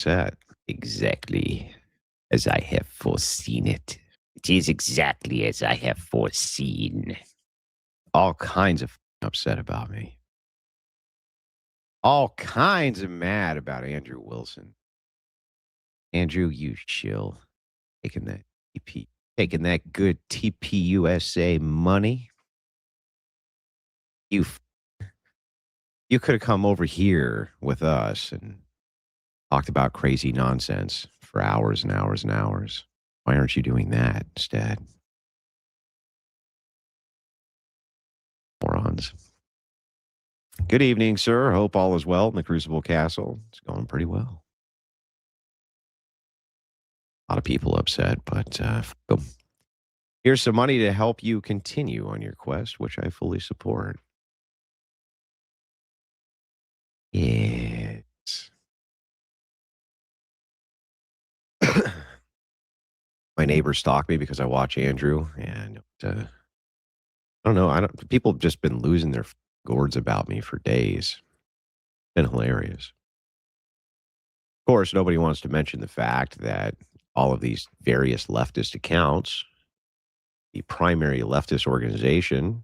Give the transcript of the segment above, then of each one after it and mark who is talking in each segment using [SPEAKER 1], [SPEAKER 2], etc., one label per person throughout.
[SPEAKER 1] Set exactly as I have foreseen it. It is exactly as I have foreseen. All kinds of upset about me. All kinds of mad about Andrew Wilson. Andrew, you chill. Taking that TP, taking that good TPUSA money. You you could have come over here with us and talked about crazy nonsense for hours and hours and hours. Why aren't you doing that instead? Morons. Good evening, sir. Hope all is well in the Crucible Castle. It's going pretty well. A lot of people upset, but here's some money to help you continue on your quest, which I fully support. Yes. My neighbor stalked me because I watch Andrew, and I don't know. People have just been losing their gourds about me for days. It's been hilarious. Of course, nobody wants to mention the fact that all of these various leftist accounts, the primary leftist organization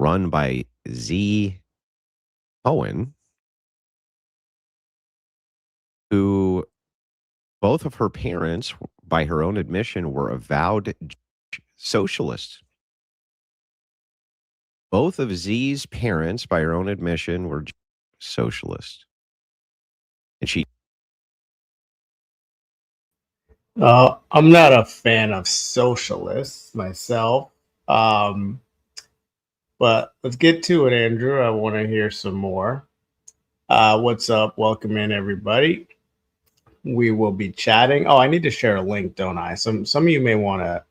[SPEAKER 1] run by Z. Owen, who both of her parents, by her own admission, were avowed socialists. Both of Z's parents, by her own admission, were socialists. And she.
[SPEAKER 2] I'm not a fan of socialists myself. But let's get to it, Andrew. I want to hear some more. What's up? Welcome in, everybody. We will be chatting. Oh, I need to share a link, don't I? Some of you may want to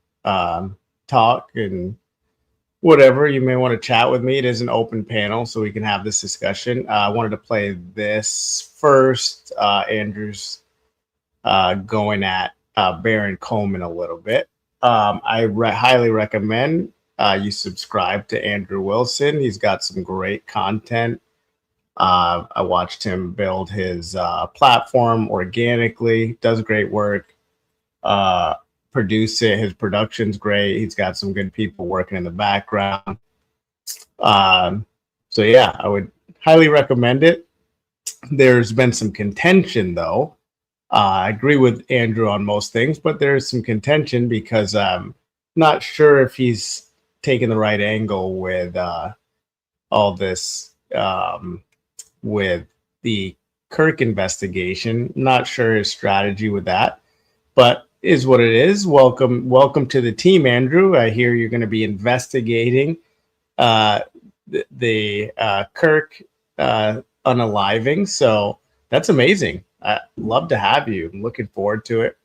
[SPEAKER 2] talk and whatever. You may want to chat with me. It is an open panel, so we can have this discussion. I wanted to play this first. Andrew's going at Baron Coleman a little bit. I highly recommend you subscribe to Andrew Wilson. He's got some great content. I watched him build his platform organically. Does great work. Produce it. His production's great. He's got some good people working in the background. So yeah, I would highly recommend it. There's been some contention though. I agree with Andrew on most things, but there's some contention because I'm not sure if he's taking the right angle with all this with the Kirk investigation. Not sure his strategy with that, but is what it is. Welcome to the team, Andrew. I hear you're going to be investigating the Kirk unaliving, so that's amazing. I'd love to have you. I'm looking forward to it.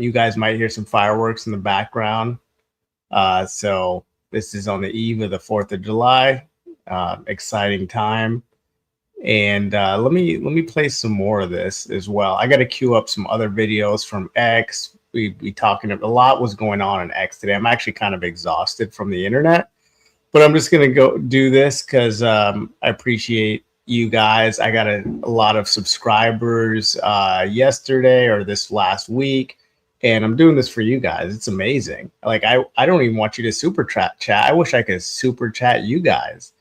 [SPEAKER 2] You guys might hear some fireworks in the background. So this is on the eve of the 4th of July. Exciting time. And let me play some more of this as well. I got to queue up some other videos from X. We talking a lot was going on X today. I'm actually kind of exhausted from the internet, but I'm just gonna go do this because I appreciate you guys. I got a lot of subscribers yesterday or this last week, and I'm doing this for you guys. It's amazing. Like I don't even want you to super chat. I wish I could super chat you guys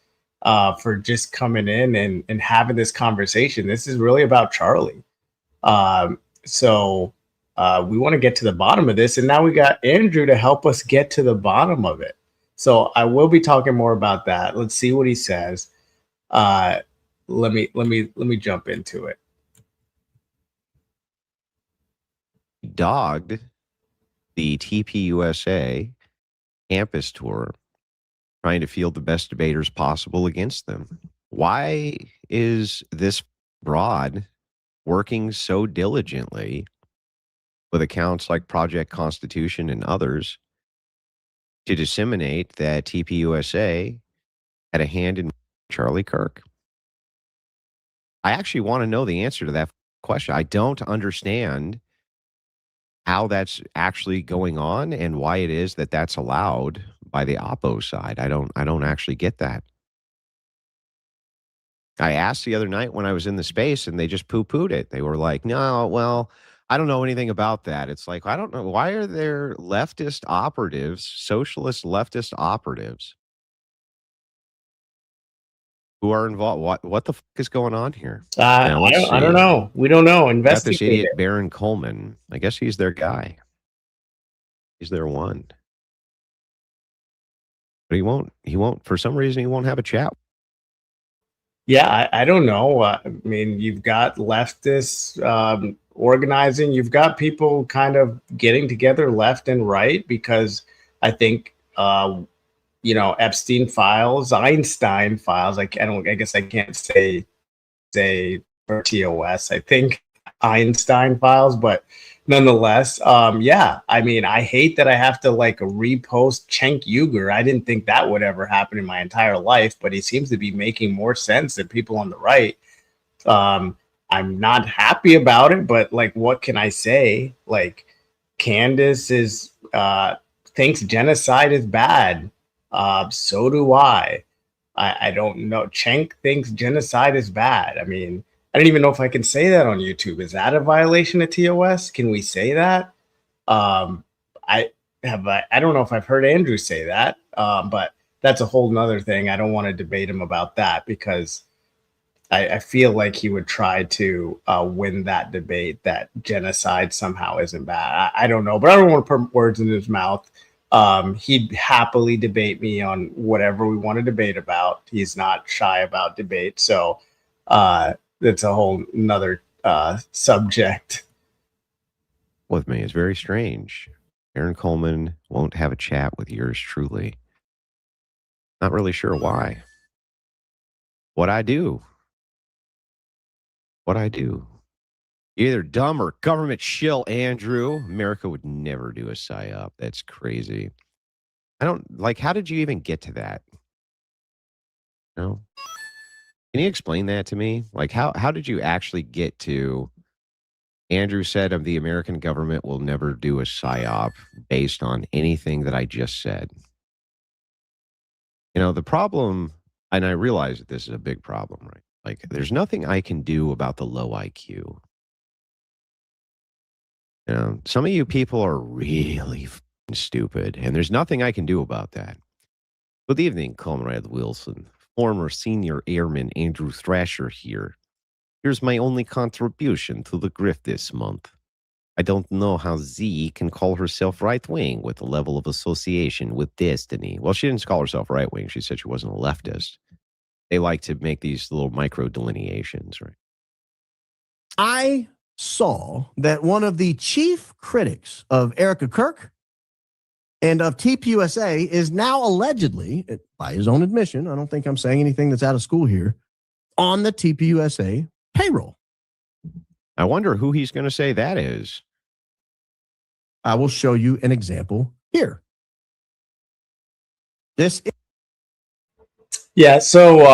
[SPEAKER 2] for just coming in and having this conversation. This is really about Charlie. So we want to get to the bottom of this, and now we got Andrew to help us get to the bottom of it. So I will be talking more about that. Let's see what he says. Let me jump into it.
[SPEAKER 1] Dogged the TPUSA campus tour, trying to field the best debaters possible against them. Why is this broad working so diligently with accounts like Project Constitution and others to disseminate that TPUSA had a hand in Charlie Kirk? I actually want to know the answer to that question. I don't understand how that's actually going on and why it is that that's allowed by the oppo side. I don't actually get that. I asked the other night when I was in the space, and they just poo-pooed it. They were like, "No, well, I don't know anything about that." It's like, I don't know. Why are there leftist operatives, socialist leftist operatives who are involved? What the fuck is going on here? Now, let's
[SPEAKER 2] I don't
[SPEAKER 1] see.
[SPEAKER 2] know. We don't know.
[SPEAKER 1] Got this
[SPEAKER 2] Investigate
[SPEAKER 1] idiot
[SPEAKER 2] it.
[SPEAKER 1] Baron Coleman. I guess he's their guy. He's their one. But he won't, for some reason, he won't have a chat.
[SPEAKER 2] Yeah, I don't know. I mean, you've got leftists organizing. You've got people kind of getting together left and right because I think Epstein files, Einstein files. I guess I can't say for TOS. I think Einstein files, but nonetheless, yeah. I mean, I hate that I have to like repost Cenk Uygur. I didn't think that would ever happen in my entire life, but he seems to be making more sense than people on the right. I'm not happy about it, but like, what can I say? Like, Candace is thinks genocide is bad. So do I. I don't know. Cenk thinks genocide is bad. I mean, I don't even know if I can say that on YouTube. Is that a violation of TOS? Can we say that? I don't know if I've heard Andrew say that, but that's a whole nother thing. I don't want to debate him about that because I feel like he would try to win that debate that genocide somehow isn't bad. I don't know, but I don't want to put words in his mouth. He'd happily debate me on whatever we want to debate about. He's not shy about debate. So that's a whole nother subject.
[SPEAKER 1] With me, it's very strange. Baron Coleman won't have a chat with yours truly. Not really sure why. What I do. You're either dumb or government shill, Andrew. America would never do a psyop. That's crazy. I don't like, how did you even get to that? No. Can you explain that to me? Like, how did you actually get to Andrew said of the American government will never do a psyop based on anything that I just said? You know, the problem, and I realize that this is a big problem, right? Like, there's nothing I can do about the low IQ. You know, some of you people are really stupid, and there's nothing I can do about that. Good evening, Comrade Wilson. Former senior airman Andrew Thrasher here. Here's my only contribution to the grift this month. I don't know how Z can call herself right-wing with a level of association with destiny. Well, she didn't call herself right-wing. She said she wasn't a leftist. They like to make these little micro delineations, right?
[SPEAKER 3] I saw that one of the chief critics of Erica Kirk and of TPUSA is now allegedly, by his own admission, I don't think I'm saying anything that's out of school here, on the TPUSA payroll.
[SPEAKER 1] I wonder who he's going to say that is.
[SPEAKER 3] I will show you an example here.
[SPEAKER 2] Yeah, so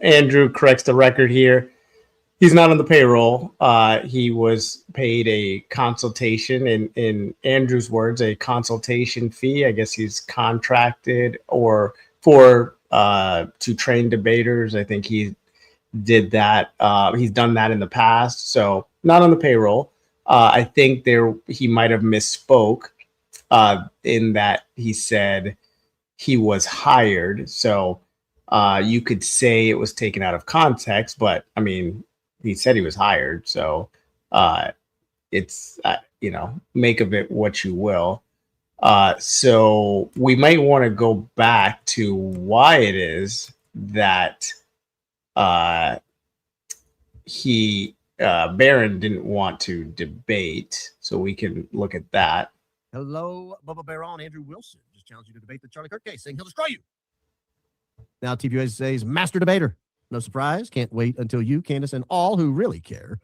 [SPEAKER 2] Andrew corrects the record here. He's not on the payroll. He was paid a consultation, in Andrew's words, a consultation fee. I guess he's contracted or for to train debaters. I think he did that. He's done that in the past, so not on the payroll. I think he might have misspoke in that he said he was hired. So you could say it was taken out of context, but I mean, he said he was hired. So it's, make of it what you will. So we might want to go back to why it is that Baron didn't want to debate. So we can look at that.
[SPEAKER 3] Hello, Bubba Baron, Andrew Wilson. Just challenge you to debate the Charlie Kirk case, saying he'll destroy you. Now TPUSA's master debater. No surprise. Can't wait until you, Candace, and all who really care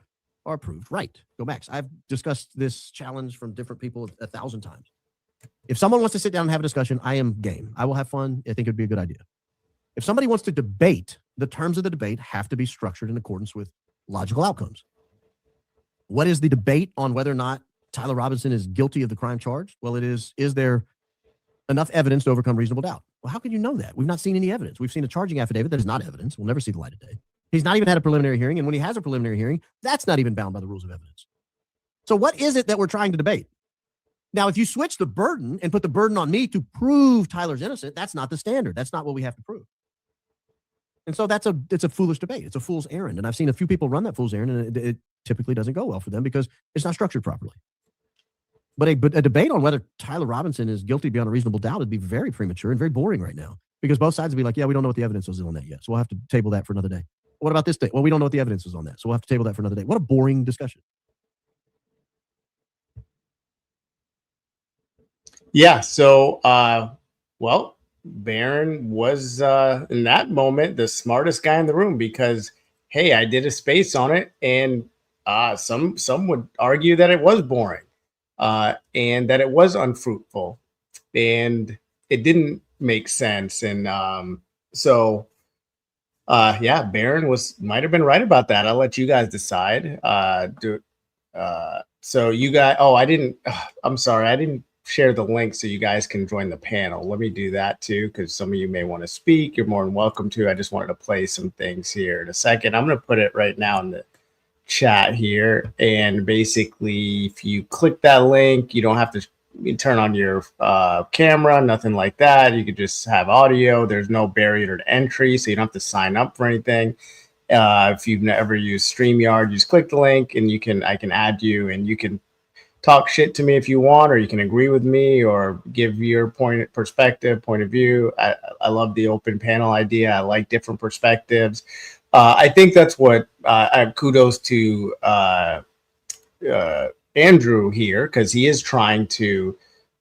[SPEAKER 3] are proved right. Go Max. I've discussed this challenge from different people 1,000 times. If someone wants to sit down and have a discussion, I am game. I will have fun. I think it would be a good idea. If somebody wants to debate, the terms of the debate have to be structured in accordance with logical outcomes. What is the debate on whether or not Tyler Robinson is guilty of the crime charged? Well, it is there enough evidence to overcome reasonable doubt? Well, how can you know that? We've not seen any evidence. We've seen a charging affidavit that is not evidence. We'll never see the light of day. He's not even had a preliminary hearing. And when he has a preliminary hearing, that's not even bound by the rules of evidence. So what is it that we're trying to debate? Now, if you switch the burden and put the burden on me to prove Tyler's innocent, that's not the standard. That's not what we have to prove. And so it's a foolish debate. It's a fool's errand. And I've seen a few people run that fool's errand, and it typically doesn't go well for them because it's not structured properly. But a debate on whether Tyler Robinson is guilty beyond a reasonable doubt would be very premature and very boring right now, because both sides would be like, yeah, we don't know what the evidence was on that yet, so we'll have to table that for another day. What about this thing? Well, we don't know what the evidence is on that, so we'll have to table that for another day. What a boring discussion.
[SPEAKER 2] Yeah. So, well, Baron was in that moment the smartest guy in the room because, hey, I did a space on it, and some would argue that it was boring, and that it was unfruitful, and it didn't make sense, and yeah, Baron might have been right about that. I'll let you guys decide. So you guys, I'm sorry, I didn't share the link so you guys can join the panel. Let me do that too, because some of you may want to speak. You're more than welcome to. I just wanted to play some things here in a second. I'm going to put it right now in the chat here. And basically, if you click that link, you don't have to turn on your camera, nothing like that. You could just have audio. There's no barrier to entry, so you don't have to sign up for anything. If you've never used StreamYard, you just click the link and I can add you, and you can talk shit to me if you want, or you can agree with me or give your point of view. I love the open panel idea. I like different perspectives. I think that's what kudos to Andrew here, because he is trying to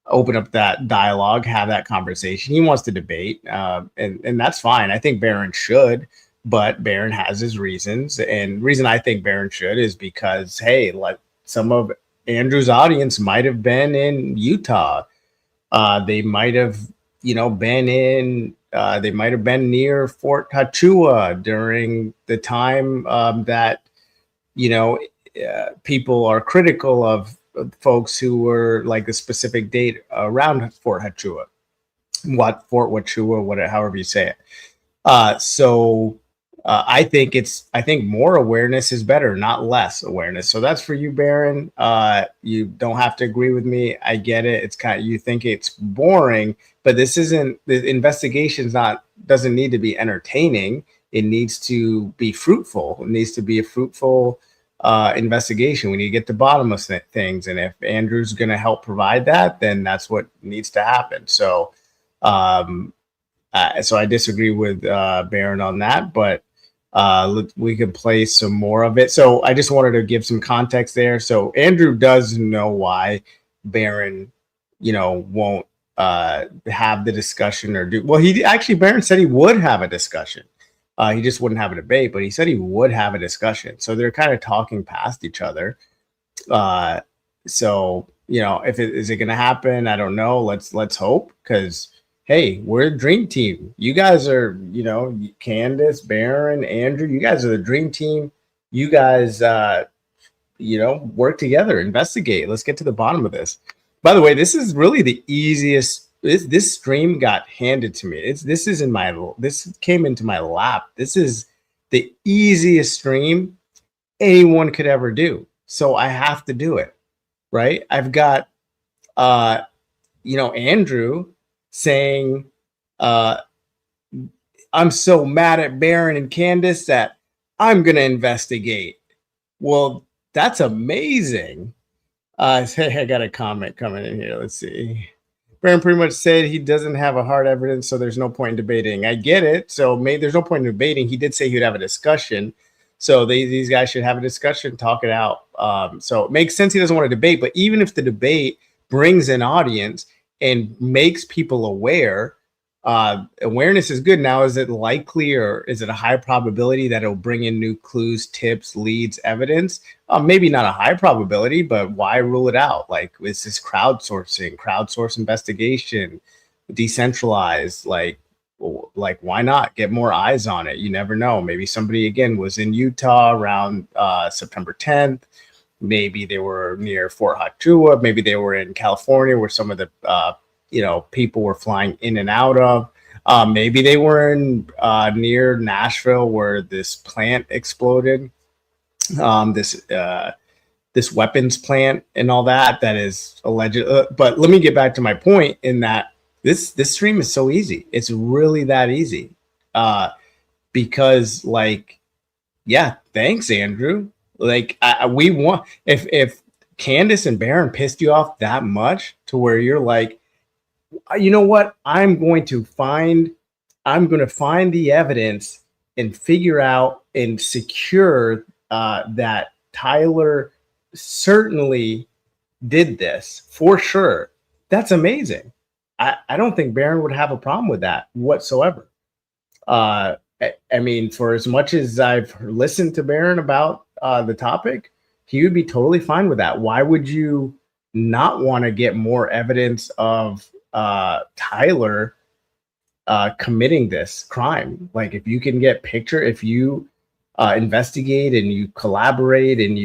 [SPEAKER 2] open up that dialogue, have that conversation. He wants to debate, and that's fine. I think Baron should, but Baron has his reasons. And the reason I think Baron should is because, hey, like some of Andrew's audience might have been in Utah. They might have, been near Fort Hachua during the time that, people are critical of folks who were like a specific date around Fort Hachua, however you say it. So I think more awareness is better, not less awareness. So that's for you, Baron. You don't have to agree with me. I get it. It's you think it's boring, but the investigation's doesn't need to be entertaining. It needs to be fruitful. It needs to be a fruitful investigation. We need to get to the bottom of things. And if Andrew's going to help provide that, then that's what needs to happen. So, so I disagree with Baron on that, but we could play some more of it. So I just wanted to give some context there. So Andrew does know why Baron, won't have the discussion or do. Well, Baron said he would have a discussion. He just wouldn't have a debate, but he said he would have a discussion. So they're kind of talking past each other. So is it going to happen? I don't know. Let's hope, because hey, we're a dream team. You guys are, Candace, Baron, Andrew, you guys are the dream team. You guys, work together, investigate. Let's get to the bottom of this. By the way, this is really the easiest. This stream got handed to me. This came into my lap. This is the easiest stream anyone could ever do. So I have to do it, right? I've got, Andrew saying, I'm so mad at Baron and Candace that I'm going to investigate. Well, that's amazing. Hey, I got a comment coming in here. Let's see. Baron pretty much said he doesn't have a hard evidence, so there's no point in debating. I get it. So maybe there's no point in debating. He did say he would have a discussion. So these guys should have a discussion, talk it out. So it makes sense he doesn't want to debate. But even if the debate brings an audience and makes people aware, awareness is good. Now, is it likely, or is it a high probability that it'll bring in new clues, tips, leads, evidence? Maybe not a high probability, but why rule it out? Like, is this crowdsource investigation, decentralized? Like why not get more eyes on it? You never know. Maybe somebody again was in Utah around September 10th. Maybe they were near Fort Hachua. Maybe they were in California, where some of the people were flying in and out of. Maybe they were in near Nashville where this plant exploded. This weapons plant and all that is alleged. But let me get back to my point in that this stream is so easy. It's really that easy. Because like, yeah, thanks, Andrew. Like we want, if Candace and Baron pissed you off that much to where you're like, you know what? I'm going to find the evidence and figure out and secure that Tyler certainly did this for sure. That's amazing. I don't think Baron would have a problem with that whatsoever. I mean, for as much as I've listened to Baron about the topic, he would be totally fine with that. Why would you not want to get more evidence of Tyler committing this crime? Like, if you can get if you investigate and you collaborate and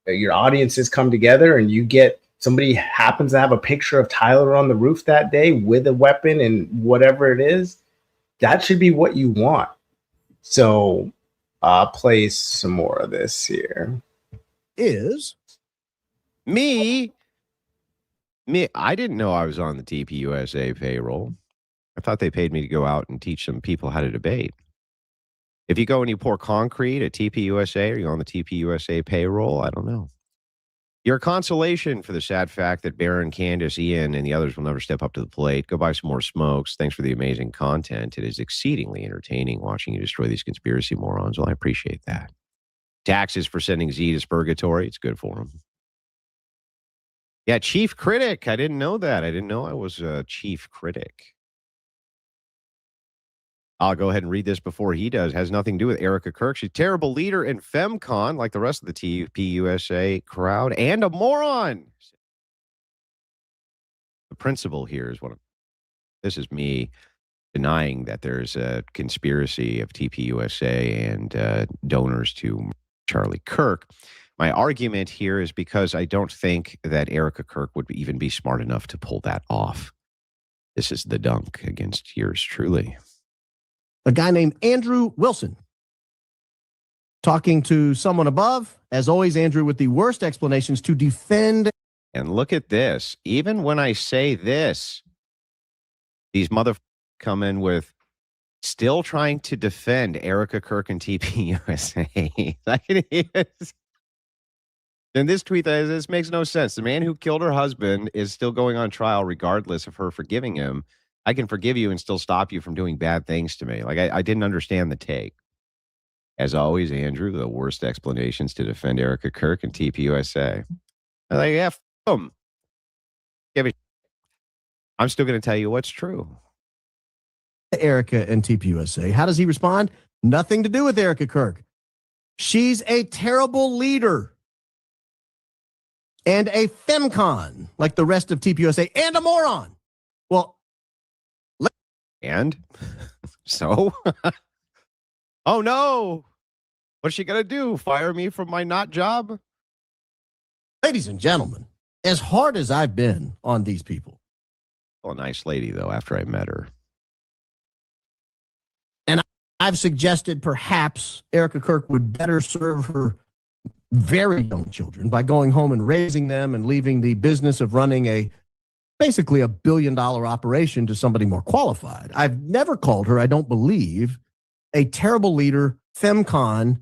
[SPEAKER 2] your audiences come together and you get somebody happens to have a picture of Tyler on the roof that day with a weapon and whatever it is, that should be what you want. So play some more of this here.
[SPEAKER 3] Is
[SPEAKER 1] Me, I didn't know I was on the TPUSA payroll. I thought they paid me to go out and teach some people how to debate. If you go and you pour concrete at TPUSA, are you on the TPUSA payroll? I don't know. You're a consolation for the sad fact that Baron, Candace, Ian, and the others will never step up to the plate. Go buy some more smokes. Thanks for the amazing content. It is exceedingly entertaining watching you destroy these conspiracy morons. Well, I appreciate that. Taxes for sending Z to purgatory. It's good for them. Yeah, chief critic. I didn't know that. I didn't know I was a chief critic. I'll go ahead and read this before he does. Has nothing to do with Erica Kirk. She's a terrible leader in FemCon, like the rest of the TPUSA crowd, and a moron. The principle here is this is me denying that there's a conspiracy of TPUSA and donors to Charlie Kirk. My argument here is because I don't think that Erica Kirk would even be smart enough to pull that off. This is the dunk against yours truly.
[SPEAKER 3] a guy named Andrew Wilson talking to someone above. As always, Andrew with the worst explanations to defend.
[SPEAKER 1] And look at this. Even when I say this, these motherfuckers come in with still trying to defend Erica Kirk and TPUSA. And this tweet, this makes no sense. The man who killed her husband is still going on trial regardless of her forgiving him. I can forgive you and still stop you from doing bad things to me. Like, I didn't understand the take. As always, Andrew, the worst explanations to defend Erica Kirk and TPUSA. I'm like, yeah, f them. I'm still going to tell you what's true.
[SPEAKER 3] Erica and TPUSA. How does he respond? Nothing to do with Erica Kirk. She's a terrible leader. And a femcon, like the rest of TPUSA, and a moron. Well,
[SPEAKER 1] and so, oh no, what's she gonna do? Fire me from my not job?
[SPEAKER 3] Ladies and gentlemen, as hard as I've been on these people.
[SPEAKER 1] Well, a nice lady though. After I met her,
[SPEAKER 3] and I've suggested perhaps Erica Kirk would better serve her very young children by going home and raising them and leaving the business of running basically $1 billion operation to somebody more qualified. I've never called her, I don't believe, a terrible leader, femcon,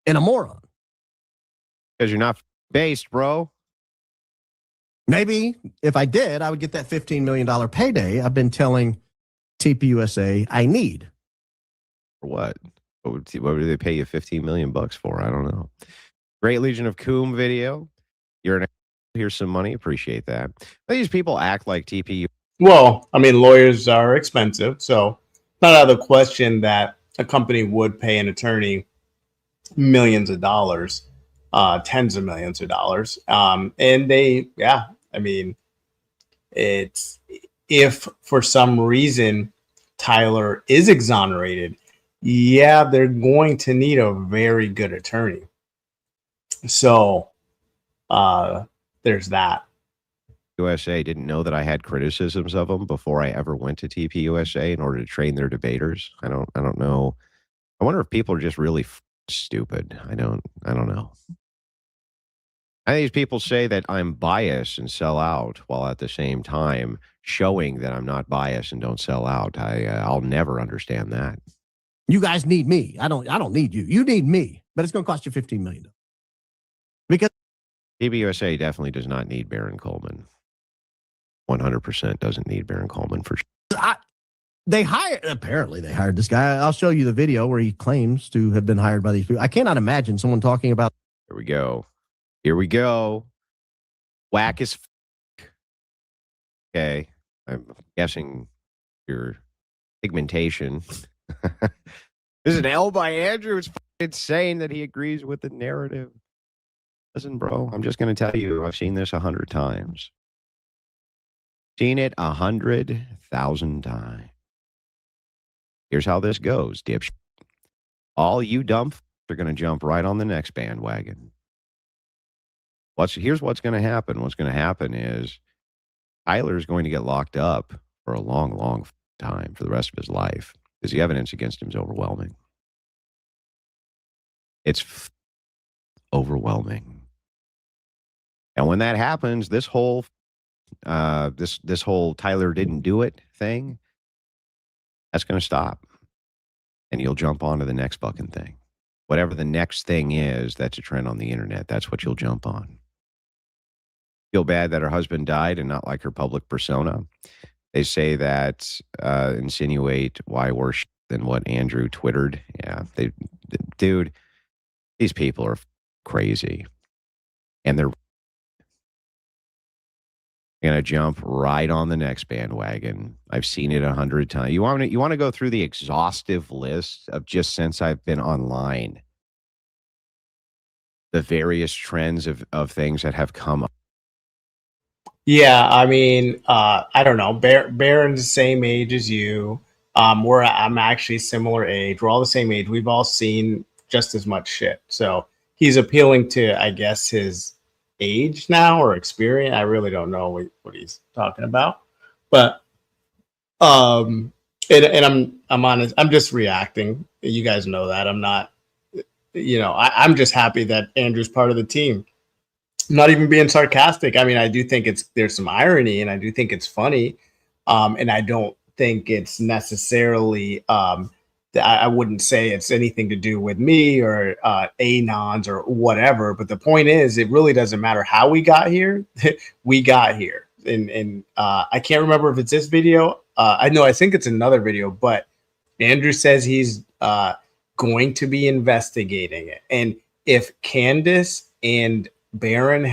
[SPEAKER 3] and a moron.
[SPEAKER 1] Because you're not based, bro.
[SPEAKER 3] Maybe if I did, I would get that $15 million payday I've been telling TPUSA I need.
[SPEAKER 1] For what? What would they pay you $15 million for? I don't know. Great Legion of Coom video. Here's some money. Appreciate that. These people act like TPU.
[SPEAKER 2] Well, I mean, lawyers are expensive, so not out of the question that a company would pay an attorney millions of dollars, tens of millions of dollars. And they, yeah, I mean, it's if for some reason Tyler is exonerated, yeah, they're going to need a very good attorney. So there's that.
[SPEAKER 1] USA didn't know that I had criticisms of them before I ever went to TPUSA in order to train their debaters. I don't know. I wonder if people are just really stupid. I don't know. I think these people say that I'm biased and sell out while at the same time showing that I'm not biased and don't sell out. I'll never understand that.
[SPEAKER 3] You guys need me. I don't need you. You need me, but it's going to cost you $15 million. Because
[SPEAKER 1] TPUSA definitely does not need Baron Coleman. 100% doesn't need Baron Coleman for sure.
[SPEAKER 3] Apparently they hired this guy. I'll show you the video where he claims to have been hired by these people. I cannot imagine someone talking about.
[SPEAKER 1] Here we go. Here we go. Whack as okay. I'm guessing your pigmentation. This is an L by Andrew. It's insane that he agrees with the narrative. Listen, bro, I'm just going to tell you, I've seen this 100 times. Seen it 100,000 times. Here's how this goes, dipshit. All you dumb are going to jump right on the next bandwagon. Here's what's going to happen. What's going to happen is Tyler's going to get locked up for a long, long time for the rest of his life because the evidence against him is overwhelming. It's overwhelming. And when that happens, this whole this whole Tyler didn't do it thing, that's going to stop. And you'll jump onto the next fucking thing. Whatever the next thing is, that's a trend on the internet. That's what you'll jump on. Feel bad that her husband died and not like her public persona. They say that insinuate why worse than what Andrew twittered. Yeah, dude, these people are crazy. And they're going to jump right on the next bandwagon. I've seen it 100 times. You want to go through the exhaustive list of just since I've been online, the various trends of things that have come up.
[SPEAKER 2] Yeah, I mean, I don't know. Baron's the same age as you. I'm actually similar age. We're all the same age. We've all seen just as much shit. So he's appealing to, I guess, his age now or experience. I really don't know what he's talking about. But and I'm honest. I'm just reacting. You guys know that. I'm not. I'm just happy that Andrew's part of the team. I'm not even being sarcastic. I mean, I do think there's some irony, and I do think it's funny, and I don't think it's necessarily. I wouldn't say it's anything to do with me or anons or whatever. But the point is, it really doesn't matter how we got here. We got here, and I can't remember if it's this video. I think it's another video, but Andrew says he's going to be investigating it, and if Candace and Baron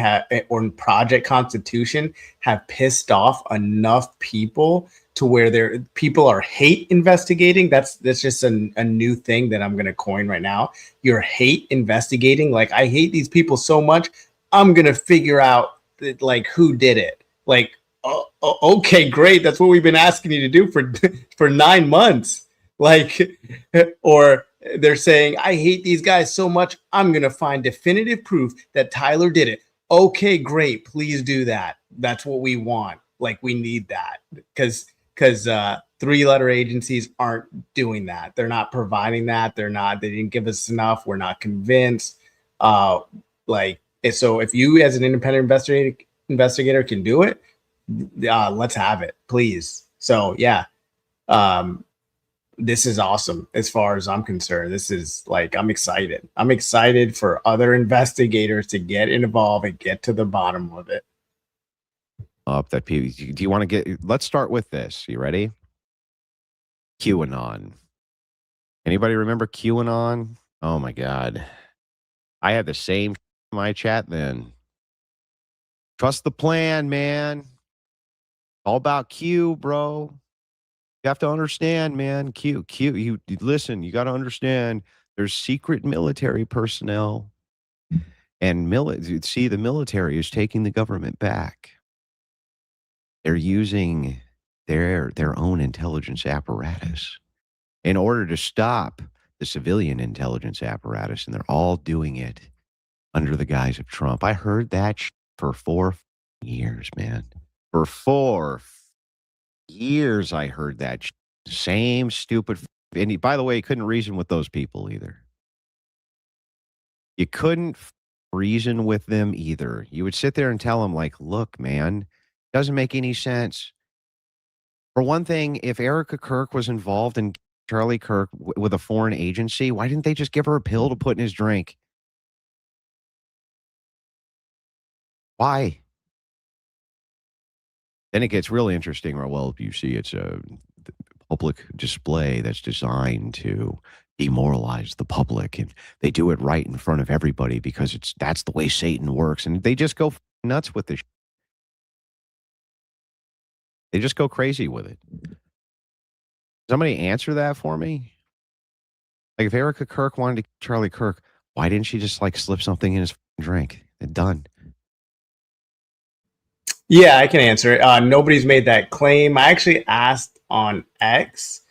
[SPEAKER 2] or Project Constitution have pissed off enough people to where people are hate investigating. That's just a new thing that I'm going to coin right now. You're hate investigating. Like, I hate these people so much. I'm going to figure out who did it. Like, okay, great. That's what we've been asking you to do for 9 months. Or they're saying, I hate these guys so much. I'm going to find definitive proof that Tyler did it. Okay, great. Please do that. That's what we want. We need that because 3-letter agencies aren't doing that. They're not providing that. They didn't give us enough. We're not convinced. So if you as an independent investigator can do it, let's have it, please. So yeah. This is awesome as far as I'm concerned. This is I'm excited. I'm excited for other investigators to get involved and get to the bottom of it.
[SPEAKER 1] That people, do you want to let's start with this. You ready? QAnon. Anybody remember QAnon? Oh my God. I had the same in my chat then. Trust the plan, man. All about Q, bro. You have to understand, man. Q. You listen. You got to understand. There's secret military personnel, and the military is taking the government back. They're using their own intelligence apparatus in order to stop the civilian intelligence apparatus, and they're all doing it under the guise of Trump. I heard that for 4 years, man. For 4 years, I heard that same stupid. And by the way, you couldn't reason with those people either. You couldn't reason with them either. You would sit there and tell them, like, look, man, doesn't make any sense. For one thing, if Erica Kirk was involved in Charlie Kirk with a foreign agency, why didn't they just give her a pill to put in his drink? Why? Then it gets really interesting. Well, you see, it's a public display that's designed to demoralize the public, and they do it right in front of everybody because that's the way Satan works, and they just go nuts with this. They just go crazy with it. Somebody answer that for me. Like, if Erica Kirk wanted to Charlie Kirk, why didn't she just like slip something in his drink and done?
[SPEAKER 2] Yeah, I can answer it. Nobody's made that claim. I actually asked on X.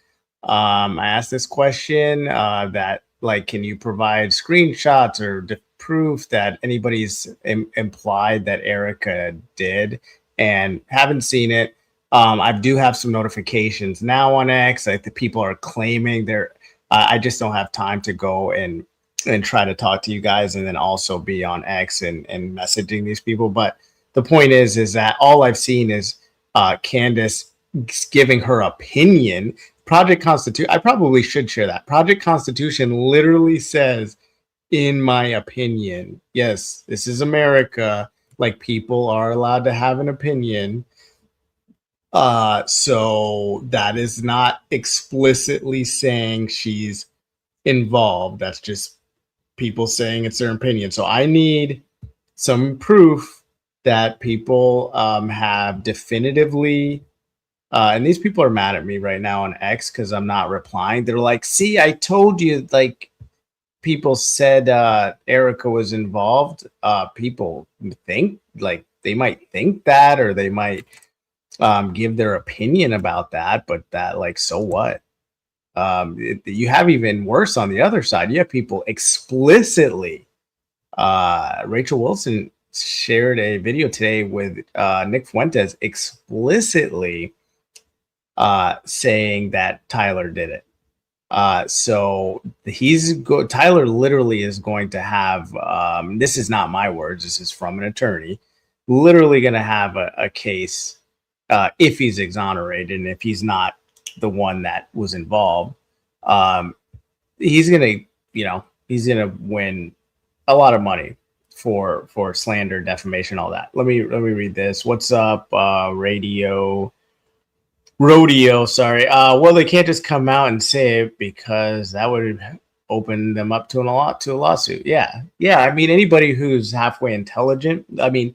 [SPEAKER 2] I asked this question that, like, can you provide screenshots or proof that anybody's implied that Erica did, and haven't seen it. I do have some notifications now on X. Like, the people are claiming they're. I just don't have time to go and try to talk to you guys, and then also be on X and messaging these people. But the point is that all I've seen is Candace giving her opinion. Project Constitution, I probably should share that. Project Constitution literally says, in my opinion, yes, this is America. Like, people are allowed to have an opinion. So that is not explicitly saying she's involved. That's just people saying it's their opinion. So I need some proof that people have definitively, and these people are mad at me right now on X because I'm not replying. They're like, see, I told you, like, people said Erica was involved. People think, like, they might think that, or they might give their opinion about that, but that, like, so what? You have even worse on the other side. You have people explicitly, Rachel Wilson shared a video today with Nick Fuentes explicitly saying that Tyler did it. So Tyler literally is going to have, this is not my words, this is from an attorney, literally going to have a case if he's exonerated, and if he's not the one that was involved, he's going to win a lot of money for slander, defamation, all that. Let me read this. What's up, rodeo? Sorry. Well, they can't just come out and say it because that would open them up to a lawsuit. Yeah. I mean, anybody who's halfway intelligent. I mean,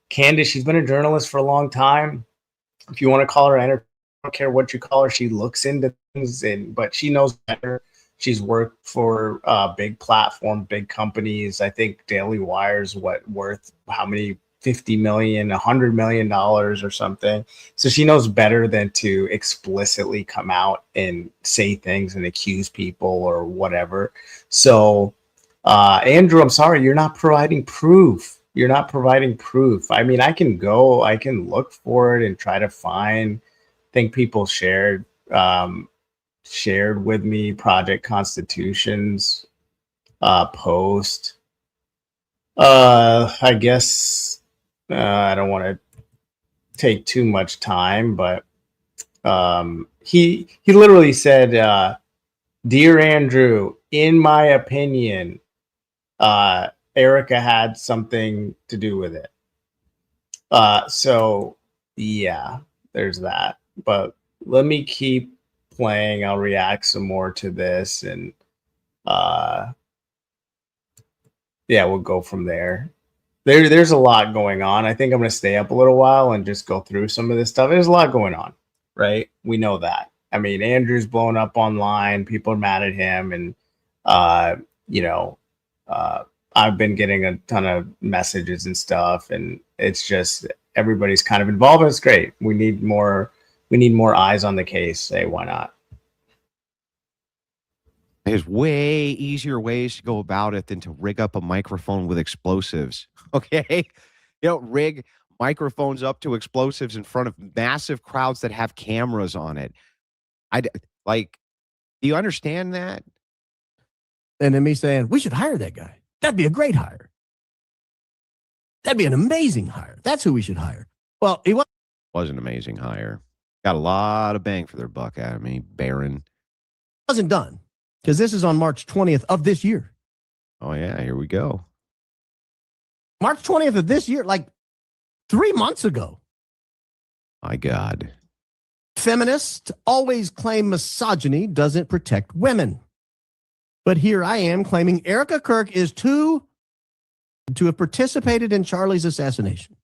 [SPEAKER 2] Candace, she's been a journalist for a long time. If you want to call her, I don't care what you call her. She looks into things, but she knows better. She's worked for big platform, big companies. I think Daily Wire's worth how many, 50 million, $100 million or something. So she knows better than to explicitly come out and say things and accuse people or whatever. So Andrew, I'm sorry, you're not providing proof. I mean, I can look for it and try to find. I think people shared with me Project Constitution's post. I guess I don't want to take too much time, but he literally said, "Dear Andrew, in my opinion, Erica had something to do with it." So yeah, there's that. But let me keep playing. I'll react some more to this, and yeah, we'll go from there. There's a lot going on. I think I'm going to stay up a little while and just go through some of this stuff. There's a lot going on, right? We know that. I mean, Andrew's blown up online. People are mad at him, and I've been getting a ton of messages and stuff, and it's just everybody's kind of involved. And it's great. We need more eyes on the case. Say, why not?
[SPEAKER 1] There's way easier ways to go about it than to rig up a microphone with explosives. Okay, rig microphones up to explosives in front of massive crowds that have cameras on it. Like, do you understand that?
[SPEAKER 3] And then me saying, we should hire that guy. That'd be a great hire. That'd be an amazing hire. That's who we should hire. Well, he
[SPEAKER 1] was an amazing hire. Got a lot of bang for their buck out of me, Baron.
[SPEAKER 3] Wasn't done because this is on March 20th of this year.
[SPEAKER 1] Oh, yeah, here we go.
[SPEAKER 3] March 20th of this year, like 3 months ago.
[SPEAKER 1] My God.
[SPEAKER 3] Feminists always claim misogyny doesn't protect women. But here I am claiming Erica Kirk is to have participated in Charlie's assassination.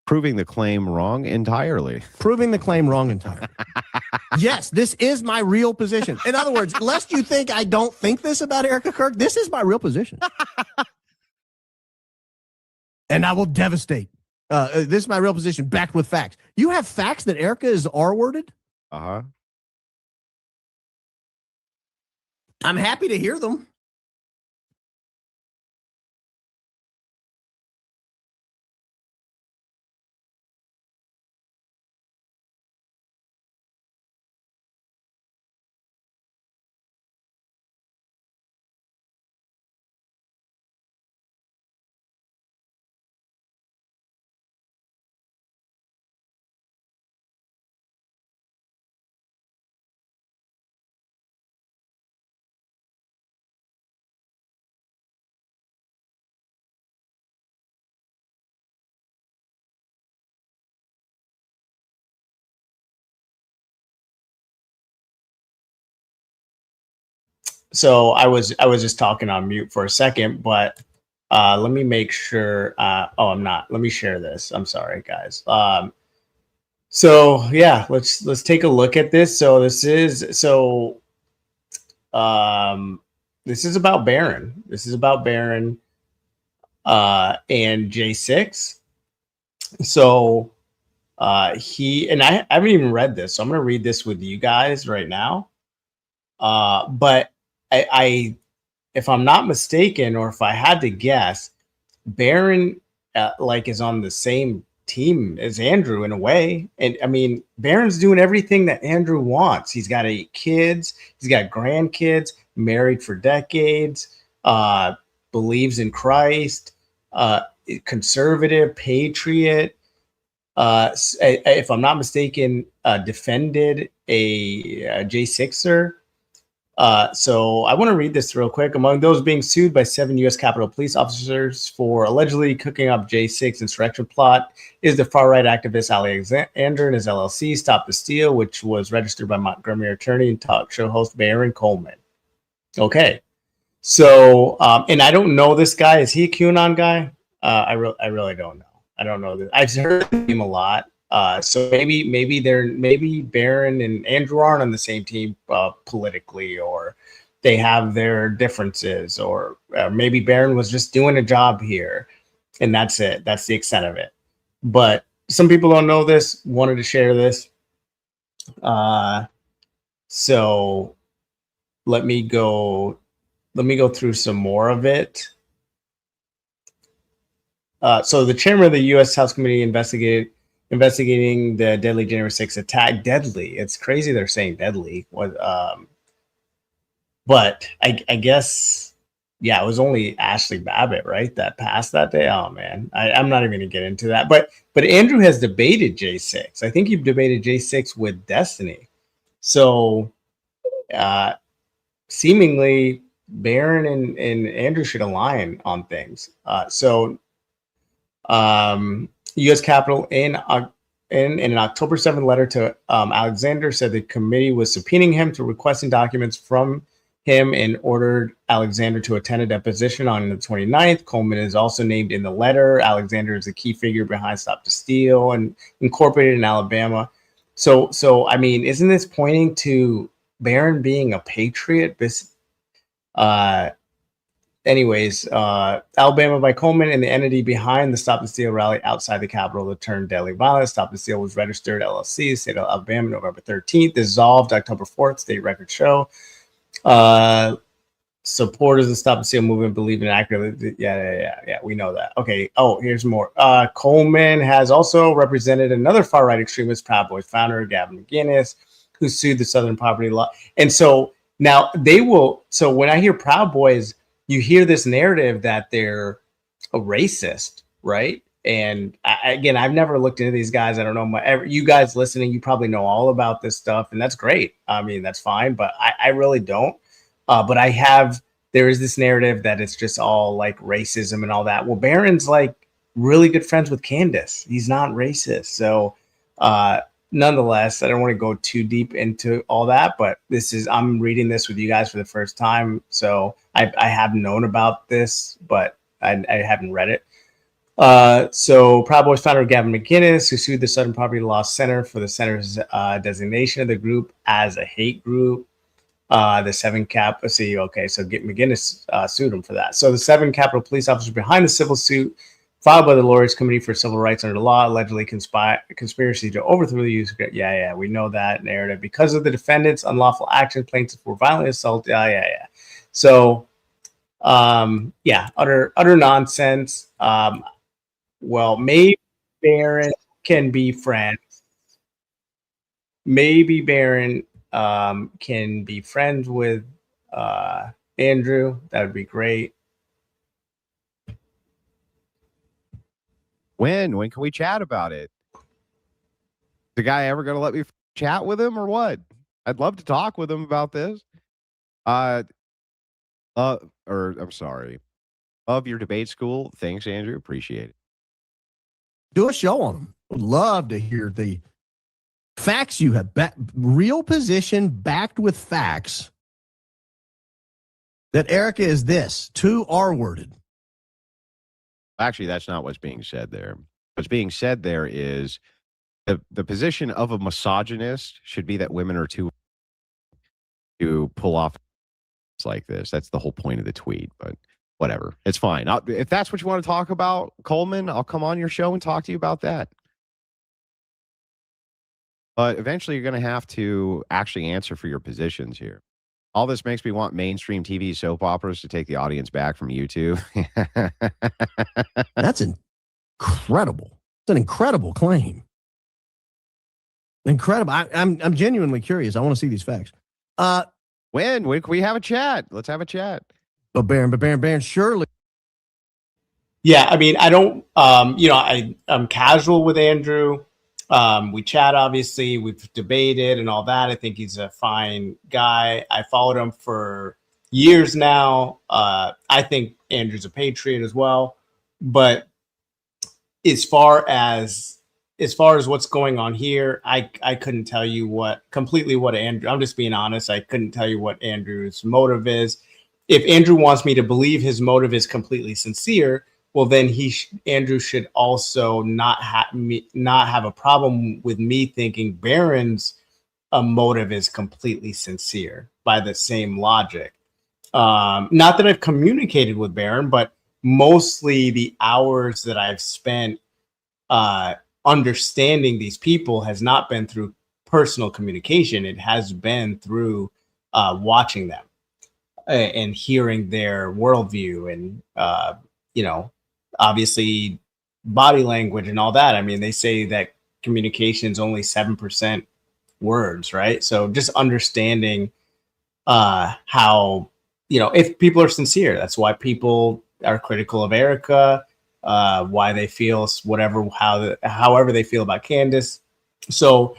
[SPEAKER 1] Proving the claim wrong entirely.
[SPEAKER 3] Proving the claim wrong entirely. Yes, this is my real position. In other words, lest you think I don't think this about Erica Kirk, this is my real position. And I will devastate. This is my real position, backed with facts. You have facts that Erica is R-worded?
[SPEAKER 1] Uh-huh.
[SPEAKER 3] I'm happy to hear them.
[SPEAKER 2] So I was just talking on mute for a second, but let me make sure. Oh, I'm not. Let me share this. I'm sorry, guys. So yeah, let's take a look at this. So this is about Baron. This is about Baron and J6. So he and I haven't even read this, so I'm gonna read this with you guys right now. But I if I'm not mistaken, or if I had to guess, Baron like is on the same team as Andrew in a way. And I mean, Baron's doing everything that Andrew wants. He's got 8 kids, he's got grandkids, married for decades, believes in Christ, conservative, patriot. If I'm not mistaken, defended a J6er. So I want to read this real quick. Among those being sued by 7 U.S. Capitol Police officers for allegedly cooking up J6 insurrection plot is the far-right activist Alexander and his LLC, Stop the Steal, which was registered by Montgomery attorney and talk show host Baron Coleman. Okay. So, and I don't know this guy. Is he a QAnon guy? I really don't know. I don't know this. I've heard him a lot. So maybe Baron and Andrew aren't on the same team politically, or they have their differences, or maybe Baron was just doing a job here, and that's it. That's the extent of it. But some people don't know this. Wanted to share this. So let me go through some more of it. So the chairman of the U.S. House Committee investigating the deadly January 6th attack. Deadly. It's crazy they're saying deadly. But I guess, yeah, it was only Ashley Babbitt, right, that passed that day. Oh man, I'm not even gonna get into that. But Andrew has debated J6. I think he debated J6 with Destiny. So seemingly Baron and Andrew should align on things. U.S. Capitol in an October 7th letter to Alexander said the committee was subpoenaing him to requesting documents from him and ordered Alexander to attend a deposition on the 29th. Coleman is also named in the letter. Alexander is a key figure behind Stop the Steal and incorporated in Alabama. So I mean, isn't this pointing to Baron being a patriot? Anyways, Alabama by Coleman and the entity behind the Stop the Steal rally outside the Capitol that turned deadly violence. Stop the Steal was registered LLC, state of Alabama, November 13th, dissolved October 4th, state records show. supporters of Stop the Steal movement believe in accurately. Yeah. We know that. Okay. Oh, here's more. Coleman has also represented another far right extremist, Proud Boys founder Gavin McInnes, who sued the Southern Poverty Law. And so now they will. So when I hear Proud Boys, you hear this narrative that they're a racist, right? And again, I've never looked into these guys. I don't know. You guys listening, you probably know all about this stuff, and that's great. I mean, that's fine, but I really don't. But there is this narrative that it's just all like racism and all that. Well, Baron's like really good friends with Candace. He's not racist. So nonetheless, I don't want to go too deep into all that, but I'm reading this with you guys for the first time. So I have known about this, but I haven't read it. So Proud Boys founder Gavin McInnes, who sued the Southern Poverty Law Center for the center's designation of the group as a hate group. The 7 cap. Let's see. Okay, so McInnes sued him for that. So the 7 Capitol police officers behind the civil suit filed by the Lawyers Committee for Civil Rights under the law allegedly conspiracy to overthrow the use. Yeah, we know that narrative. Because of the defendant's unlawful action, plaintiffs were violently assaulted. Yeah. So, utter nonsense. Well, maybe Baron can be friends. Maybe Baron can be friends with Andrew. That would be great.
[SPEAKER 1] When can we chat about it? The guy ever going to let me chat with him or what? I'd love to talk with him about this. I'm sorry. Love your debate school. Thanks, Andrew. Appreciate it.
[SPEAKER 3] Do a show on them. Would love to hear the facts you have. Real position backed with facts. That Erica is this, too R-worded.
[SPEAKER 1] Actually, that's not what's being said there. What's being said there is the position of a misogynist should be that women are too to pull off like this. That's the whole point of the tweet, but whatever. It's fine. If that's what you want to talk about, Coleman, I'll come on your show and talk to you about that. But eventually you're going to have to actually answer for your positions here. All this makes me want mainstream TV soap operas to take the audience back from YouTube.
[SPEAKER 3] That's incredible. It's an incredible claim. Incredible. I'm genuinely curious. I want to see these facts.
[SPEAKER 1] When can we have a chat? Let's have a chat.
[SPEAKER 3] But Baron, surely.
[SPEAKER 2] Yeah, I mean, I don't, I'm casual with Andrew. We chat, obviously. We've debated and all that. I think he's a fine guy. I followed him for years now. I think Andrew's a patriot as well. But as far as what's going on here, I couldn't tell you what Andrew, I'm just being honest. I couldn't tell you what Andrew's motive is. If Andrew wants me to believe his motive is completely sincere, well, then Andrew should also not have a problem with me thinking Baron's motive is completely sincere by the same logic. Not that I've communicated with Baron, but mostly the hours that I've spent understanding these people has not been through personal communication. It has been through watching them and hearing their worldview and, obviously body language and all that. I mean, they say that communication is only 7% words, right? So just understanding how, if people are sincere, that's why people are critical of Erica, why they feel however they feel about Candace. So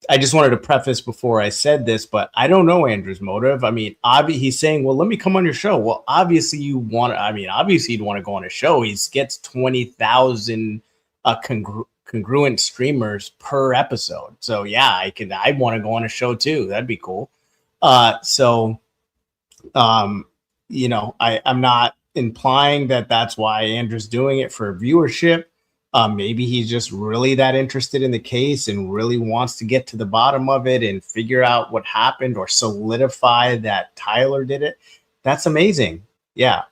[SPEAKER 2] I just wanted to preface before I said this, but I don't know Andrew's motive. I mean, he's saying, well, let me come on your show. Well, obviously you'd want to go on his show. He gets 20,000 congruent streamers per episode. So yeah, I want to go on a show too. That'd be cool. I'm not implying that that's why Andrew's doing it for viewership. Maybe he's just really that interested in the case and really wants to get to the bottom of it and figure out what happened or solidify that Tyler did it. That's amazing. Yeah.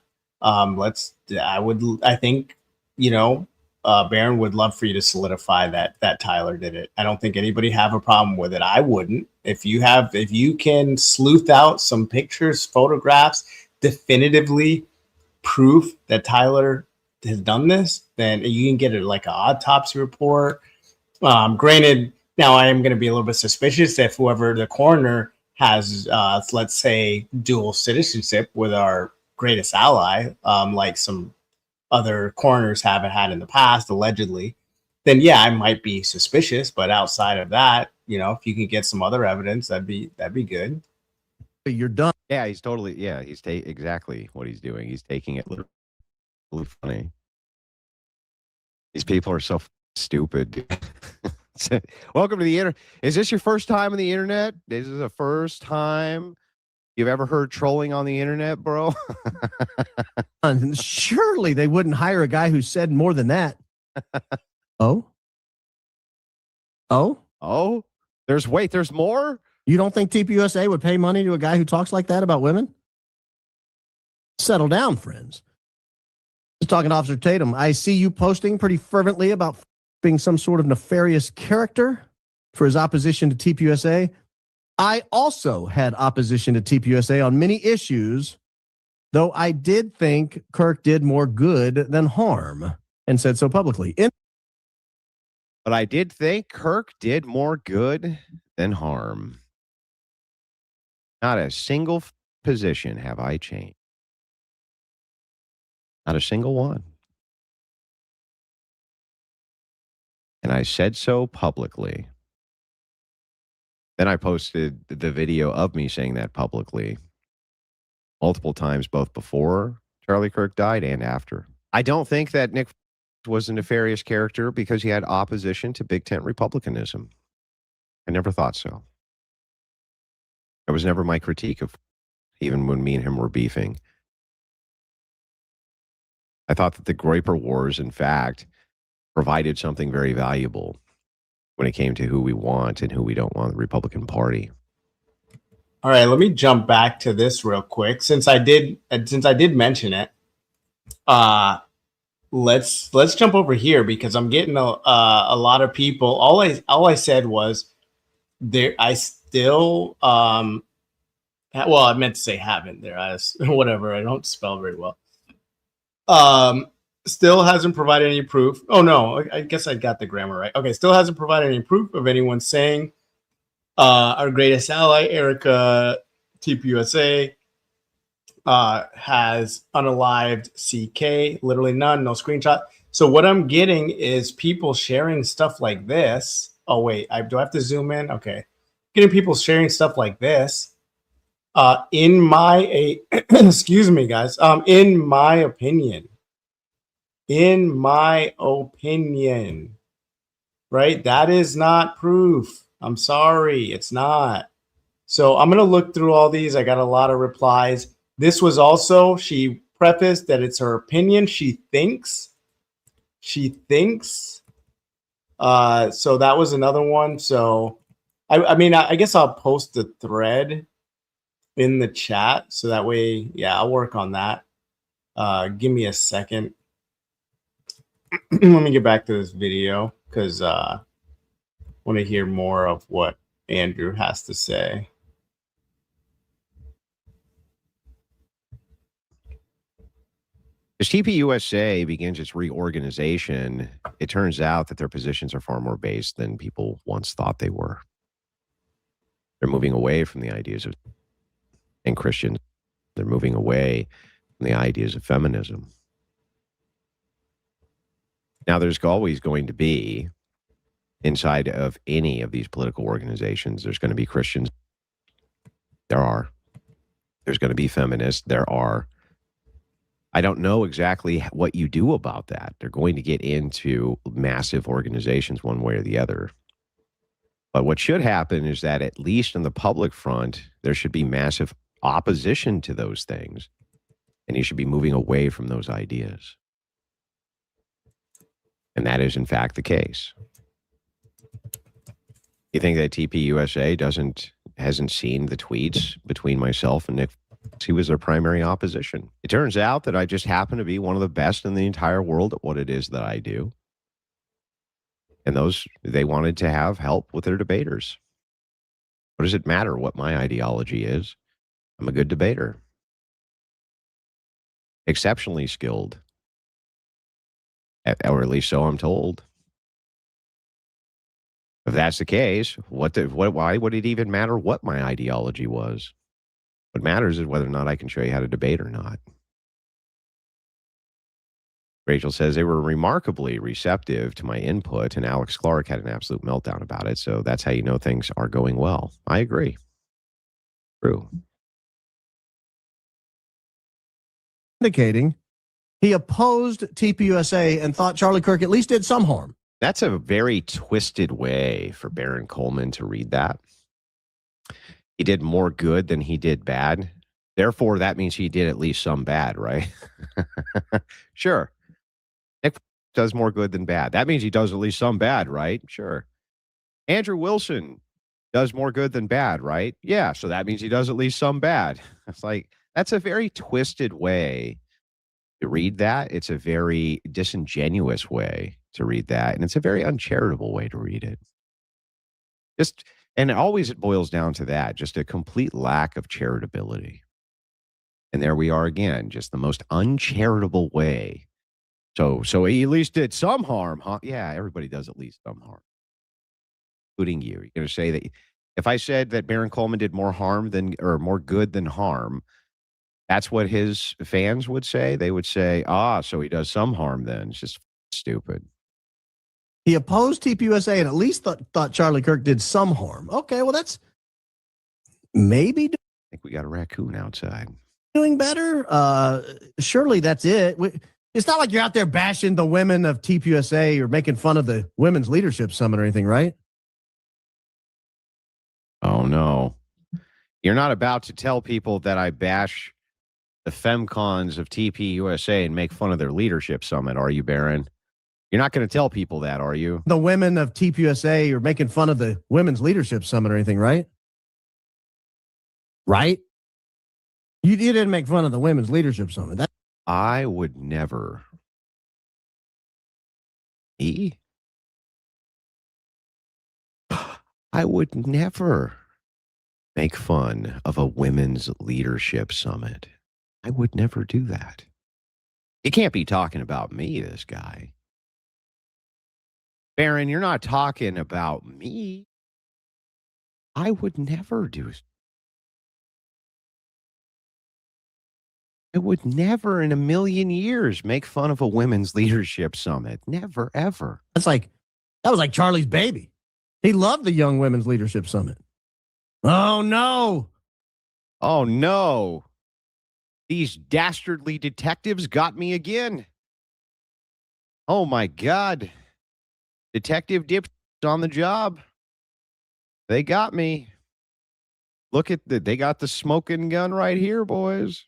[SPEAKER 2] I think, Baron would love for you to solidify that Tyler did it. I don't think anybody have a problem with it. I wouldn't. If you can sleuth out some pictures, photographs definitively proof that Tyler has done this, then you can get it like an autopsy report. Granted, now I am going to be a little bit suspicious if whoever the coroner has, let's say, dual citizenship with our greatest ally, like some other coroners haven't had in the past, allegedly, then yeah, I might be suspicious. But outside of that, you know, if you can get some other evidence, that'd be good.
[SPEAKER 3] You're done.
[SPEAKER 1] Yeah, he's totally. Yeah, he's exactly what he's doing. He's taking it literally funny. These people are so stupid. Welcome to the internet. Is this your first time on the internet? This is the first time you've ever heard trolling on the internet, bro?
[SPEAKER 3] Surely they wouldn't hire a guy who said more than that. Oh? There's more? You don't think TPUSA would pay money to a guy who talks like that about women? Settle down, friends. Just talking to Officer Tatum. I see you posting pretty fervently about being some sort of nefarious character for his opposition to TPUSA. I also had opposition to TPUSA on many issues, though I did think Kirk did more good than harm and said so publicly.
[SPEAKER 1] But I did think Kirk did more good than harm. Not a single position have I changed. Not a single one. And I said so publicly. Then I posted the video of me saying that publicly multiple times, both before Charlie Kirk died and after. I don't think that Nick was a nefarious character because he had opposition to Big Tent Republicanism. I never thought so. That was never my critique of, even when me and him were beefing. I thought that the Groyper Wars, in fact, provided something very valuable when it came to who we want and who we don't want in the Republican Party.
[SPEAKER 2] All right, let me jump back to this real quick. Since I did mention it, let's jump over here because I'm getting a lot of people. All I said was there. I still well, I meant to say haven't there. Whatever. I don't spell very well. Still hasn't provided any proof. Oh no, I guess I got the grammar right. Okay, still hasn't provided any proof of anyone saying our greatest ally, Erica TPUSA, has unalived CK. Literally none, no screenshot. So what I'm getting is people sharing stuff like this. Oh wait, do I have to zoom in? Okay, getting people sharing stuff like this. In my excuse me, guys. In my opinion. In my opinion, right? That is not proof. I'm sorry, it's not. So I'm going to look through all these. I got a lot of replies. This was also, she prefaced that it's her opinion. She thinks. So that was another one. So, I mean, I guess I'll post the thread in the chat. So that way, yeah, I'll work on that. Give me a second. Let me get back to this video because I want to hear more of what Andrew has to say.
[SPEAKER 1] As TPUSA begins its reorganization, it turns out that their positions are far more based than people once thought they were. They're moving away from the ideas of and Christians. They're moving away from the ideas of feminism. Now, there's always going to be, inside of any of these political organizations, there's going to be Christians. There are. There's going to be feminists. There are. I don't know exactly what you do about that. They're going to get into massive organizations one way or the other. But what should happen is that at least in the public front, there should be massive opposition to those things. And you should be moving away from those ideas. And that is, in fact, the case. You think that TPUSA hasn't seen the tweets between myself and Nick? He was their primary opposition. It turns out that I just happen to be one of the best in the entire world at what it is that I do. And they wanted to have help with their debaters. What does it matter what my ideology is? I'm a good debater. exceptionally skilled, or at least so I'm told. If that's the case, why would it even matter what my ideology was? What matters is whether or not I can show you how to debate or not. Rachel says they were remarkably receptive to my input, and Alex Clark had an absolute meltdown about it. So that's how you know things are going well. I agree. True.
[SPEAKER 3] Indicating he opposed TPUSA and thought Charlie Kirk at least did some harm.
[SPEAKER 1] That's a very twisted way for Baron Coleman to read that. He did more good than he did bad. Therefore, that means he did at least some bad, right? Sure. Nick does more good than bad. That means he does at least some bad, right? Sure. Andrew Wilson does more good than bad, right? Yeah, so that means he does at least some bad. It's like, that's a very twisted way to read that. It's a very disingenuous way to read that, and it's a very uncharitable way to read it. And always it boils down to that, just a complete lack of charitability. And there we are again, just the most uncharitable way. So he at least did some harm, huh? Yeah, everybody does at least some harm, including you. You're going to say that if I said that Baron Coleman did more harm or more good than harm, that's what his fans would say. They would say, so he does some harm then. It's just stupid.
[SPEAKER 3] He opposed TPUSA and at least thought Charlie Kirk did some harm. Okay, well, that's maybe
[SPEAKER 1] I think we got a raccoon outside.
[SPEAKER 3] Doing better. Surely that's it. It's not like you're out there bashing the women of TPUSA or making fun of the Women's Leadership Summit or anything, right?
[SPEAKER 1] Oh, no. You're not about to tell people that I bash the femcons of TPUSA and make fun of their leadership summit, are you, Baron? You're not going to tell people that, are you?
[SPEAKER 3] The women of TPUSA are making fun of the Women's Leadership Summit or anything, right? Right? You didn't make fun of the Women's Leadership Summit.
[SPEAKER 1] I would never. Me? I would never make fun of a Women's Leadership Summit. I would never do that. He can't be talking about me, this guy. Baron, you're not talking about me. I would never do. I would never in a million years make fun of a Women's Leadership Summit. Never, ever.
[SPEAKER 3] That was like Charlie's baby. He loved the Young Women's Leadership Summit. Oh, no.
[SPEAKER 1] Oh, no. These dastardly detectives got me again. Oh, my God. Detective Dip's on the job. They got me. Look at they got the smoking gun right here, boys.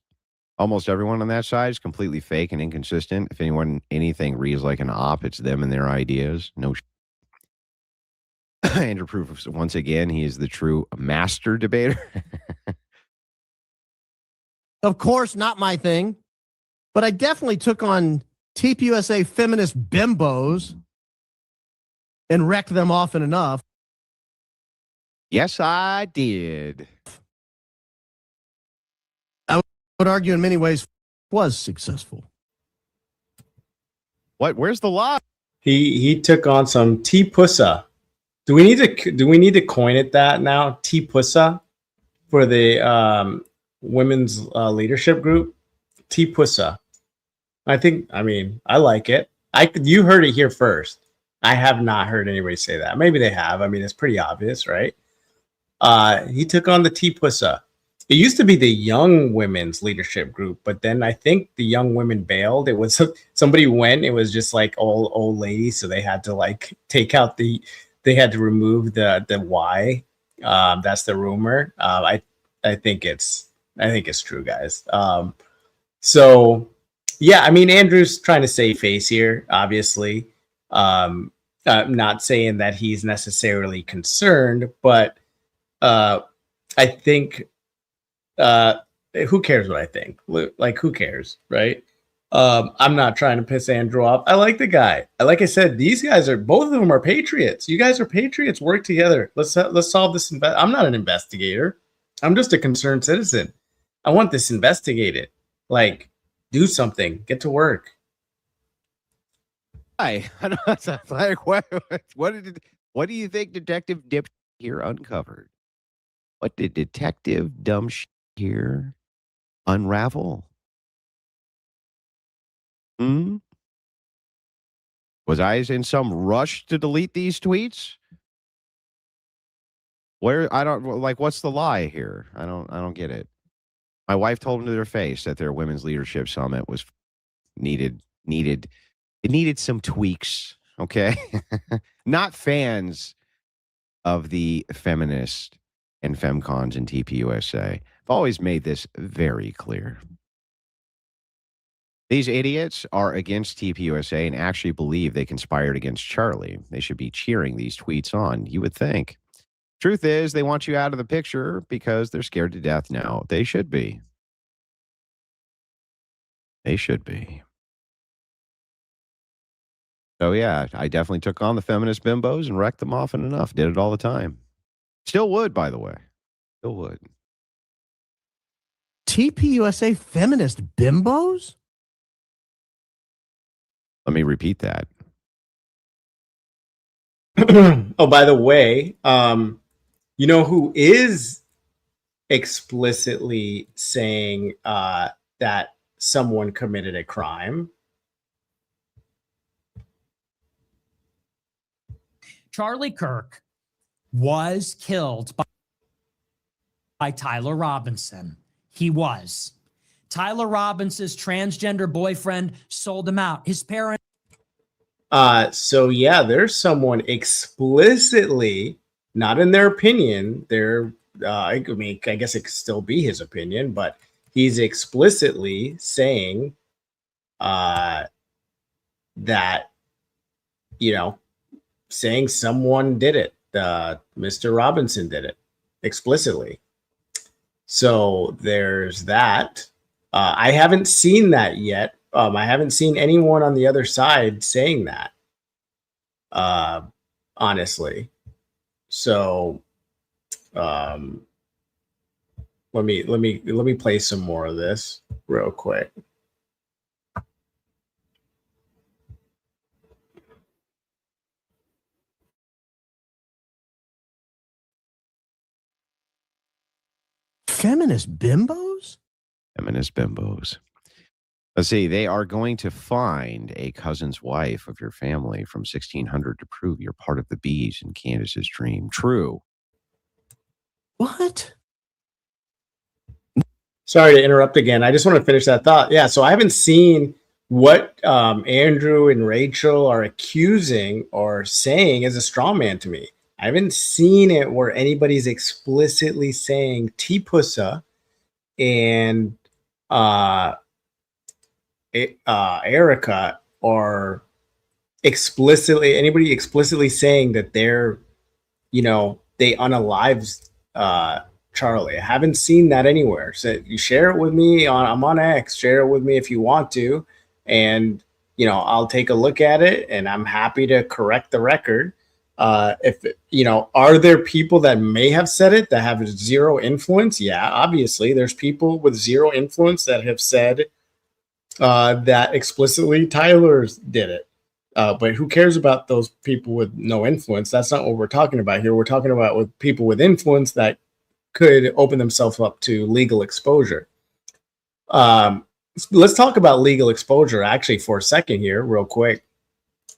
[SPEAKER 1] Almost everyone on that side is completely fake and inconsistent. If anything reads like an op, it's them and their ideas. No. Andrew proves once again he is the true master debater.
[SPEAKER 3] Of course, not my thing, but I definitely took on TPUSA feminist bimbos and wrecked them often enough.
[SPEAKER 1] Yes, I did.
[SPEAKER 3] I would argue in many ways was successful.
[SPEAKER 1] What? Where's the lie?
[SPEAKER 2] He took on some T-Pussa. Do we need to coin it that now? T-Pussa for the women's leadership group. T-Pussa. I like it. You heard it here first. I have not heard anybody say that. Maybe they have. I mean, it's pretty obvious, right? He took on the T-Pussa. It used to be the Young Women's Leadership Group, but then I think the Young Women bailed. It was somebody went. It was just like all old ladies, so they had to like take out they had to remove the Y. That's the rumor. I think it's true, guys. So yeah, I mean, Andrew's trying to save face here, obviously. Not saying that he's necessarily concerned, but I think who cares what I think? Like, who cares, right? I'm not trying to piss Andrew off. I like the guy. Like I said, these guys both of them are patriots. You guys are patriots. Work together. Let's solve this. I'm not an investigator. I'm just a concerned citizen. I want this investigated. Like, Do something. Get to work.
[SPEAKER 1] I don't know. Like, what do you think Detective Dip here uncovered? What did Detective Dumb here unravel? Hmm? Was I in some rush to delete these tweets? Where I don't like what's the lie here? I don't get it. My wife told them to their face that their women's leadership summit was needed it needed some tweaks, okay? Not fans of the feminist and femcons and TPUSA. I've always made this very clear. These idiots are against TPUSA and actually believe they conspired against Charlie. They should be cheering these tweets on, you would think. Truth is, they want you out of the picture because they're scared to death now. They should be. They should be. So, yeah, I definitely took on the feminist bimbos and wrecked them often enough. Did it all the time. Still would, by the way. Still would.
[SPEAKER 3] TPUSA feminist bimbos?
[SPEAKER 1] Let me repeat that.
[SPEAKER 2] Oh, by the way, you know who is explicitly saying that someone committed a crime?
[SPEAKER 4] Charlie Kirk was killed by Tyler Robinson. He was. Tyler Robinson's transgender boyfriend sold him out. His parents.
[SPEAKER 2] So yeah, there's someone explicitly, not in their opinion, I mean, I guess it could still be his opinion, but he's explicitly saying that, you know, saying someone did it. Mr. Robinson did it explicitly. So there's that. I haven't seen that yet. I haven't seen anyone on the other side saying that. Honestly. So let me play some more of this real quick.
[SPEAKER 3] Feminist bimbos?
[SPEAKER 1] Feminist bimbos. Let's see. They are going to find a cousin's wife of your family from 1600 to prove you're part of the bees in Candace's dream. True.
[SPEAKER 3] What?
[SPEAKER 2] Sorry to interrupt again. I just want to finish that thought. Yeah, so I haven't seen what Andrew and Rachel are accusing or saying as a straw man to me. I haven't seen it where anybody's explicitly saying T-Pussa and Erica are anybody explicitly saying that they're, you know, they unalived Charlie. I haven't seen that anywhere. So you share it with me I'm on X. Share it with me if you want to, and you know, I'll take a look at it, and I'm happy to correct the record. If you know, are there people that may have said it that have zero influence? Yeah, obviously, there's people with zero influence that have said that explicitly Tyler did it. But who cares about those people with no influence? That's not what we're talking about here. We're talking about with people with influence that could open themselves up to legal exposure. Let's talk about legal exposure actually for a second here, real quick.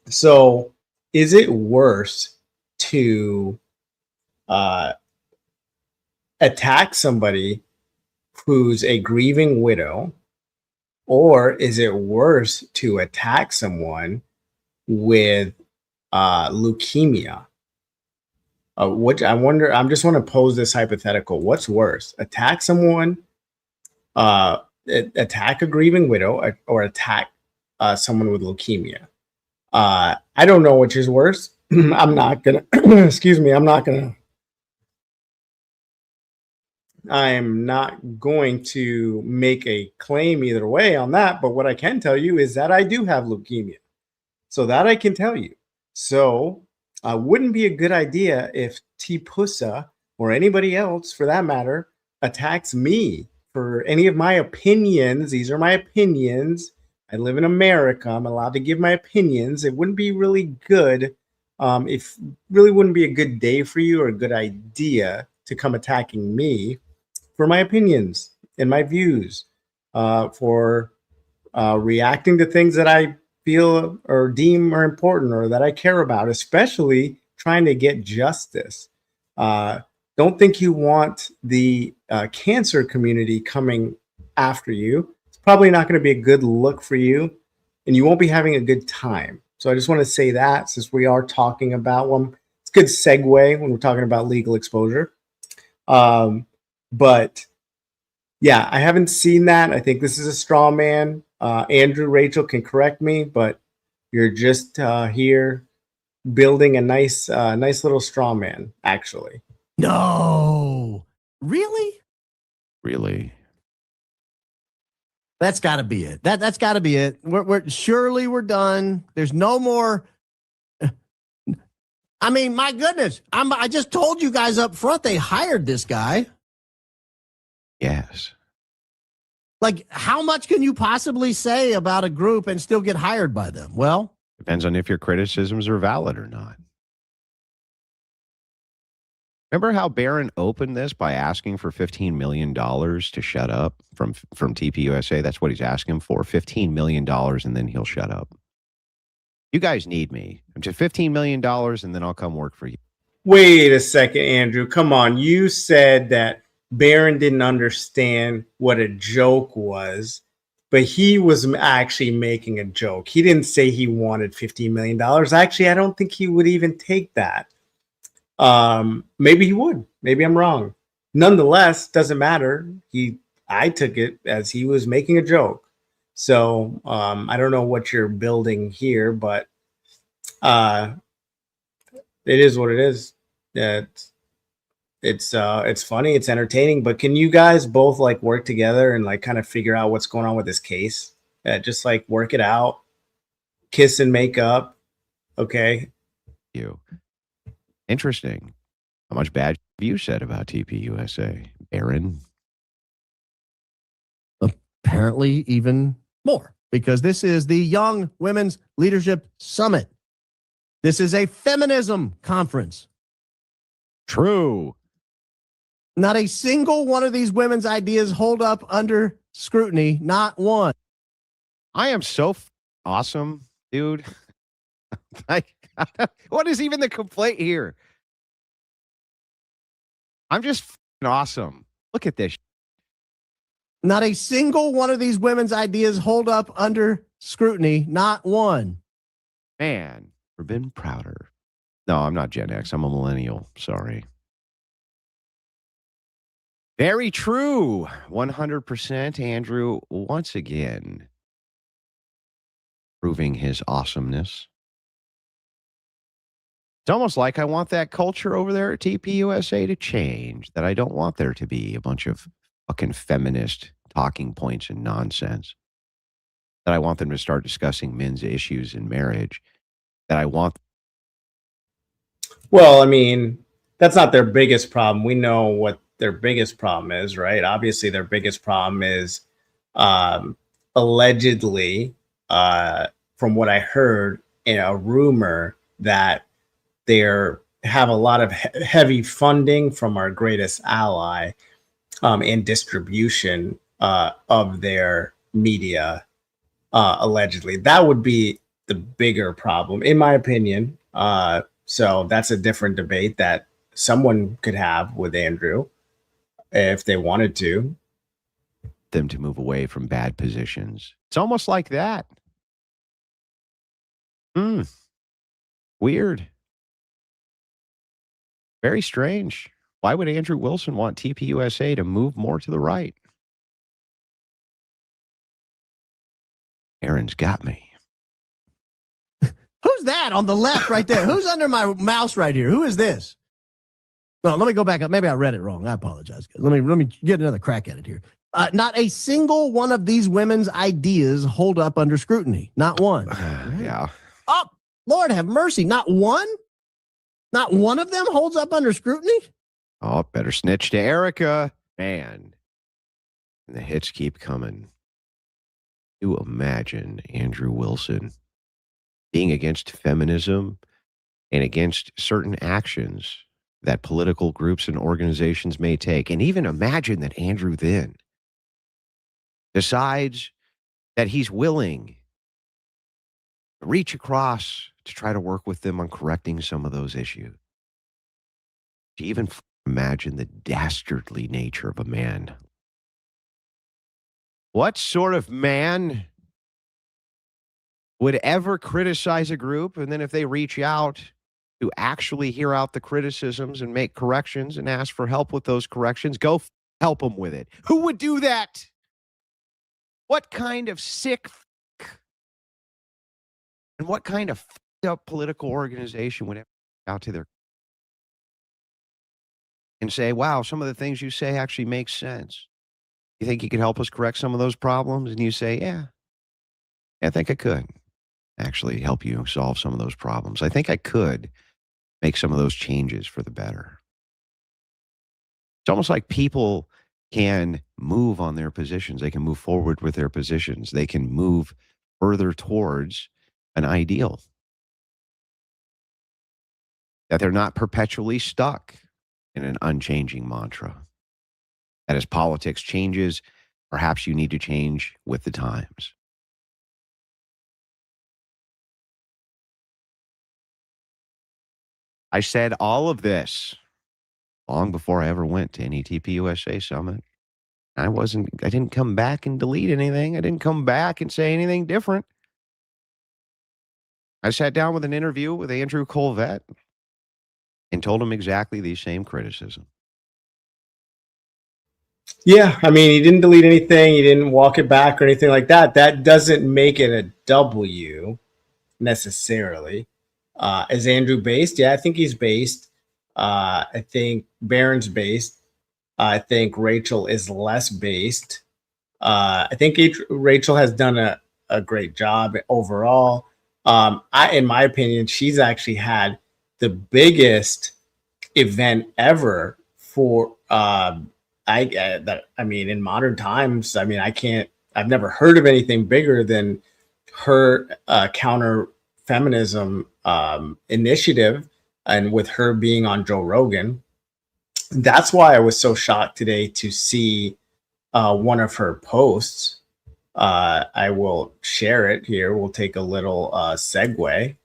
[SPEAKER 2] So is it worse to attack somebody who's a grieving widow, or is it worse to attack someone with leukemia? What I wonder, I just want to pose this hypothetical. What's worse? Attack someone, attack a grieving widow, or attack someone with leukemia? I don't know which is worse. I'm not gonna excuse me, I am not going to make a claim either way on that, but what I can tell you is that I do have leukemia. So that I can tell you. So wouldn't be a good idea if T-Pussa or anybody else for that matter attacks me for any of my opinions. These are my opinions. I live in America. I'm allowed to give my opinions. It wouldn't be really good. If really wouldn't be a good day for you or a good idea to come attacking me for my opinions and my views, for reacting to things that I feel or deem are important or that I care about, especially trying to get justice. Don't think you want the cancer community coming after you. It's probably not going to be a good look for you, and you won't be having a good time. So I just want to say that, since we are talking about one, it's a good segue when we're talking about legal exposure. But yeah, I haven't seen that. I think this is a straw man. Andrew, Rachel can correct me, but you're just here building a nice little straw man, actually.
[SPEAKER 3] No, really?
[SPEAKER 1] Really?
[SPEAKER 3] That's got to be it. That's got to be it. Surely we're done. There's no more. I mean, my goodness. I just told you guys up front they hired this guy.
[SPEAKER 1] Yes.
[SPEAKER 3] Like, how much can you possibly say about a group and still get hired by them? Well,
[SPEAKER 1] Depends on if your criticisms are valid or not. Remember how Baron opened this by asking for $15 million to shut up from TPUSA? That's what he's asking for, $15 million, and then he'll shut up. You guys need me. I'm just $15 million, and then I'll come work for you.
[SPEAKER 2] Wait a second, Andrew. Come on. You said that Baron didn't understand what a joke was, but he was actually making a joke. He didn't say he wanted $15 million. Actually, I don't think he would even take that. Maybe he would. Maybe I'm wrong. Nonetheless, doesn't matter. I took it as he was making a joke. So I don't know what you're building here, but it is what it is. It's funny, it's entertaining. But can you guys both like work together and like kind of figure out what's going on with this case? Just like work it out, kiss and make up. Okay.
[SPEAKER 1] You. Interesting. How much bad have you said about TPUSA, Baron?
[SPEAKER 3] apparently even more, because this is the Young Women's Leadership Summit. This is a feminism conference.
[SPEAKER 1] True.
[SPEAKER 3] Not a single one of these women's ideas hold up under scrutiny. Not one.
[SPEAKER 1] I am so awesome, dude. Like, what is even the complaint here? I'm just awesome. Look at this.
[SPEAKER 3] Not a single one of these women's ideas hold up under scrutiny. Not one.
[SPEAKER 1] Man, never been prouder. No, I'm not Gen X. I'm a millennial. Sorry. Very true. 100%. Andrew, once again, proving his awesomeness. It's almost like I want that culture over there at TPUSA to change, that I don't want there to be a bunch of fucking feminist talking points and nonsense, that I want them to start discussing men's issues in marriage, that I want.
[SPEAKER 2] Well, I mean, that's not their biggest problem. We know what their biggest problem is, right? Obviously, their biggest problem is allegedly, from what I heard in a rumor, that they have a lot of heavy funding from our greatest ally and distribution of their media, allegedly. That would be the bigger problem, in my opinion. So that's a different debate that someone could have with Andrew if they wanted to.
[SPEAKER 1] Them to move away from bad positions. It's almost like that. Weird. Very strange. Why would Andrew Wilson want TPUSA to move more to the right? Aaron's got me.
[SPEAKER 3] Who's that on the left right there? Who's under my mouse right here? Who is this? No, let me go back up. Maybe I read it wrong. I apologize. Let me get another crack at it here. Not a single one of these women's ideas hold up under scrutiny. Not one.
[SPEAKER 1] Yeah.
[SPEAKER 3] Oh, Lord have mercy. Not one? Not one of them holds up under scrutiny?
[SPEAKER 1] Oh, better snitch to Erica. Man. And the hits keep coming. You imagine Andrew Wilson being against feminism and against certain actions that political groups and organizations may take. And even imagine that Andrew then decides that he's willing to reach across to try to work with them on correcting some of those issues. To even imagine the dastardly nature of a man. What sort of man would ever criticize a group, and then if they reach out to actually hear out the criticisms and make corrections and ask for help with those corrections, go help them with it? Who would do that? What kind of sick and what kind of up political organization would ever reach out to their and say, wow, some of the things you say actually make sense. You think you could help us correct some of those problems? And you say, yeah, I think I could actually help you solve some of those problems. I think I could make some of those changes for the better. It's almost like people can move on their positions. They can move forward with their positions. They can move further towards an ideal. That they're not perpetually stuck in an unchanging mantra. That as politics changes, perhaps you need to change with the times. I said all of this long before I ever went to any TPUSA summit. I didn't come back and delete anything. I didn't come back and say anything different. I sat down with an interview with Andrew Colvett and told him exactly the same criticism.
[SPEAKER 2] Yeah, I mean, he didn't delete anything. He didn't walk it back or anything like that. That doesn't make it a W necessarily. Is Andrew based? Yeah, I think he's based. I think Baron's based. I think Rachel is less based. I think Rachel has done a great job overall. In my opinion, she's actually had the biggest event ever for in modern times. I mean, I've never heard of anything bigger than her counter feminism initiative, and with her being on Joe Rogan. That's why I was so shocked today to see one of her posts. I will share it here. We'll take a little segue.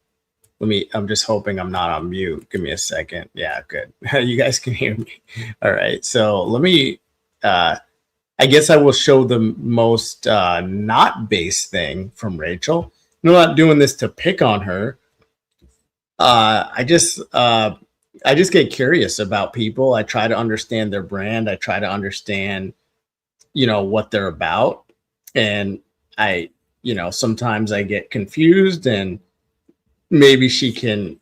[SPEAKER 2] I'm just hoping I'm not on mute. Give me a second. Yeah, good. You guys can hear me. All right. So let me, I guess I will show the most not base thing from Rachel. I'm not doing this to pick on her. I just get curious about people. I try to understand their brand. I try to understand, what they're about. And sometimes I get confused, and maybe she can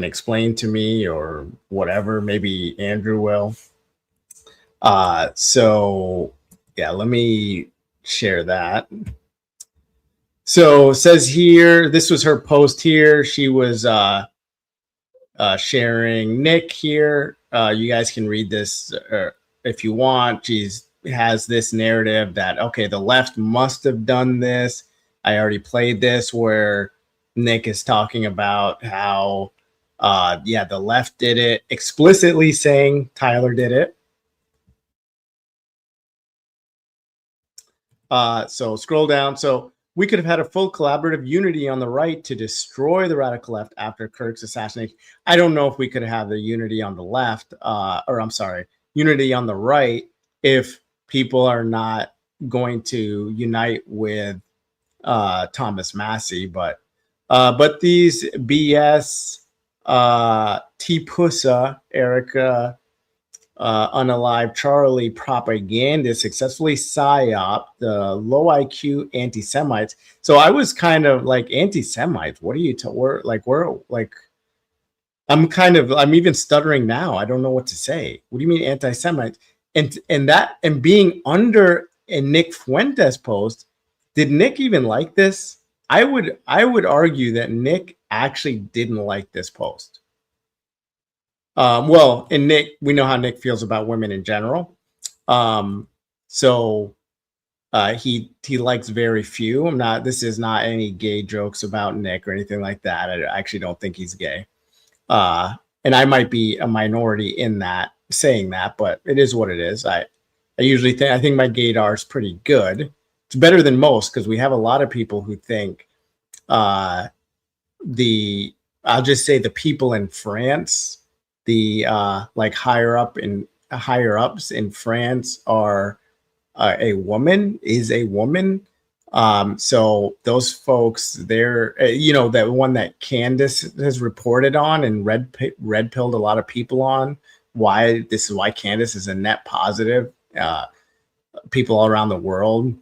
[SPEAKER 2] explain to me or whatever. Maybe Andrew will. So yeah, let me share that. So it says here, this was her post here. She was sharing Nick here. You guys can read this if you want. She's has this narrative that, okay, the left must have done this. I already played this where Nick is talking about how, the left did it, explicitly saying Tyler did it. So scroll down. So we could have had a full collaborative unity on the right to destroy the radical left after Kirk's assassination. I don't know if we could have the unity on the left, unity on the right if people are not going to unite with Thomas Massey. But these BS T-Pussa, Erica, Unalive Charlie propagandists successfully psyop the low IQ anti-Semites. So I was kind of like, anti-Semites, what are you I'm even stuttering now. I don't know what to say. What do you mean anti-Semites? And being under a Nick Fuentes post, did Nick even like this? I would argue that Nick actually didn't like this post. And Nick, we know how Nick feels about women in general. So he likes very few. This is not any gay jokes about Nick or anything like that. I actually don't think he's gay. And I might be a minority in that saying that, but it is what it is. I think my gaydar is pretty good. It's better than most because we have a lot of people who think I'll just say the people in France, the like higher ups in France are a woman. So those folks, they're that one that Candace has reported on and red pilled a lot of people on. This is why Candace is a net positive. People all around the world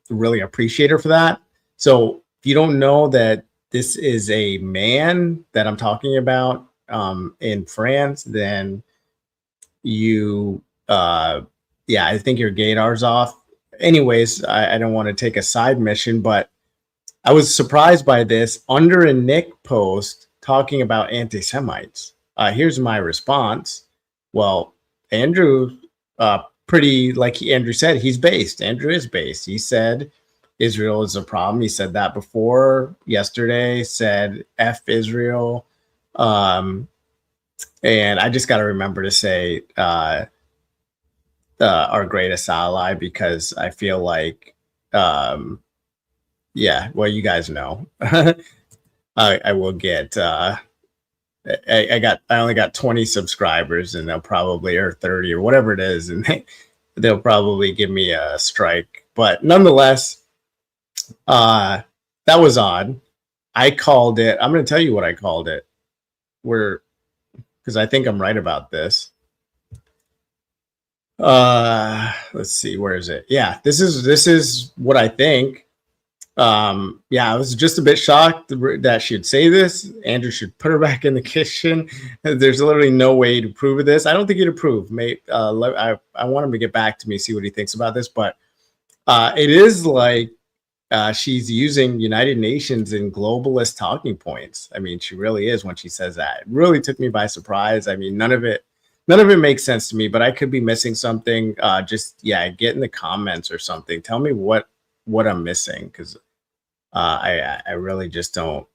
[SPEAKER 2] really appreciate her for that. So if you don't know that this is a man that I'm talking about in France, then you I think your gaydar's off. Anyways, I don't want to take a side mission, but I was surprised by this under a Nick post talking about anti-Semites. Here's my response. Well, Andrew, Andrew said, he's based. Andrew is based. He said Israel is a problem. He said that before yesterday, said F Israel. And I just got to remember to say our greatest ally, because I feel like, well, you guys know, I will get, I only got 20 subscribers and they'll probably, or 30 or whatever it is. And they'll probably give me a strike, but nonetheless, that was odd. I called it. I'm going to tell you what I called it. Because I think I'm right about this. Let's see, where is it? Yeah, this is what I think. I was just a bit shocked that she'd say this. Andrew should put her back in the kitchen. There's literally no way to prove this. I don't think he'd approve. I want him to get back to me, see what he thinks about this. But it is like she's using United Nations and globalist talking points. I mean, she really is when she says that. It really took me by surprise. I mean, none of it makes sense to me, but I could be missing something. Get in the comments or something. Tell me what I'm missing, because I really just don't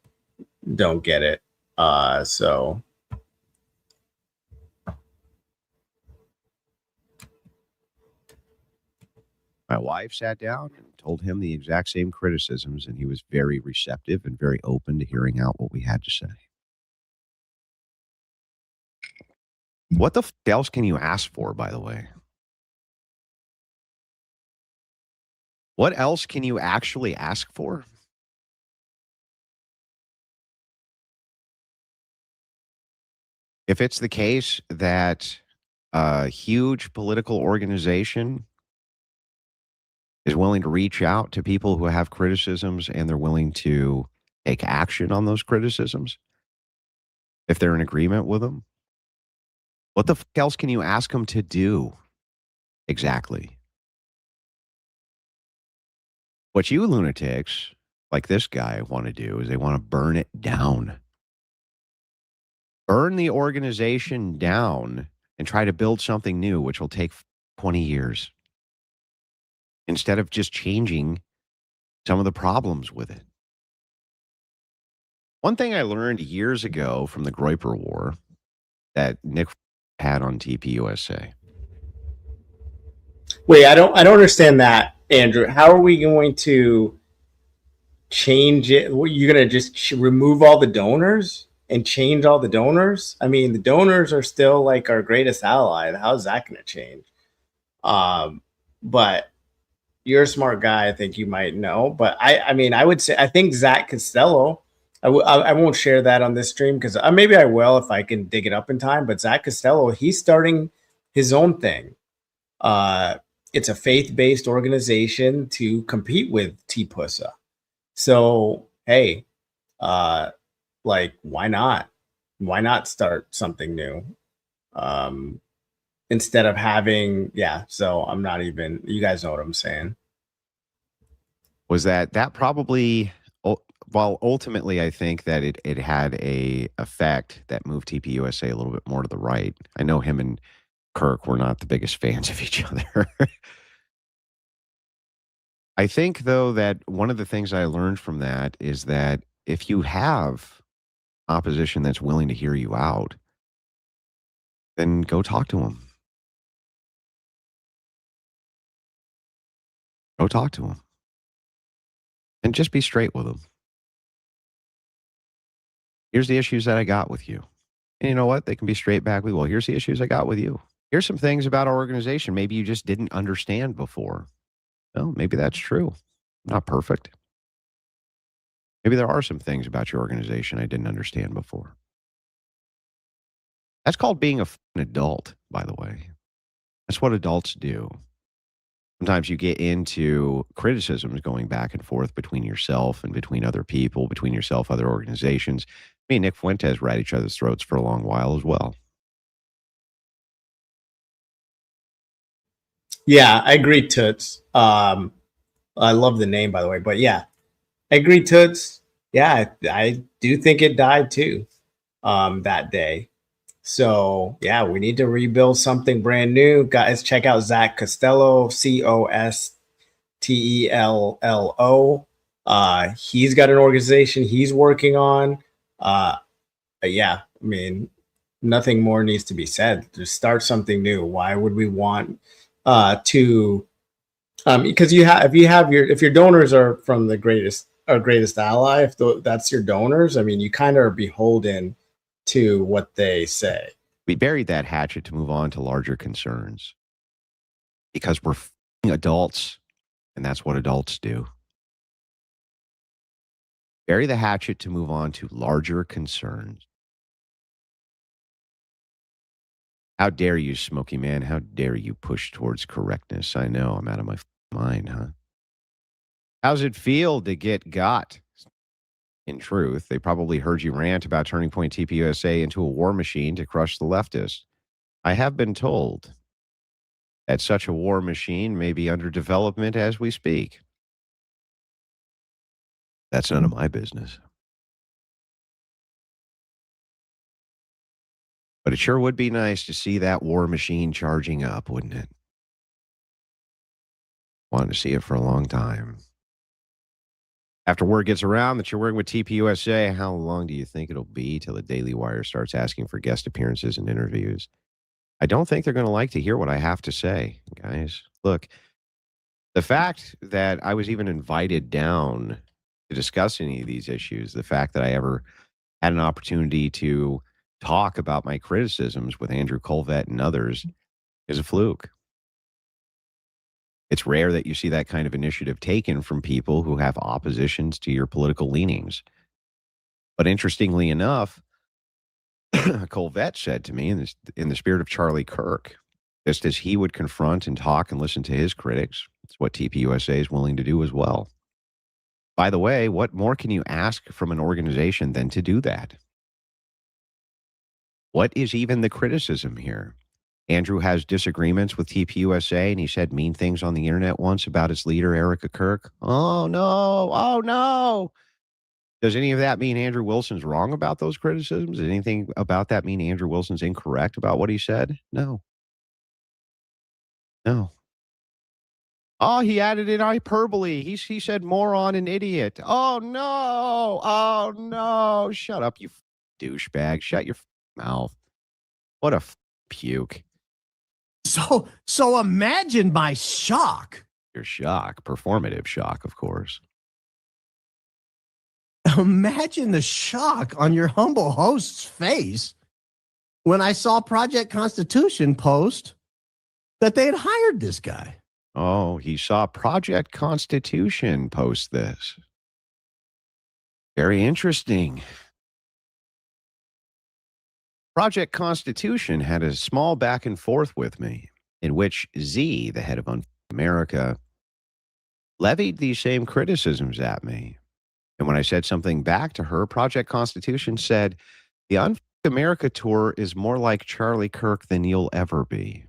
[SPEAKER 2] get it. So
[SPEAKER 1] my wife sat down and told him the exact same criticisms, and he was very receptive and very open to hearing out what we had to say. What the else can you ask for, by the way? What else can you actually ask for? If it's the case that a huge political organization is willing to reach out to people who have criticisms and they're willing to take action on those criticisms, if they're in agreement with them, what the else can you ask them to do exactly? What you lunatics, like this guy, want to do is they want to burn it down. Burn the organization down and try to build something new, which will take 20 years. Instead of just changing some of the problems with it. One thing I learned years ago from the Groyper War that Nick had on TPUSA.
[SPEAKER 2] Wait, I don't understand that, Andrew. How are we going to change it? You're going to just remove all the donors and change all the donors? I mean, the donors are still like our greatest ally. How's that going to change? But you're a smart guy. I think you might know. But I mean, I would say, I think Zach Costello, I won't share that on this stream because maybe I will if I can dig it up in time. But Zach Costello, he's starting his own thing. It's a faith-based organization to compete with TPUSA. So, hey, like, why not? Why not start something new? Instead of having, so I'm not even, you guys know what I'm saying.
[SPEAKER 1] Was that probably, well, ultimately, I think that it had a effect that moved TPUSA a little bit more to the right. I know him and Kirk were not the biggest fans of each other. I think, though, that one of the things I learned from that is that if you have opposition that's willing to hear you out, then go talk to them. Go talk to them. And just be straight with them. Here's the issues that I got with you. And you know what? They can be straight back with, well, here's the issues I got with you. Here's some things about our organization maybe you just didn't understand before. Well, maybe that's true. Not perfect. Maybe there are some things about your organization I didn't understand before. That's called being an adult, by the way. That's what adults do. Sometimes you get into criticisms going back and forth between yourself and between other people, between yourself, other organizations. Me and Nick Fuentes were at each other's throats for a long while as well.
[SPEAKER 2] Yeah, I agree, Toots. I love the name, by the way. But yeah, I agree, Toots. Yeah, I do think it died too that day. So yeah, we need to rebuild something brand new. Guys, check out Zach Costello, Costello. He's got an organization he's working on. Yeah, I mean, nothing more needs to be said. Just start something new. Why would we want to? Because if your donors are from the greatest ally, if that's your donors, I mean, you kind of are beholden to what they say.
[SPEAKER 1] We buried that hatchet to move on to larger concerns because we're adults, and that's what adults do. Bury the hatchet to move on to larger concerns. How dare you, Smoky Man? How dare you push towards correctness? I know I'm out of my mind, huh? How's it feel to get got? In truth, they probably heard you rant about Turning Point TPUSA into a war machine to crush the leftists. I have been told that such a war machine may be under development as we speak. That's none of my business. But it sure would be nice to see that war machine charging up, wouldn't it? Wanted to see it for a long time. After word gets around that you're working with TPUSA, how long do you think it'll be till the Daily Wire starts asking for guest appearances and interviews? I don't think they're going to like to hear what I have to say, guys. Look, the fact that I was even invited down to discuss any of these issues, the fact that I ever had an opportunity to talk about my criticisms with Andrew Colvett and others is a fluke. It's rare that you see that kind of initiative taken from people who have oppositions to your political leanings. But interestingly enough, Colvett said to me in the spirit of Charlie Kirk, just as he would confront and talk and listen to his critics, it's what TPUSA is willing to do as well. By the way, what more can you ask from an organization than to do that? What is even the criticism here? Andrew has disagreements with TPUSA, and he said mean things on the internet once about his leader, Erica Kirk. Oh, no. Oh, no. Does any of that mean Andrew Wilson's wrong about those criticisms? Does anything about that mean Andrew Wilson's incorrect about what he said? No. No. Oh, he added in hyperbole. He said moron and idiot. Oh, no. Oh, no. Shut up, you douchebag. Shut your mouth. What a puke.
[SPEAKER 3] So imagine my shock.
[SPEAKER 1] Your shock, performative shock, of course.
[SPEAKER 3] Imagine the shock on your humble host's face when I saw Project Constitution post that they had hired this guy.
[SPEAKER 1] Oh, he saw Project Constitution post this. Very interesting. Project Constitution had a small back and forth with me in which Z, the head of America, levied these same criticisms at me. And when I said something back to her, Project Constitution said, the America tour is more like Charlie Kirk than you'll ever be.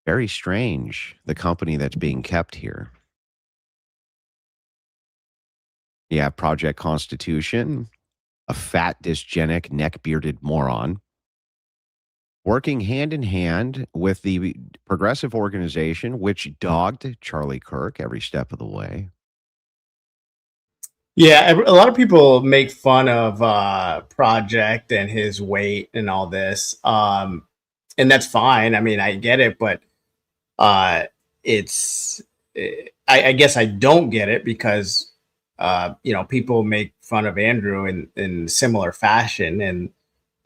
[SPEAKER 1] Very strange, the company that's being kept here. You have Project Constitution, a fat, dysgenic, neck-bearded moron. working hand in hand with the progressive organization, which dogged Charlie Kirk every step of the way.
[SPEAKER 2] Yeah, a lot of people make fun of Project and his weight and all this, and that's fine. I mean, I get it, but uh, it's I guess I don't get it because people make fun of Andrew in similar fashion, and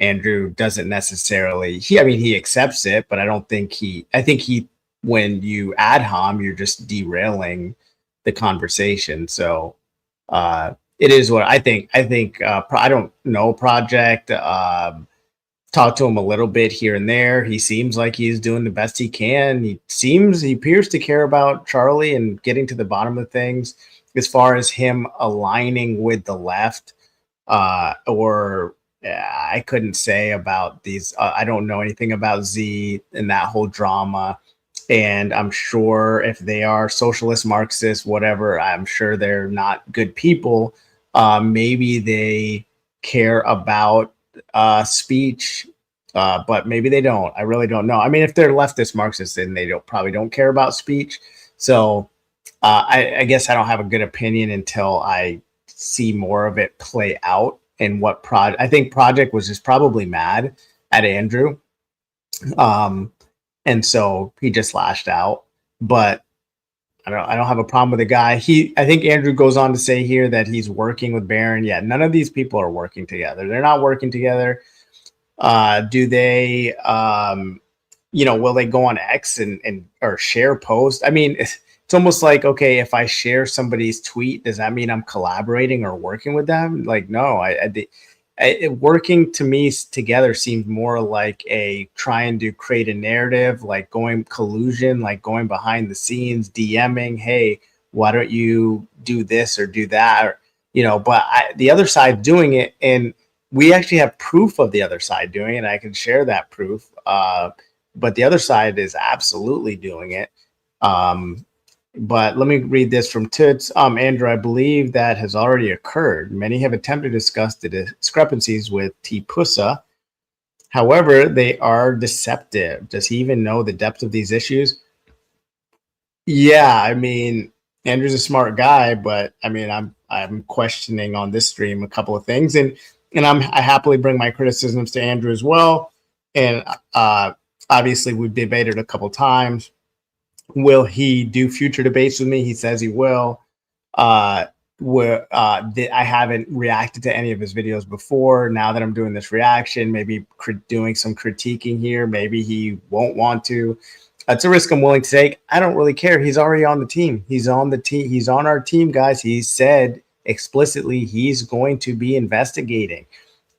[SPEAKER 2] Andrew doesn't necessarily. He accepts it, but I don't think he. I think he when you ad hom, you're just derailing the conversation. So it is what I think. I don't know Project. Talked to him a little bit here and there. He seems like he's doing the best he can. He appears to care about Charlie and getting to the bottom of things. As far as him aligning with the left, I couldn't say about these. I don't know anything about Z and that whole drama. And I'm sure if they are socialist, Marxist, whatever, I'm sure they're not good people. Maybe they care about speech, but maybe they don't. I really don't know. I mean, if they're leftist Marxists, then they probably don't care about speech. So I guess I don't have a good opinion until I see more of it play out. And I think Project was just probably mad at Andrew. And so he just lashed out, but I don't have a problem with the guy. I think Andrew goes on to say here that he's working with Baron. Yeah, none of these people are working together. They're not working together. Do they, will they go on X and or share posts? I mean, it's almost like, okay, if I share somebody's tweet, does that mean I'm collaborating or working with them? Like, no, working to me together seems more like trying to create a narrative, like collusion, like going behind the scenes, DMing, hey, why don't you do this or do that? Or, but the other side doing it, and we actually have proof of the other side doing it. And I can share that proof. But the other side is absolutely doing it. But let me read this from Toots. Andrew, I believe that has already occurred. Many have attempted to discuss the discrepancies with T-Pusa. However, they are deceptive. Does he even know the depth of these issues? Yeah, I mean, Andrew's a smart guy, but I mean, I'm questioning on this stream a couple of things, and I happily bring my criticisms to Andrew as well. And obviously, we've debated a couple times. Will he do future debates with me? He says he will. I haven't reacted to any of his videos before. Now that I'm doing this reaction, maybe doing some critiquing here, maybe he won't want to. It's a risk I'm willing to take. I don't really care. He's already on the team. He's on the team. He's on our team, guys. He said explicitly he's going to be investigating.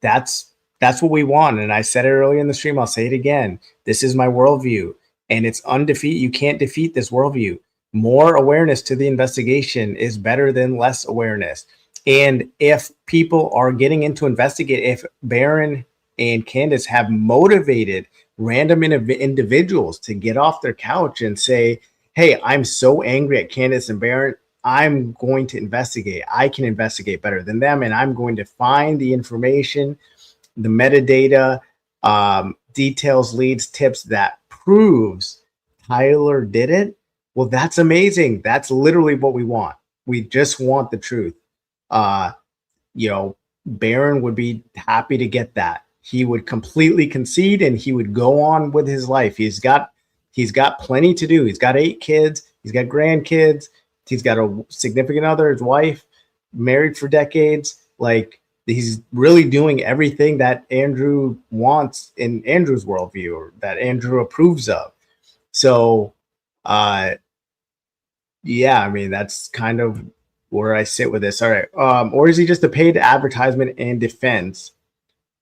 [SPEAKER 2] That's what we want. And I said it earlier in the stream. I'll say it again. This is my worldview. And it's undefeated. You can't defeat this worldview. More awareness to the investigation is better than less awareness. And if people are getting into investigate, if Baron and Candace have motivated random individuals to get off their couch and say, hey, I'm so angry at Candace and Baron, I'm going to investigate. I can investigate better than them. And I'm going to find the information, the metadata, details, leads, tips that proves Tyler did it. Well, that's amazing. That's literally what we want. We just want the truth. Baron would be happy to get that. He would completely concede and he would go on with his life. He's got plenty to do. He's got 8 kids. He's got grandkids. He's got a significant other, his wife, married for decades. Like, he's really doing everything that Andrew wants in Andrew's worldview, or that Andrew approves of. So, yeah, I mean, that's kind of where I sit with this. All right. Or is he just a paid advertisement and defense?